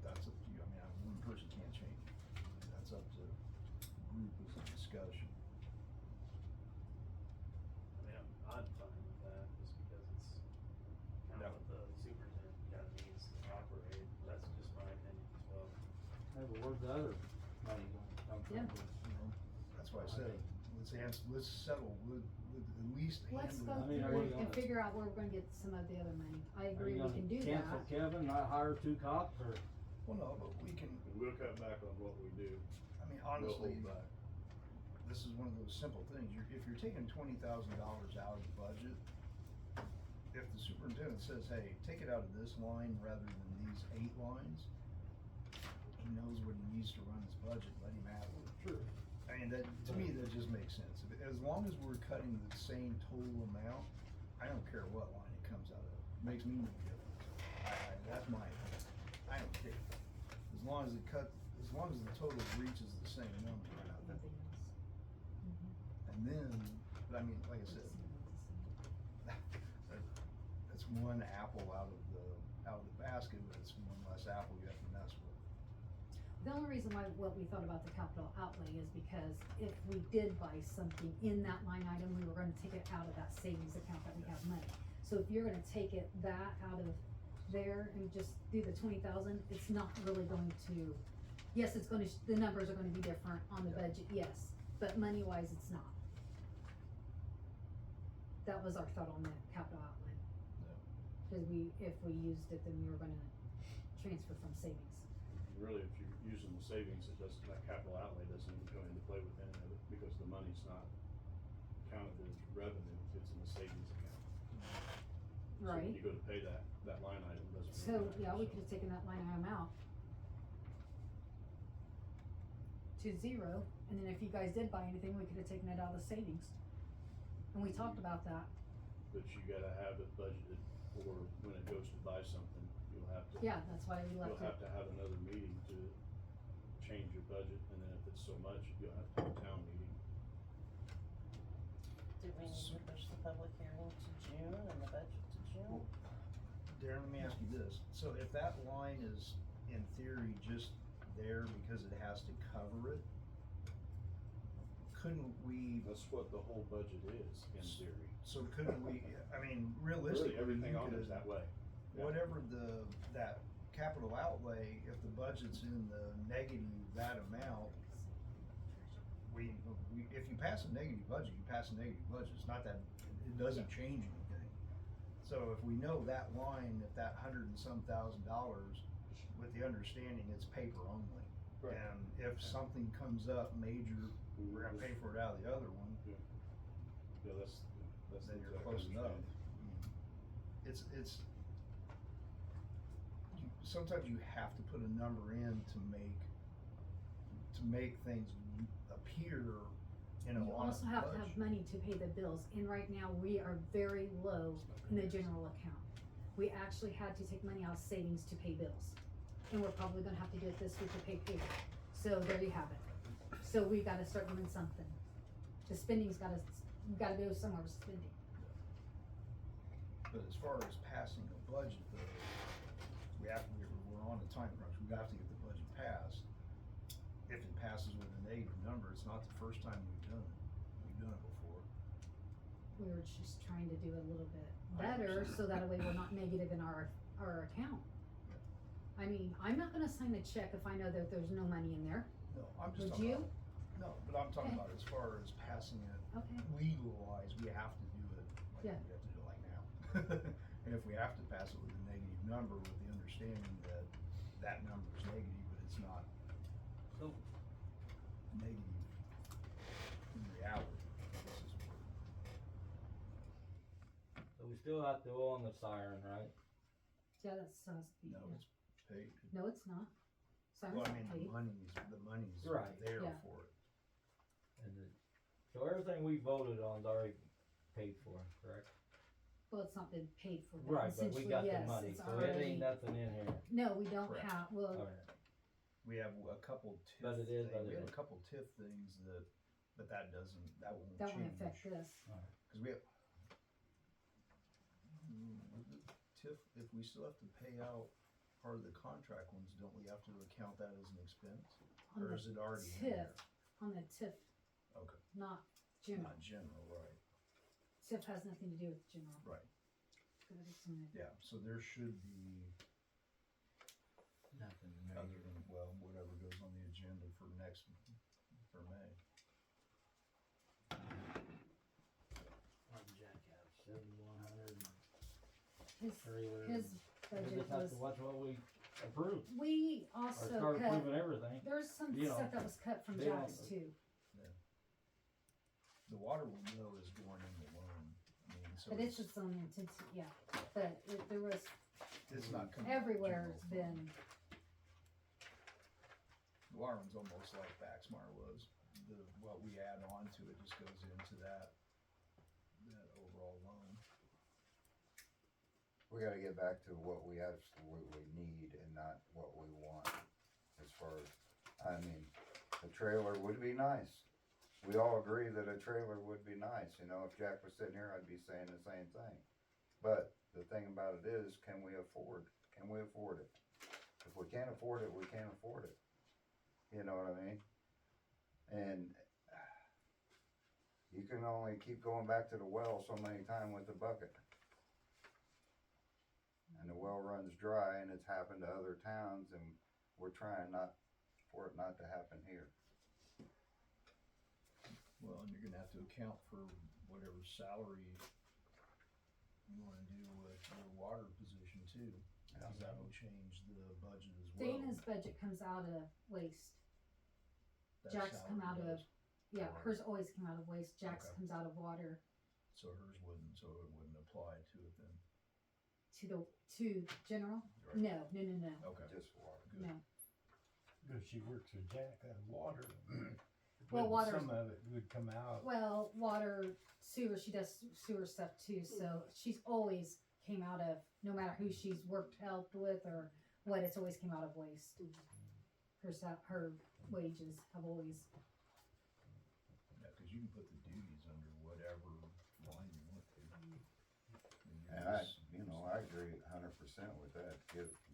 That's up to you, I mean, one person can't change it, that's up to group as a discussion. I mean, I'm fine with that, just because it's kind of what the superintendent kind of needs to operate, that's just my opinion as well. Hey, but where's the other money going to come from? Yeah. You know, that's why I said, let's settle with at least Let's handle. go I mean, are through you and gonna- figure out where we're gonna get some of the other money. I Are agree, you we gonna can do cancel that. Kevin, not hire 2 cops, or? Well, no, but we can, We'll cut back on what we do. I mean, We'll honestly, hold back. this is one of those simple things, if you're taking $20,000 out of the budget, if the superintendent says, hey, take it out of this line rather than these 8 lines, he knows what he needs to run his budget, let him have it. Sure. I mean, that, to me, that just makes sense. As long as we're cutting the same total amount, I don't care what line it comes out of. It makes me no difference. That's my opinion. I don't care. As long as the total reaches the same number. Nothing else. And then, but I mean, like I said, that's one apple out of the basket, but it's one less apple you have to mess with. The only reason why, what we thought about the capital outlay is because if we did buy something in that line item, we were gonna take it out of that savings account that we have money. So if you're gonna take that out of there and just do the 20,000, it's not really going to, yes, it's gonna, the numbers are gonna be different on the budget, yes, but money wise, it's not. That was our thought on the capital outlay. Cause if we used it, then we were gonna transfer from savings. Really, if you're using the savings, that capital outlay doesn't even come into play with any of it, because the money's not counted as revenue, it's in the savings account. So Right. when you go to pay that line item, doesn't. So, really yeah, matter, we could've taken that line item out to 0, and then if you guys did buy anything, we could've taken it out of the savings. And we talked about that. But you gotta have it budgeted for when it goes to buy something, you'll have to. Yeah, that's why we left You'll have to have another meeting to change your budget, and then if it's so much, you'll have to have a town meeting. Do we need to push the public hearing to June and the budget to June? Darren, let me ask you this, so if that line is in theory just there because it has to cover it, couldn't we, That's what the whole budget is, in theory. so couldn't we, I mean, realistically, Really, everything you on could- it's that way. Yeah. whatever that capital outlay, if the budget's in the negative that amount, if you pass a negative budget, you pass a negative budget, it's not that, it doesn't change anything. So if we know that line, at that $100 and some thousand, with the understanding it's paper only. Right. And if something comes up major, we're gonna pay for it out of the other one, Yeah, that's then the you're exact close enough. understanding. It's, sometimes you have to put a number in to make things appear, You on a also have to have budget. money to pay the bills, and right now, we are very low in the general account. We actually had to take money out of savings to pay bills, and we're probably gonna have to do it this week to pay payroll. So there you have it. So we gotta start doing something. The spending's gotta go somewhere with spending. But as far as passing a budget though, we're on a time crunch, we have to get the budget passed. If it passes with a negative number, it's not the first time we've done it, before. We were just trying to do a little bit better, so that way we're not negative in our account. I mean, I'm not gonna sign a check if I know that there's no money in there. No, I'm just Would talking you? about, no, but I'm talking Okay. about as far as passing it Okay. legal wise, we have to do it, like, we Yeah. have to do it like now. And if we have to pass it with a negative number, with the understanding that that number is negative, but it's not So, negative in reality, this is where. so we still have to go on the siren, right? Yeah, that's supposed to be. No, it's paid. No, it's not. Well, Sirens I are mean, paid. the money's Right. there Yeah. for it. And so everything we voted on is already paid for, correct? Well, it's not been paid for, but Right, but we essentially, got the yes, money, it's so it already. ain't nothing in here. No, we don't Correct. have, well, Alright, We have a couple TIF But it is things, what it we have a is. couple TIF things but that won't that change. won't affect this. Cause we have. TIF, if we still have to pay out part of the contract ones, don't we have to account that as an expense? On Or the is it already in TIF, there? on the TIF, Okay, not general. not general, right, TIF has nothing to do with general. right, But it's in the- yeah, so there should be Nothing other than, well, whatever goes on the agenda for May. what did Jack have, 7,100 His, trailer? his We budget just have was, to watch what we approve, we or also start cut, approving everything. there's some you know, stuff that was cut from they don't- Jack's too, The water mill is going in the loan, I mean, so but it's its own intensity, yeah, but there was, it's not coming out of everywhere general it's fund. been, The water one's almost like Baxmar was, what we add on to it just goes into that overall loan. We gotta get back to what we absolutely need and not what we want. As far as, I mean, a trailer would be nice. We all agree that a trailer would be nice, you know, if Jack was sitting here, I'd be saying the same thing. But the thing about it is, can we afford it? If we can't afford it, we can't afford it. You know what I mean? And you can only keep going back to the well so many times with the bucket. And the well runs dry, and it's happened to other towns, and we're trying for it not to happen here. Well, and you're gonna have to account for whatever salary you wanna do with your water position too. Cause that will change the budget as well. Dana's budget comes out of waste. That Jack's come out salary of, does. yeah, Water. hers always come out of waste, Jack's Okay. comes out of water So hers wouldn't, so it wouldn't apply to it then. to general? Right. No, Okay. Just water. Good. no. But she works with Jack on water. Well, Wouldn't water's- some of it would come out. Well, water, sewer, she does sewer stuff too, so she's always came out of, no matter who she's helped with or what, it's always came out of waste. Her wages have always, Yeah, cause you can put the duties under whatever line you want to. And you're And I, just- I agree 100% with that.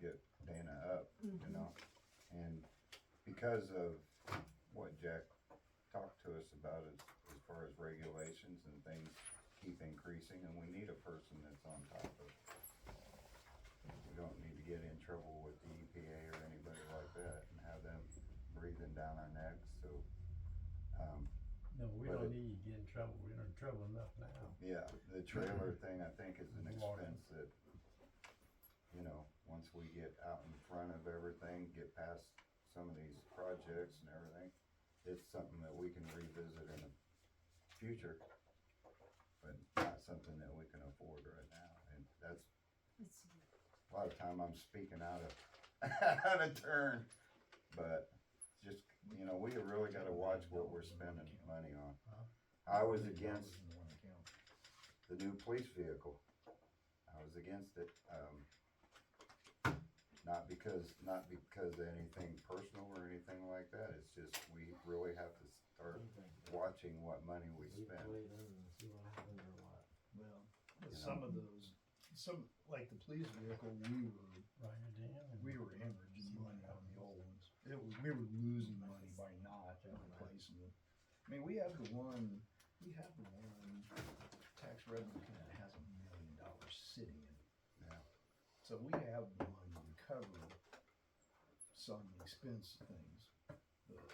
Get Dana up, you Mhm. know, and because of what Jack talked to us about as far as regulations and things keep increasing, and we need a person that's on top of it. We don't need to get in trouble with the EPA or anybody like that and have them breathing down our necks. So, No, we but don't it- need to get in trouble. We're in trouble enough now. yeah, the trailer thing, I think, is an Water. expense that, once we get out in front of everything, get past some of these projects and everything, it's something that we can revisit in the future, but not something that we can afford right now. And that's, it's, a lot of time I'm speaking out of turn, but just, we really gotta watch what we're spending money on. I was against In one account. the new police vehicle. I was against it, not because of anything personal or anything like that, it's just, we really have to start watching what money we Leave it spend. the way it is and see what happens or what. Well, You some of those, like the police vehicle, Write it down. and- we were hemorrhaging money on the old ones. We were losing money by not replacing it. I mean, we have the one tax revenue account that has $1 million sitting in it. Yeah. So we have the money to cover some expense things, but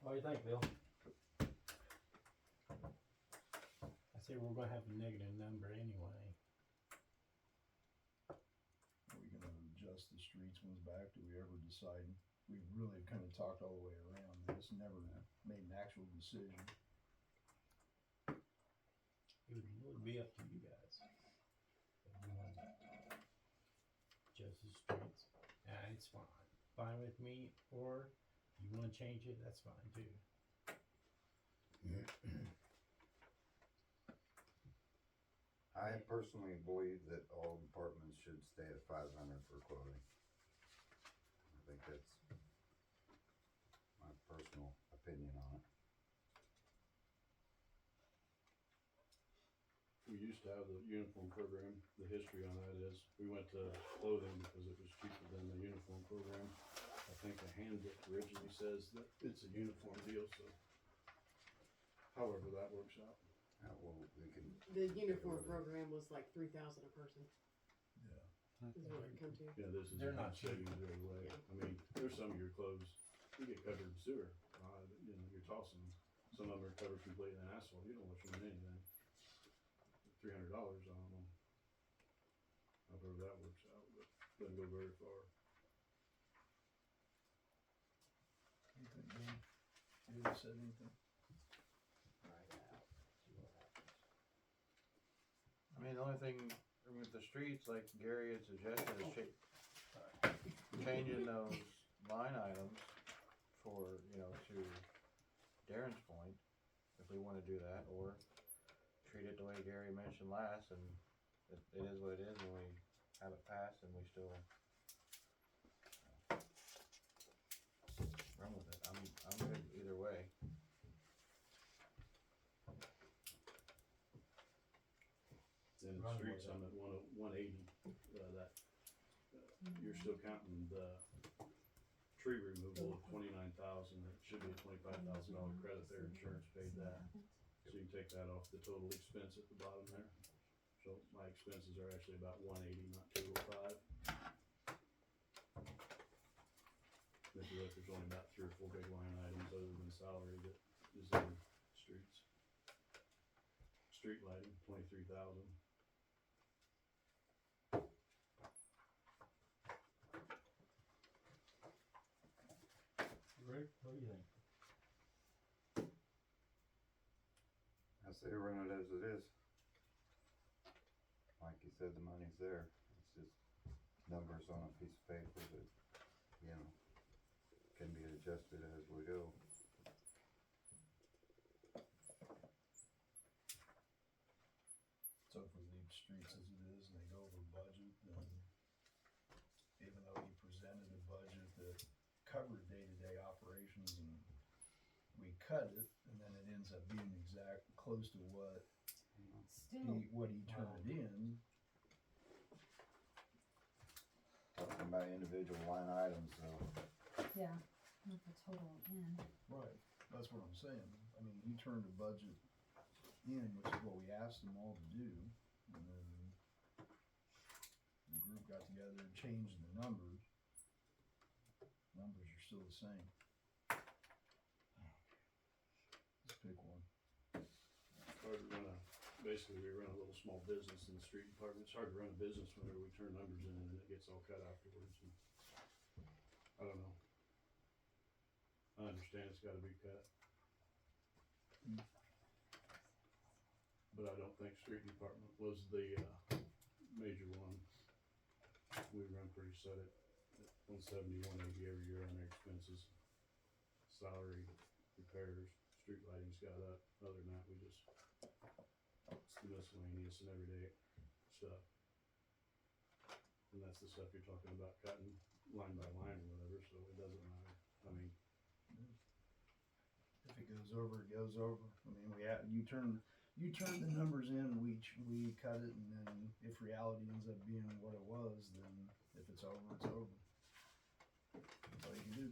What do you think, Bill? I say we're gonna have a negative number anyway. are we gonna adjust the streets ones back? Do we ever decide? We really kind of talked all the way around this, never made an actual decision. It would be up to you guys. If you want to adjust the streets. it's fine with me, or if you wanna change it, that's fine too. I personally believe that all departments should stay at 500 for quoting. I think that's my personal opinion on it. We used to have the uniform program. The history on that is we went to clothing because it was cheaper than the uniform program. I think the handbook originally says that it's a uniform deal, so however that works out. Well, we can. The uniform program was like 3,000 a person. Yeah. Is what it come to. Yeah, this is They're not savings right away. I mean, there's some of your clothes, you get covered in sewer, you know, you're tossing them. Some of them are covered completely in asphalt, you don't wash them in anything. $300, I don't know. However that works out, but doesn't go very far. Anything, Dan? You haven't said anything? I mean, the only thing with the streets, like Gary had suggested, is changing those line items for, you know, to Darren's point, if we wanna do that, or treat it the way Gary mentioned last, and it is what it is, and we have it passed, and we still run with it. I'm good either way. In the streets, I'm at 180, you're still counting the tree removal of 29,000, it should be a $25,000 credit there, insurance paid that. So you can take that off the total expense at the bottom there. So my expenses are actually about 180, not 205. If you look, there's only about 3 or 4 big line items other than salary that is in streets. Street lighting, 23,000. Rick, what do you think? I say run it as it is. Like you said, the money's there. It's just numbers on a piece of paper that, you know, can be adjusted as we go. So if we leave streets as it is and they go over budget, then even though he presented a budget that covered day-to-day operations and we cut it, and then it ends up being exact, close to what he turned in. Talking about individual line items, so. Yeah, not the total in. Right, that's what I'm saying. I mean, he turned the budget in, which is what we asked them all to do, and then the group got together and changed the numbers. Numbers are still the same. Let's pick one. It's hard to run basically we run a little small business in the street department. It's hard to run a business whenever we turn numbers in and it gets all cut afterwards. And I don't know. I understand it's gotta be cut. But I don't think street department was the, major one. We run pretty set at 170, 180 every year on their expenses. Salary, repairs, street lighting's got up. Other than that, we just, it's the miscellaneous and everyday stuff. And that's the stuff you're talking about cutting line by line or whatever, so it doesn't matter. I mean, If it goes over, it goes over. I mean, you turn the numbers in, we cut it, and then if reality ends up being what it was, then if it's over, it's over. That's all you can do.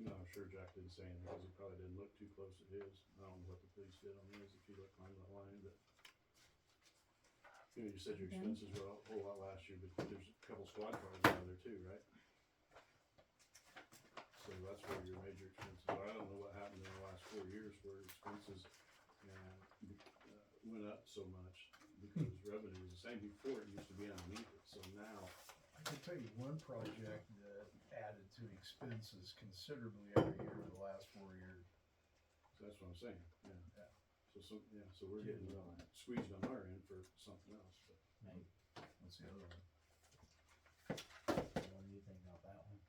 no, I'm sure Jack didn't say anything because he probably didn't look too close at his. I don't know what the police did on his, if you look line by line, but. You know, you said your expenses were a whole lot last year, but there's a couple squad cars out there too, right? So that's where your major expenses are. I don't know what happened in the last 4 years where expenses, went up so much because revenue was the same before. It used to be underneath it, so now. I can tell you one project that added to expenses considerably every year for the last 4 years. That's what I'm saying, yeah. Yeah. So we're getting squeezed on our end for something else, but. What's the other one? What do you think about that one?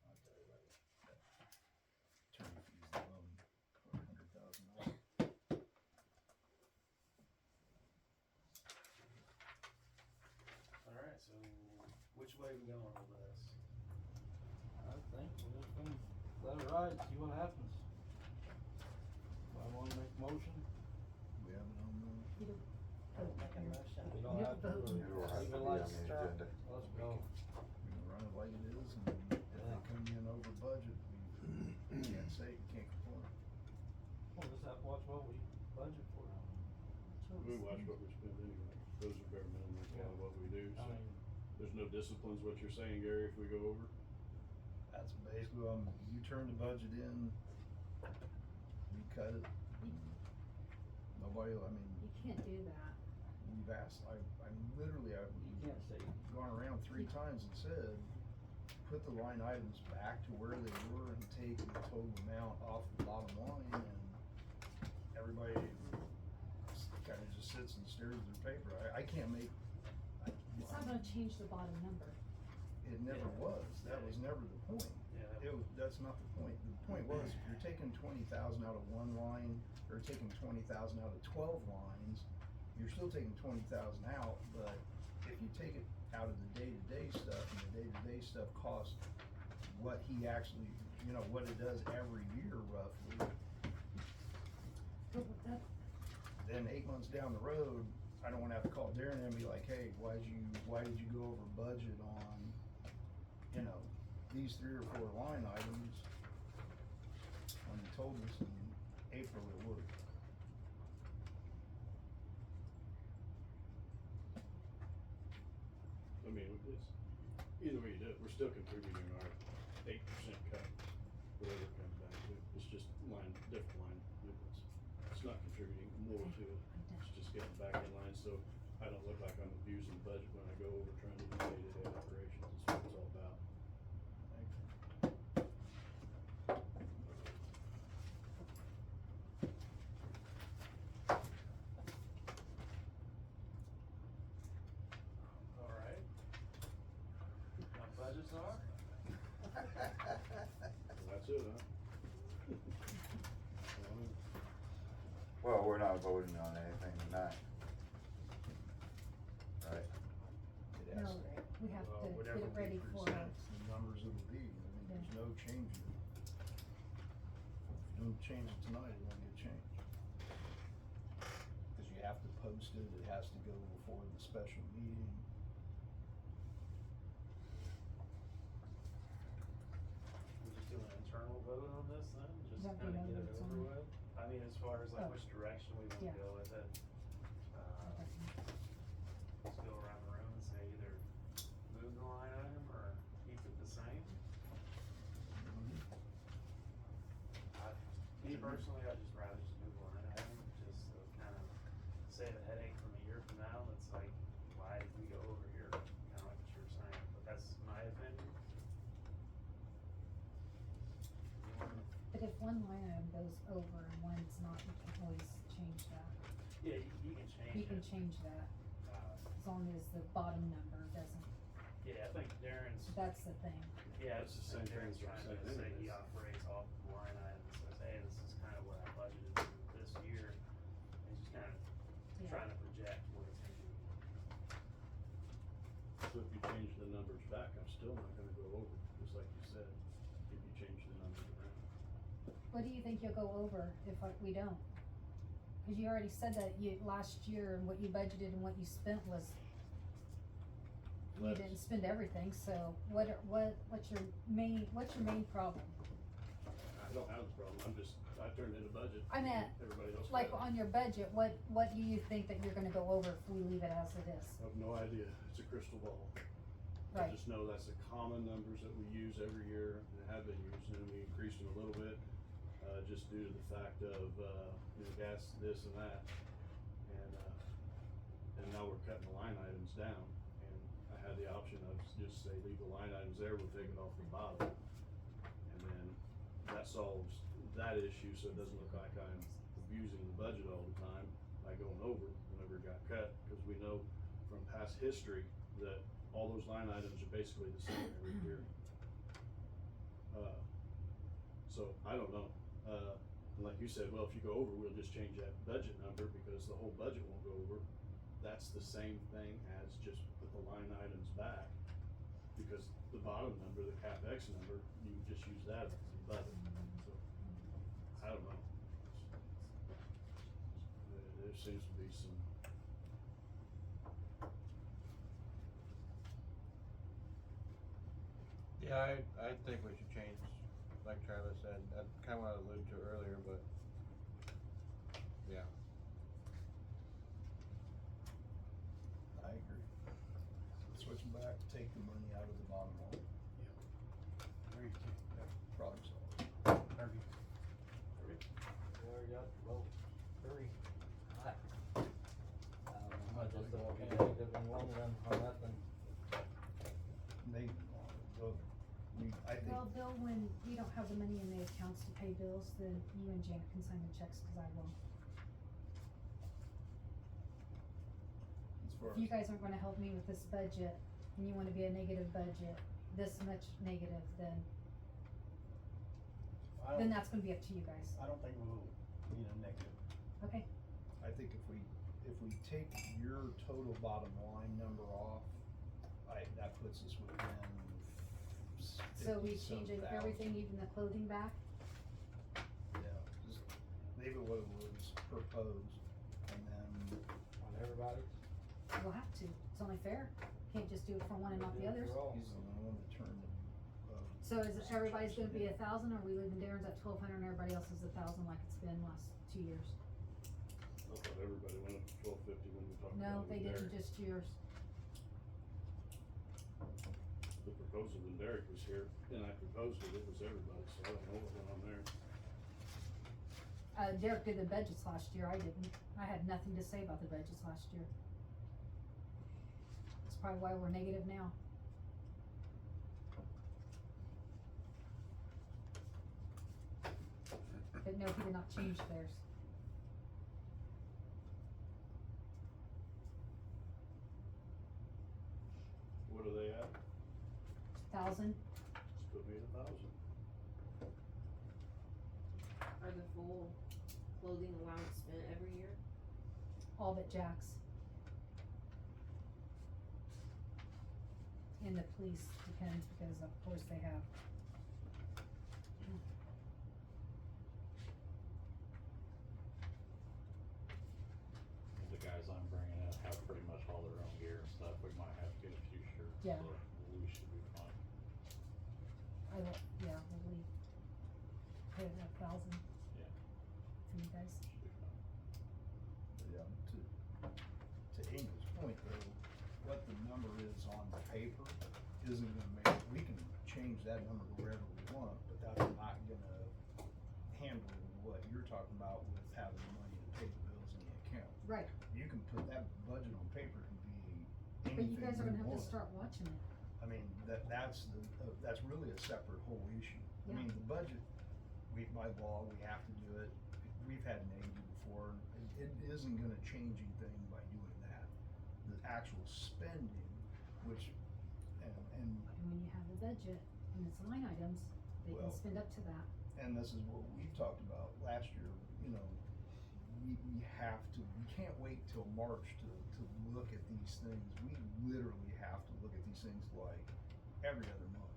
I'll tell you later. Attorney fees alone, $100,000. Alright, so which way we going with this? I think we're just gonna let it ride, see what happens. If I wanna make a motion, We have it on the. Make a motion. we don't have to, It will have to even be like, on the agenda. let's go. We can run it like it is, and if they come in over budget, we can't say, we can't complain. We'll just have to watch what we budget for. We watch what we spend anyway, those are bare minimum, kind of what we do, I so. mean, There's no disciplines, what you're saying, Gary, if we go over? That's basically, you turn the budget in, we cut it. Nobody, I mean, You can't do that. we've asked, I'm literally, I've you can't say, gone around 3 times and said, put the line items back to where they were and take the total amount off the bottom line, and everybody kinda just sits and stares at their paper. I can't make, It's not gonna change the bottom number. it never was, that was never the point. That's not the point. The point was, if you're taking 20,000 out of one line, or taking 20,000 out of 12 lines, you're still taking 20,000 out, but if you take it out of the day-to-day stuff, and the day-to-day stuff costs what he actually, what it does every year roughly, But that, then 8 months down the road, I don't wanna have to call Darren and be like, hey, why did you go over budget on, these 3 or 4 line items, when you told us in April it would. I mean, it's, either way you do it, we're still contributing our 8% cut, whatever it comes down to. It's just different line movements. It's not contributing more to it. It's just getting back in line, so I don't look like I'm abusing the budget when I go over trying to do day-to-day operations. That's what it's all about. Alright. Now budgets are? That's it, huh? Well, we're not voting on anything tonight. Right? It no, has to- we have to get whatever it we ready for, present, the numbers it'll be, there's no change. If you don't change it tonight, it won't get changed. Cause you have to post it, it has to go before the special meeting. We just do an internal vote on this then, just That'd be kinda get another it over time. with? I mean, as far as like Oh. which direction we Yeah. wanna go with it. Just go around the room and say either move the line item or keep it the same. Me personally, I'd just rather just move the line item, just to kind of save a headache from a year from now, that's like, why did we go over here? Kinda like what you were saying, but that's my opinion. but if one line item goes over and one's not, you can always change that. Yeah, you can change it. You can change that, as long as the bottom number doesn't, Yeah, I think Darren's, that's the thing. yeah, It's the same thing Darren's as what trying I'm to saying say he anyways. operates off the line item and says, hey, this is kind of what I budgeted for this year. And just kind of Yeah. trying to project what it's gonna be. So if you change the numbers back, I'm still not gonna go over, just like you said, if you change the numbers around. What do you think you'll go over if we don't? Cause you already said that last year and what you budgeted and what you spent was, you Less. didn't spend everything, so what's your main problem? I don't have a problem, I turned in a budget. I meant, Everybody else. like got it. on your budget, what do you think that you're gonna go over if we leave it as it is? I have no idea, it's a crystal ball. Right. I just know that's the common numbers that we use every year, and have been using, and we increased them a little bit, just due to the fact of, gas, this and that. And now we're cutting the line items down, and I had the option of just say, leave the line items there, we'll take it off the bottom. And then that solves that issue, so it doesn't look like I'm abusing the budget all the time by going over whenever it got cut, because we know from past history that all those line items are basically the same every year. So I don't know, and like you said, well, if you go over, we'll just change that budget number because the whole budget won't go over. That's the same thing as just put the line items back, because the bottom number, the CapEx number, you can just use that as the budget, so, I don't know. There seems to be some. Yeah, I think we should change, like Travis said, I kinda wanna allude to earlier, but, yeah. I agree. Switch them back, take the money out of the bottom line. Very good. Problem solved. Harvey. We already got the vote. Hurry. I just don't want to be negative and long run on nothing. They, I think, Well, Bill, when you don't have the money in the accounts to pay bills, then you and Janet can sign the checks, cause I won't. as far If you as, guys aren't gonna help me with this budget, and you wanna be a negative budget, this much negative, then that's gonna be up to you guys, I don't think we'll need a negative. okay? I think if we take your total bottom line number off, that puts us within So we 50-some changing thousand. everything, even the clothing back? Yeah, just leave it what it was proposed, and then, On everybody. We'll have to, it's only fair, can't just do it for one and not the others. he's the only one that turned the, So is everybody's gonna be 1,000, or are we leaving Darren's at 1,200 and everybody else is 1,000 like it's been last 2 years? I thought everybody went up to 1250 when we talked No, about it they with didn't, Derek. just yours. The proposal when Derek was here, and I proposed it was everybody, so I don't know what went on there. Derek did the budgets last year, I didn't, I had nothing to say about the budgets last year. That's probably why we're negative now. But no, he did not change theirs. What are they at? 1,000, Just put me at 1,000. Are the full clothing allowance spent every year? all but Jack's. And the police depends, because of course they have. The guys I'm bringing in have pretty much all their own gear and stuff, we might have to get a few shirts, Yeah. so we should be fine. I will, yeah, we'll leave. Put it at 1,000. Yeah. For you guys. Should be fine. yeah, to Amy's point though, what the number is on the paper isn't gonna make, we can change that number to wherever we want, but that's not gonna handle what you're talking about with having the money to pay the bills in the account. Right, You can put that budget on paper can be but anything you guys are gonna have to want. start watching it. I mean, that's really a separate whole issue. I Yeah. mean, the budget, by law, we have to do it. We've had negative before. It isn't gonna change anything by doing that. The actual spending, which, and And when you have the budget and it's line items, they can Well- spend up to that. and this is what we talked about last year, you know, we have to, we can't wait till March to look at these things. We literally have to look at these things like every other month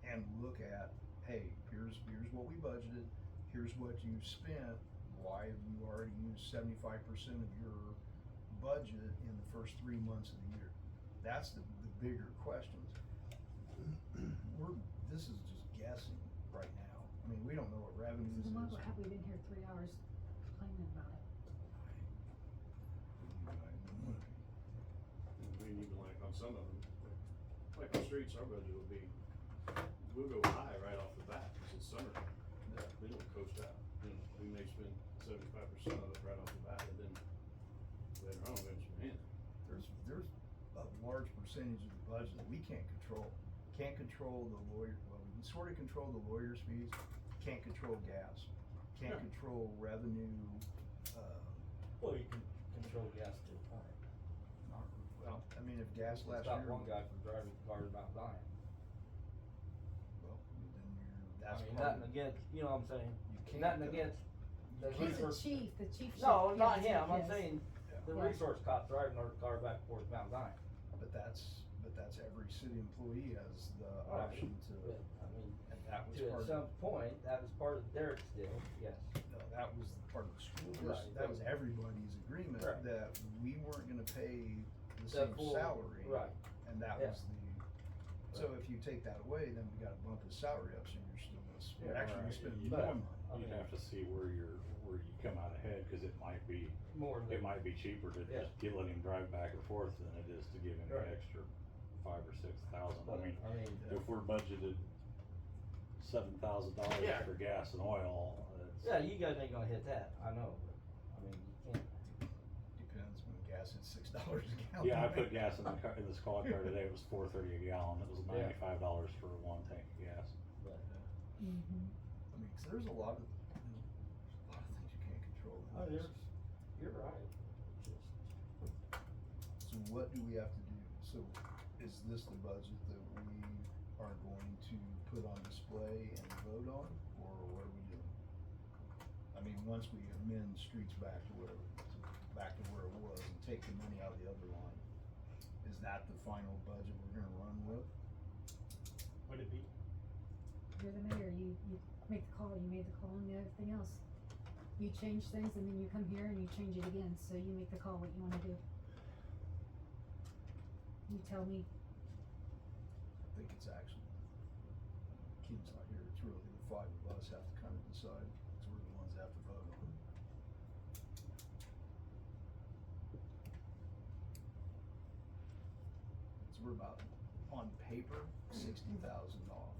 and look at, hey, here's what we budgeted, here's what you spent, why have you already used 75% of your budget in the first 3 months of the year? That's the bigger questions. This is just guessing right now. I mean, we don't know what So revenues then why is. have we been here 3 hours complaining about it? We need to like on some of them, like on streets, our budget will be, we'll go high right off the bat, cause it's summertime. We don't coast out, you know, we may spend 75% of it right off the bat, and then later on, we're gonna spend. There's a large percentage of the budget that we can't control. Can't control the lawyer, well, we can sort of control the lawyer's fees, can't control gas. can't control revenue, Well, you can control gas to a point. not, well, I mean, if gas last Stop year. one guy from driving cars about dying. Well, then you're, I that's mean, part nothing of, against, you know what I'm saying? you can't. Nothing go- against the He's a resource. chief, the chief should. No, not yeah, him, I'm yes. saying the Yeah. resource cop driving our car back and forth Mount Zion. But that's every city employee has the Right. option to, But, I mean, and that was to part at of, some point, that was part of Derek's deal, yes. no, that was part of the school, Right. that was everybody's agreement, Right. that we weren't gonna pay the The same full- salary. Right. And that Yeah. was so if you take that away, then we gotta bump his salary up, so you're still we're actually gonna Right. spend You'd more have- money. You'd have to see where you come out ahead, cause it might be, More than. it might be cheaper to Yeah. just let him drive back and forth than it is to give him Right. the extra 5 or 6,000. But, I mean, I mean, if we're budgeted $7,000 Yeah. for gas and oil, it's. yeah, you guys ain't gonna hit that, I know, but, I mean, you can't. Depends when gas is $6 a gallon. Yeah, I put gas in this car today, it was $4.30 a gallon, it was Yeah. $95 for one tank of gas. But, Mm-hmm. I mean, 'cause there's a lot of things you can't control. in oh, this. you're right. Just, So what do we have to do? So is this the budget that we are going to put on display and vote on, or what are we doing? I mean, once we amend streets back to whatever, back to where it was and take the money out of the other line, is that the final budget we're gonna run with? Would it be? You're the mayor, you make the call, you made the call and everything else. You change things and then you come here and you change it again, so you make the call what you wanna do. You tell me. I think it's actually, Kim's not here, it's really the five of us have to kind of decide, so we're the ones that have to vote on it. So we're about, on paper, 60,000 off.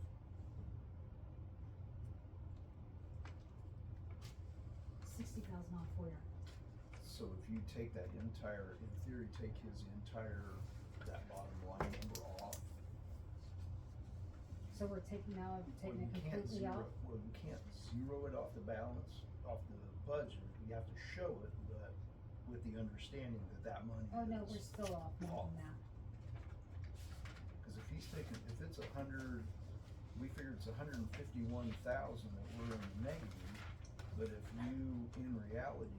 $60,000 off where? So if you take that entire, in theory, take his entire, that bottom line number off. So we're taking Well, taking it we can't completely zero, out? well, we can't zero it off the balance, off the budget, we have to show it, but with the understanding that that money Oh, no, is we're still off more than that. Cause if he's taking, if it's we figure it's 151,000 that we're in the negative, but if you, in reality,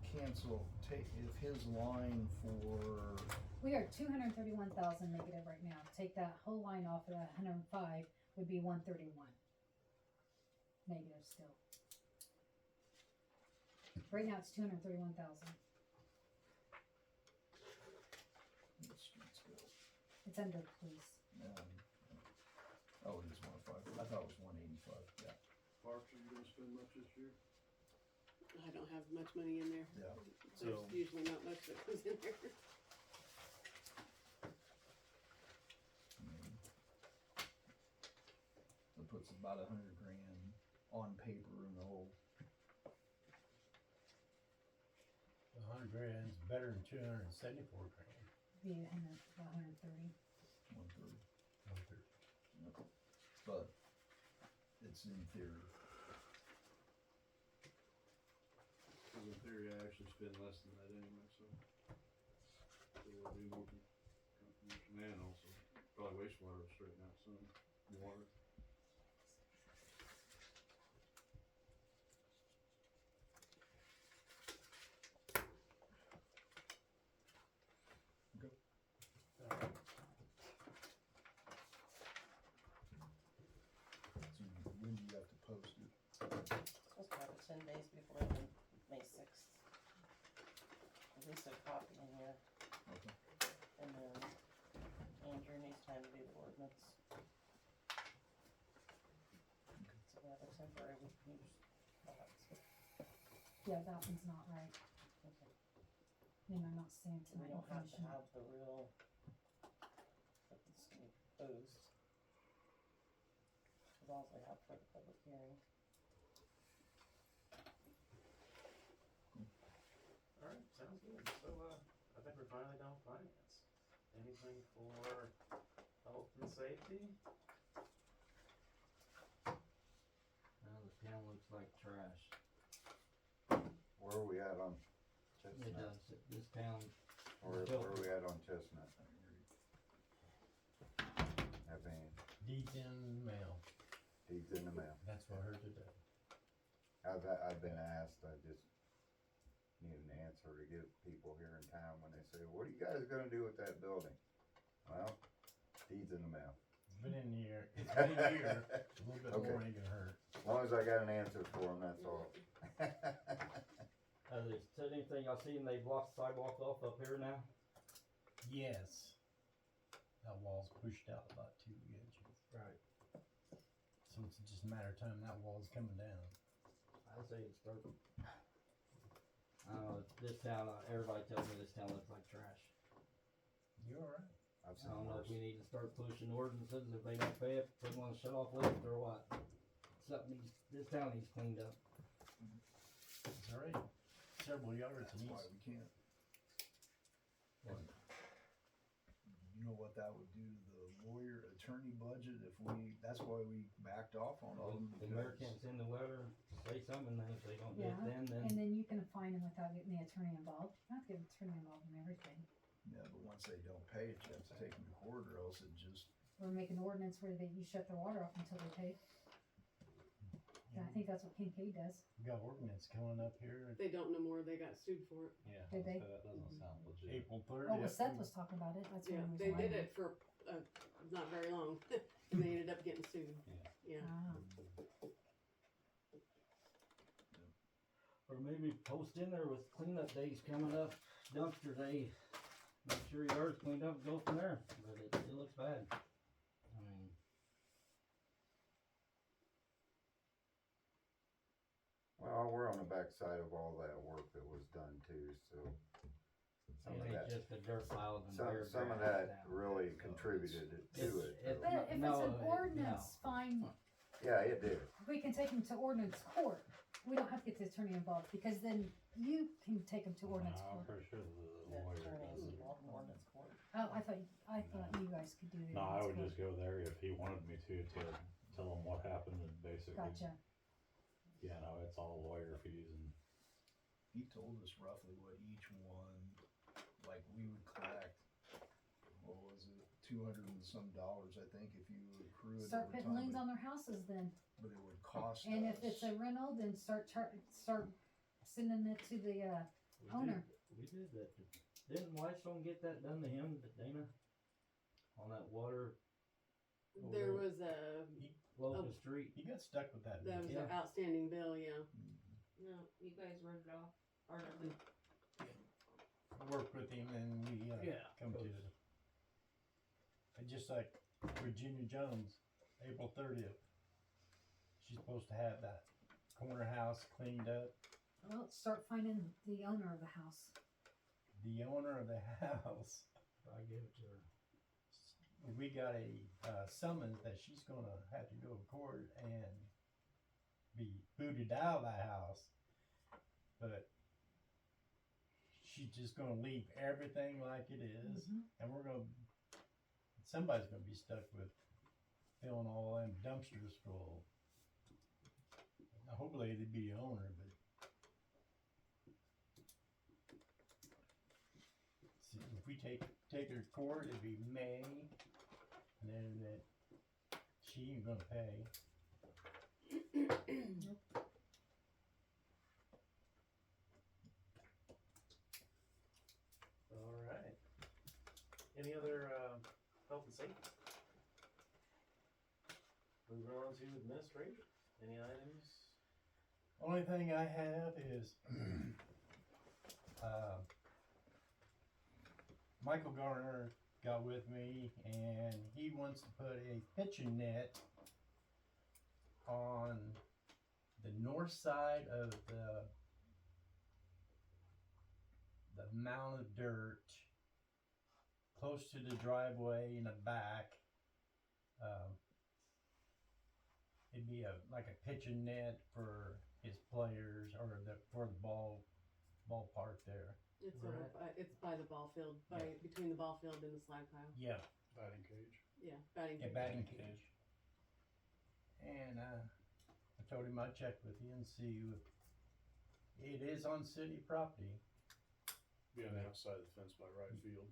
cancel, if his line for, We are 231,000 negative right now. Take that whole line off of that 105 would be 131. Negative still. Right now it's 231,000. the streets go, It's under police. oh, it is 105, I thought it was 185, yeah, Parks, are you gonna spend much this year? I don't have much money in there. yeah. There's So- usually not much that goes in there. That puts about $100,000 on paper in the hole. $100,000 is better than $274,000. Be 130. 130. But it's in theory. Cause in theory, I actually spend less than that anyway, so. So we'll do more contribution and also probably wastewater will straighten out some, water. So when do you have to post it? Supposed to have it 10 days before May 6th. At least a copy in here, Okay. and then Andrew needs time to do the ordinance. So we have a temporary, we can use that. Yeah, that one's not right. Okay. And I'm not saying We tonight don't have to information. have the real, but it's posed. As long as we have for the public hearing. Alright, sounds good. So, I think we're finally done with finance. Anything for health and safety? Well, the town looks like trash. Where are we at on It Chestnut? does, this town. Where are we at on Chestnut? Have any Deeds in the mail. deeds in the mail? That's what I heard today. I've been asked, I just need an answer to give people here in town when they say, what are you guys gonna do with that building? Well, deeds in the mail. It's been in the year, it's been a year, a little bit Okay. more ain't gonna hurt. As long as I got an answer for them, that's all. Has they said anything? I seen they blocked the sidewalk off up here now. Yes. That wall's pushed out about 2 inches. Right. So it's just a matter of time that wall's coming down. I say it's start. I don't know, this town, everybody tells me this town looks like trash. You alright? I've I seen don't know if worse. we need to start pushing ordinances if they don't pay it, put one shut off list or what. Something needs, this town needs cleaned up. It's already several yards That's why east. we can't. You know what that would do to the lawyer attorney budget if we, that's why we backed off on Well, them. the mayor can't send the letter, say something, and if they don't do Yeah, it then. and then you can fine them without getting the attorney involved. You don't have to get the attorney involved in everything. Yeah, but once they don't pay it, you have to take them to court or else it just, Or make an ordinance where you shut their water off until they pay. Yeah, I think that's what Kincaid does. We got ordinance coming up here They don't no more, they got sued for it. Yeah. Did they? That doesn't sound legit. April Oh, 30th. well, Seth was talking about it. That's Yeah, one they reason why. did it for, not very long, and they ended up getting sued. Yeah. Ah. Or maybe post in there with cleanup days coming up, dumpster day. Make sure your yard's cleaned up, go from there, but it still looks bad. I mean, Well, we're on the backside of all that work that was done too, so. Some it of ain't that, just the dirt piles and bare some of grass that now. really contributed to it. It's But if no, it's an ordinance, fine, Yeah, it did. we can take them to ordinance court. We don't have to get the attorney involved because then you can take them to ordinance I'm court. pretty sure the The lawyer attorney's does it. involved in ordinance court. Oh, I thought you guys could do the No, I ordinance would court. just go there if he wanted me to tell him what happened and basically. Gotcha. Yeah, no, it's all lawyer fees and. he told us roughly what each one, like we would collect, what was it, $200 and some, I think, if you accrue it Start over putting liens time. on their houses then. But it would cost us. And if it's a rental, then start sending it to the, owner. We did that. Didn't Whitestone get that done to him, Dana? On that water There was a, Locust Street. He got stuck with that. that was Yeah. an outstanding bill, yeah. No, you guys wrote it off, or I worked with him and we, Yeah, come to it. And just like Virginia Jones, April 30th, she's supposed to have that corner house cleaned up. Well, start finding the owner of the house. The owner of the house, I gave it to her. we got a summons that she's gonna have to go to court and be booted out of that house. But she's just gonna leave everything like it is, and somebody's gonna be stuck with filling all them dumpsters full. Now, hopefully it'd be the owner, but see, if we take her to court, it'd be May, and then that she ain't gonna pay. Alright. Any other, health and safety? Moving on to administrative, any items? Only thing I have is, Michael Garner got with me and he wants to put a pitching net on the north side of the mound of dirt close to the driveway in the back. It'd be like a pitching net for his players or for the ballpark there. It's Right. it's by the ball field, between the ball field and the slag pile. Yeah. Batting cage. Yeah, batting Yeah, cage. batting cage. And I told him I'd check with you and see, it is on city property. Be on the outside of the fence by right field.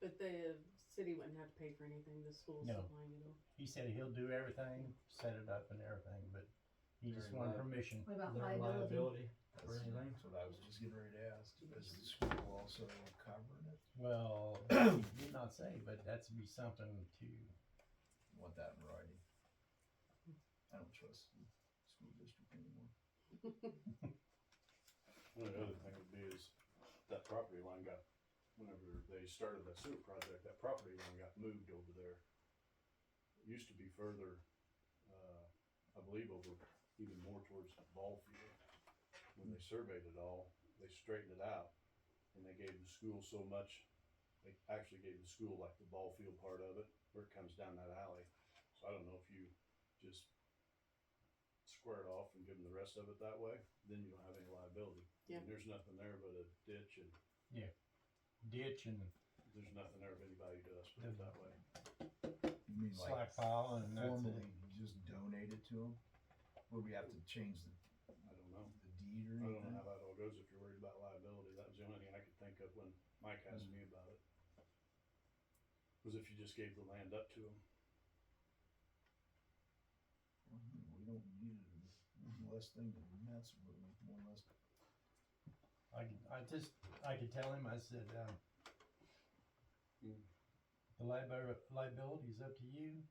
But the city wouldn't have to pay for anything, the school's No. supplying it all. He said he'll do everything, set it up and everything, but he just Very wanted liable. permission. What about Their liability? or anything? That's what I was just getting ready to ask, is the school also covering it? Well, he did not say, but that's be something to, Want that in writing? I don't trust the school district anymore. One of the other thing would be is that property line got, whenever they started that sewer project, that property line got moved over there. It used to be further, I believe over even more towards the ball field. When they surveyed it all, they straightened it out and they gave the school so much, they actually gave the school like the ball field part of it, where it comes down that alley. So I don't know if you just square it off and give them the rest of it that way, then you don't have any liability. I mean, there's nothing there but a ditch and ditch and there's nothing there of any value to us, put it that way. You mean like slack pile and that's formally it. just donate it to them? Would we have to change I don't know. the deed or I don't anything? know how that all goes if you're worried about liability. That was the only thing I could think of when Mike asked me about it. Was if you just gave the land up to them. We don't need it, it's less thing to mess with, one less. I could tell him, I said, the liability's up to you.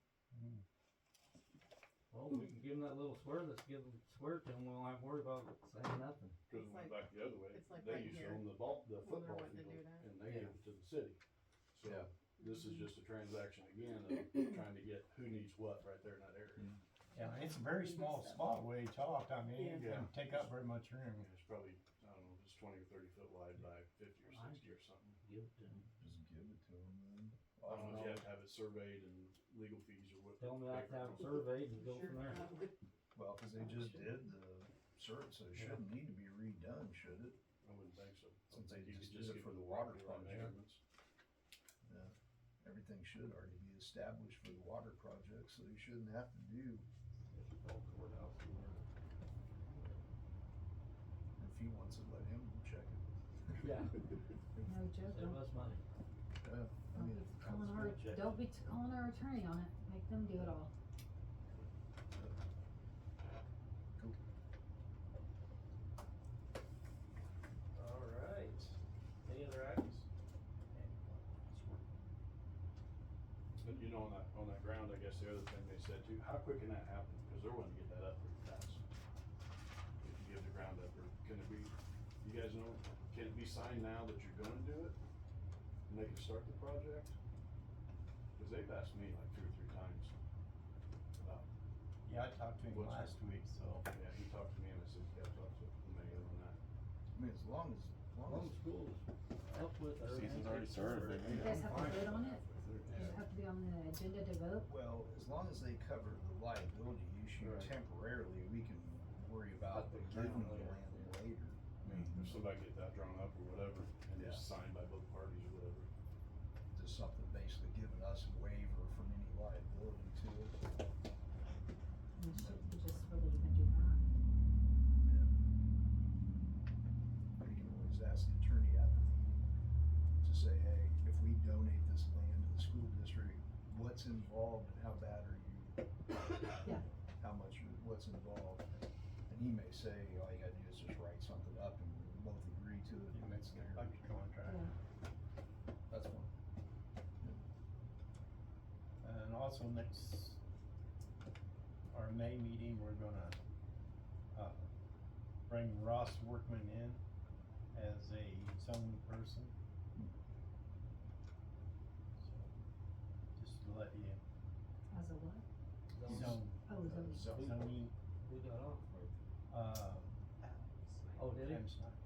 Well, we can give them that little square, let's give them square to them, we don't have to worry about saying nothing. Cause It's it went like- back the other way. it's like They right used to here. own the When they're football wanting to field do that. and they gave it to the city. So Yeah. this is just a transaction again of trying to get who needs what right there in that area. Yeah, it's a very small spot where he talked, I mean, it Yeah. didn't take up very much room. Yeah, it's probably, I don't know, if it's 20 or 30 foot wide by 50 or 60 or something. Give it to them. Just give it to them then. I don't know if you have to have it surveyed and legal fees or what. Tell them they have to have it surveyed and go from there. Well, cause they just did the search, so it shouldn't need to be redone, should it? I wouldn't think so. Since I they think you just could did it give for them the water property line project. measurements. Yeah, everything should already be established for the water project, so you shouldn't have to do, if he wants it, let him check it. Yeah. No joke. Save us money. Yeah, I Don't mean, be calling our, don't be calling our attorney on it, make them do it all. Alright, any other items? But you know, on that ground, I guess the other thing they said too, how quick can that happen? Cause they're wanting to get that up pretty fast. If you give the ground up, or can it be, you guys know, can it be signed now that you're gonna do it? And they can start the project? Cause they've asked me like 2 or 3 times about, Yeah, I talked to him What's last week, so. yeah, he talked to me and I said, yeah, talk to the mayor on that. I mean, as long as, Home schools help with their. Season's already started, You guys have to vote on it? Does it have to be on the agenda to vote? well, as long as they cover the liability issue Right. temporarily, we can worry about But the giving ground the later. land later. I mean, If somebody get that drawn up or whatever, and Yeah. it's signed by both parties or whatever. just something basically giving us a waiver from any liability to it. We should just really even do that. But you can always ask the attorney at the meeting to say, hey, if we donate this land to the school district, what's involved and how bad are you? Yeah. How much, what's involved? And he may say, all you gotta do is just write something up and we both agree to it and it's there. Like a contract. Yeah. That's one. And also next, our May meeting, we're gonna, bring Ross Workman in as a zone person. So, just to let you, As a what? zone, Oh, zoning. zoning, Who got off? uh, Oh, did he? Tim Snyder.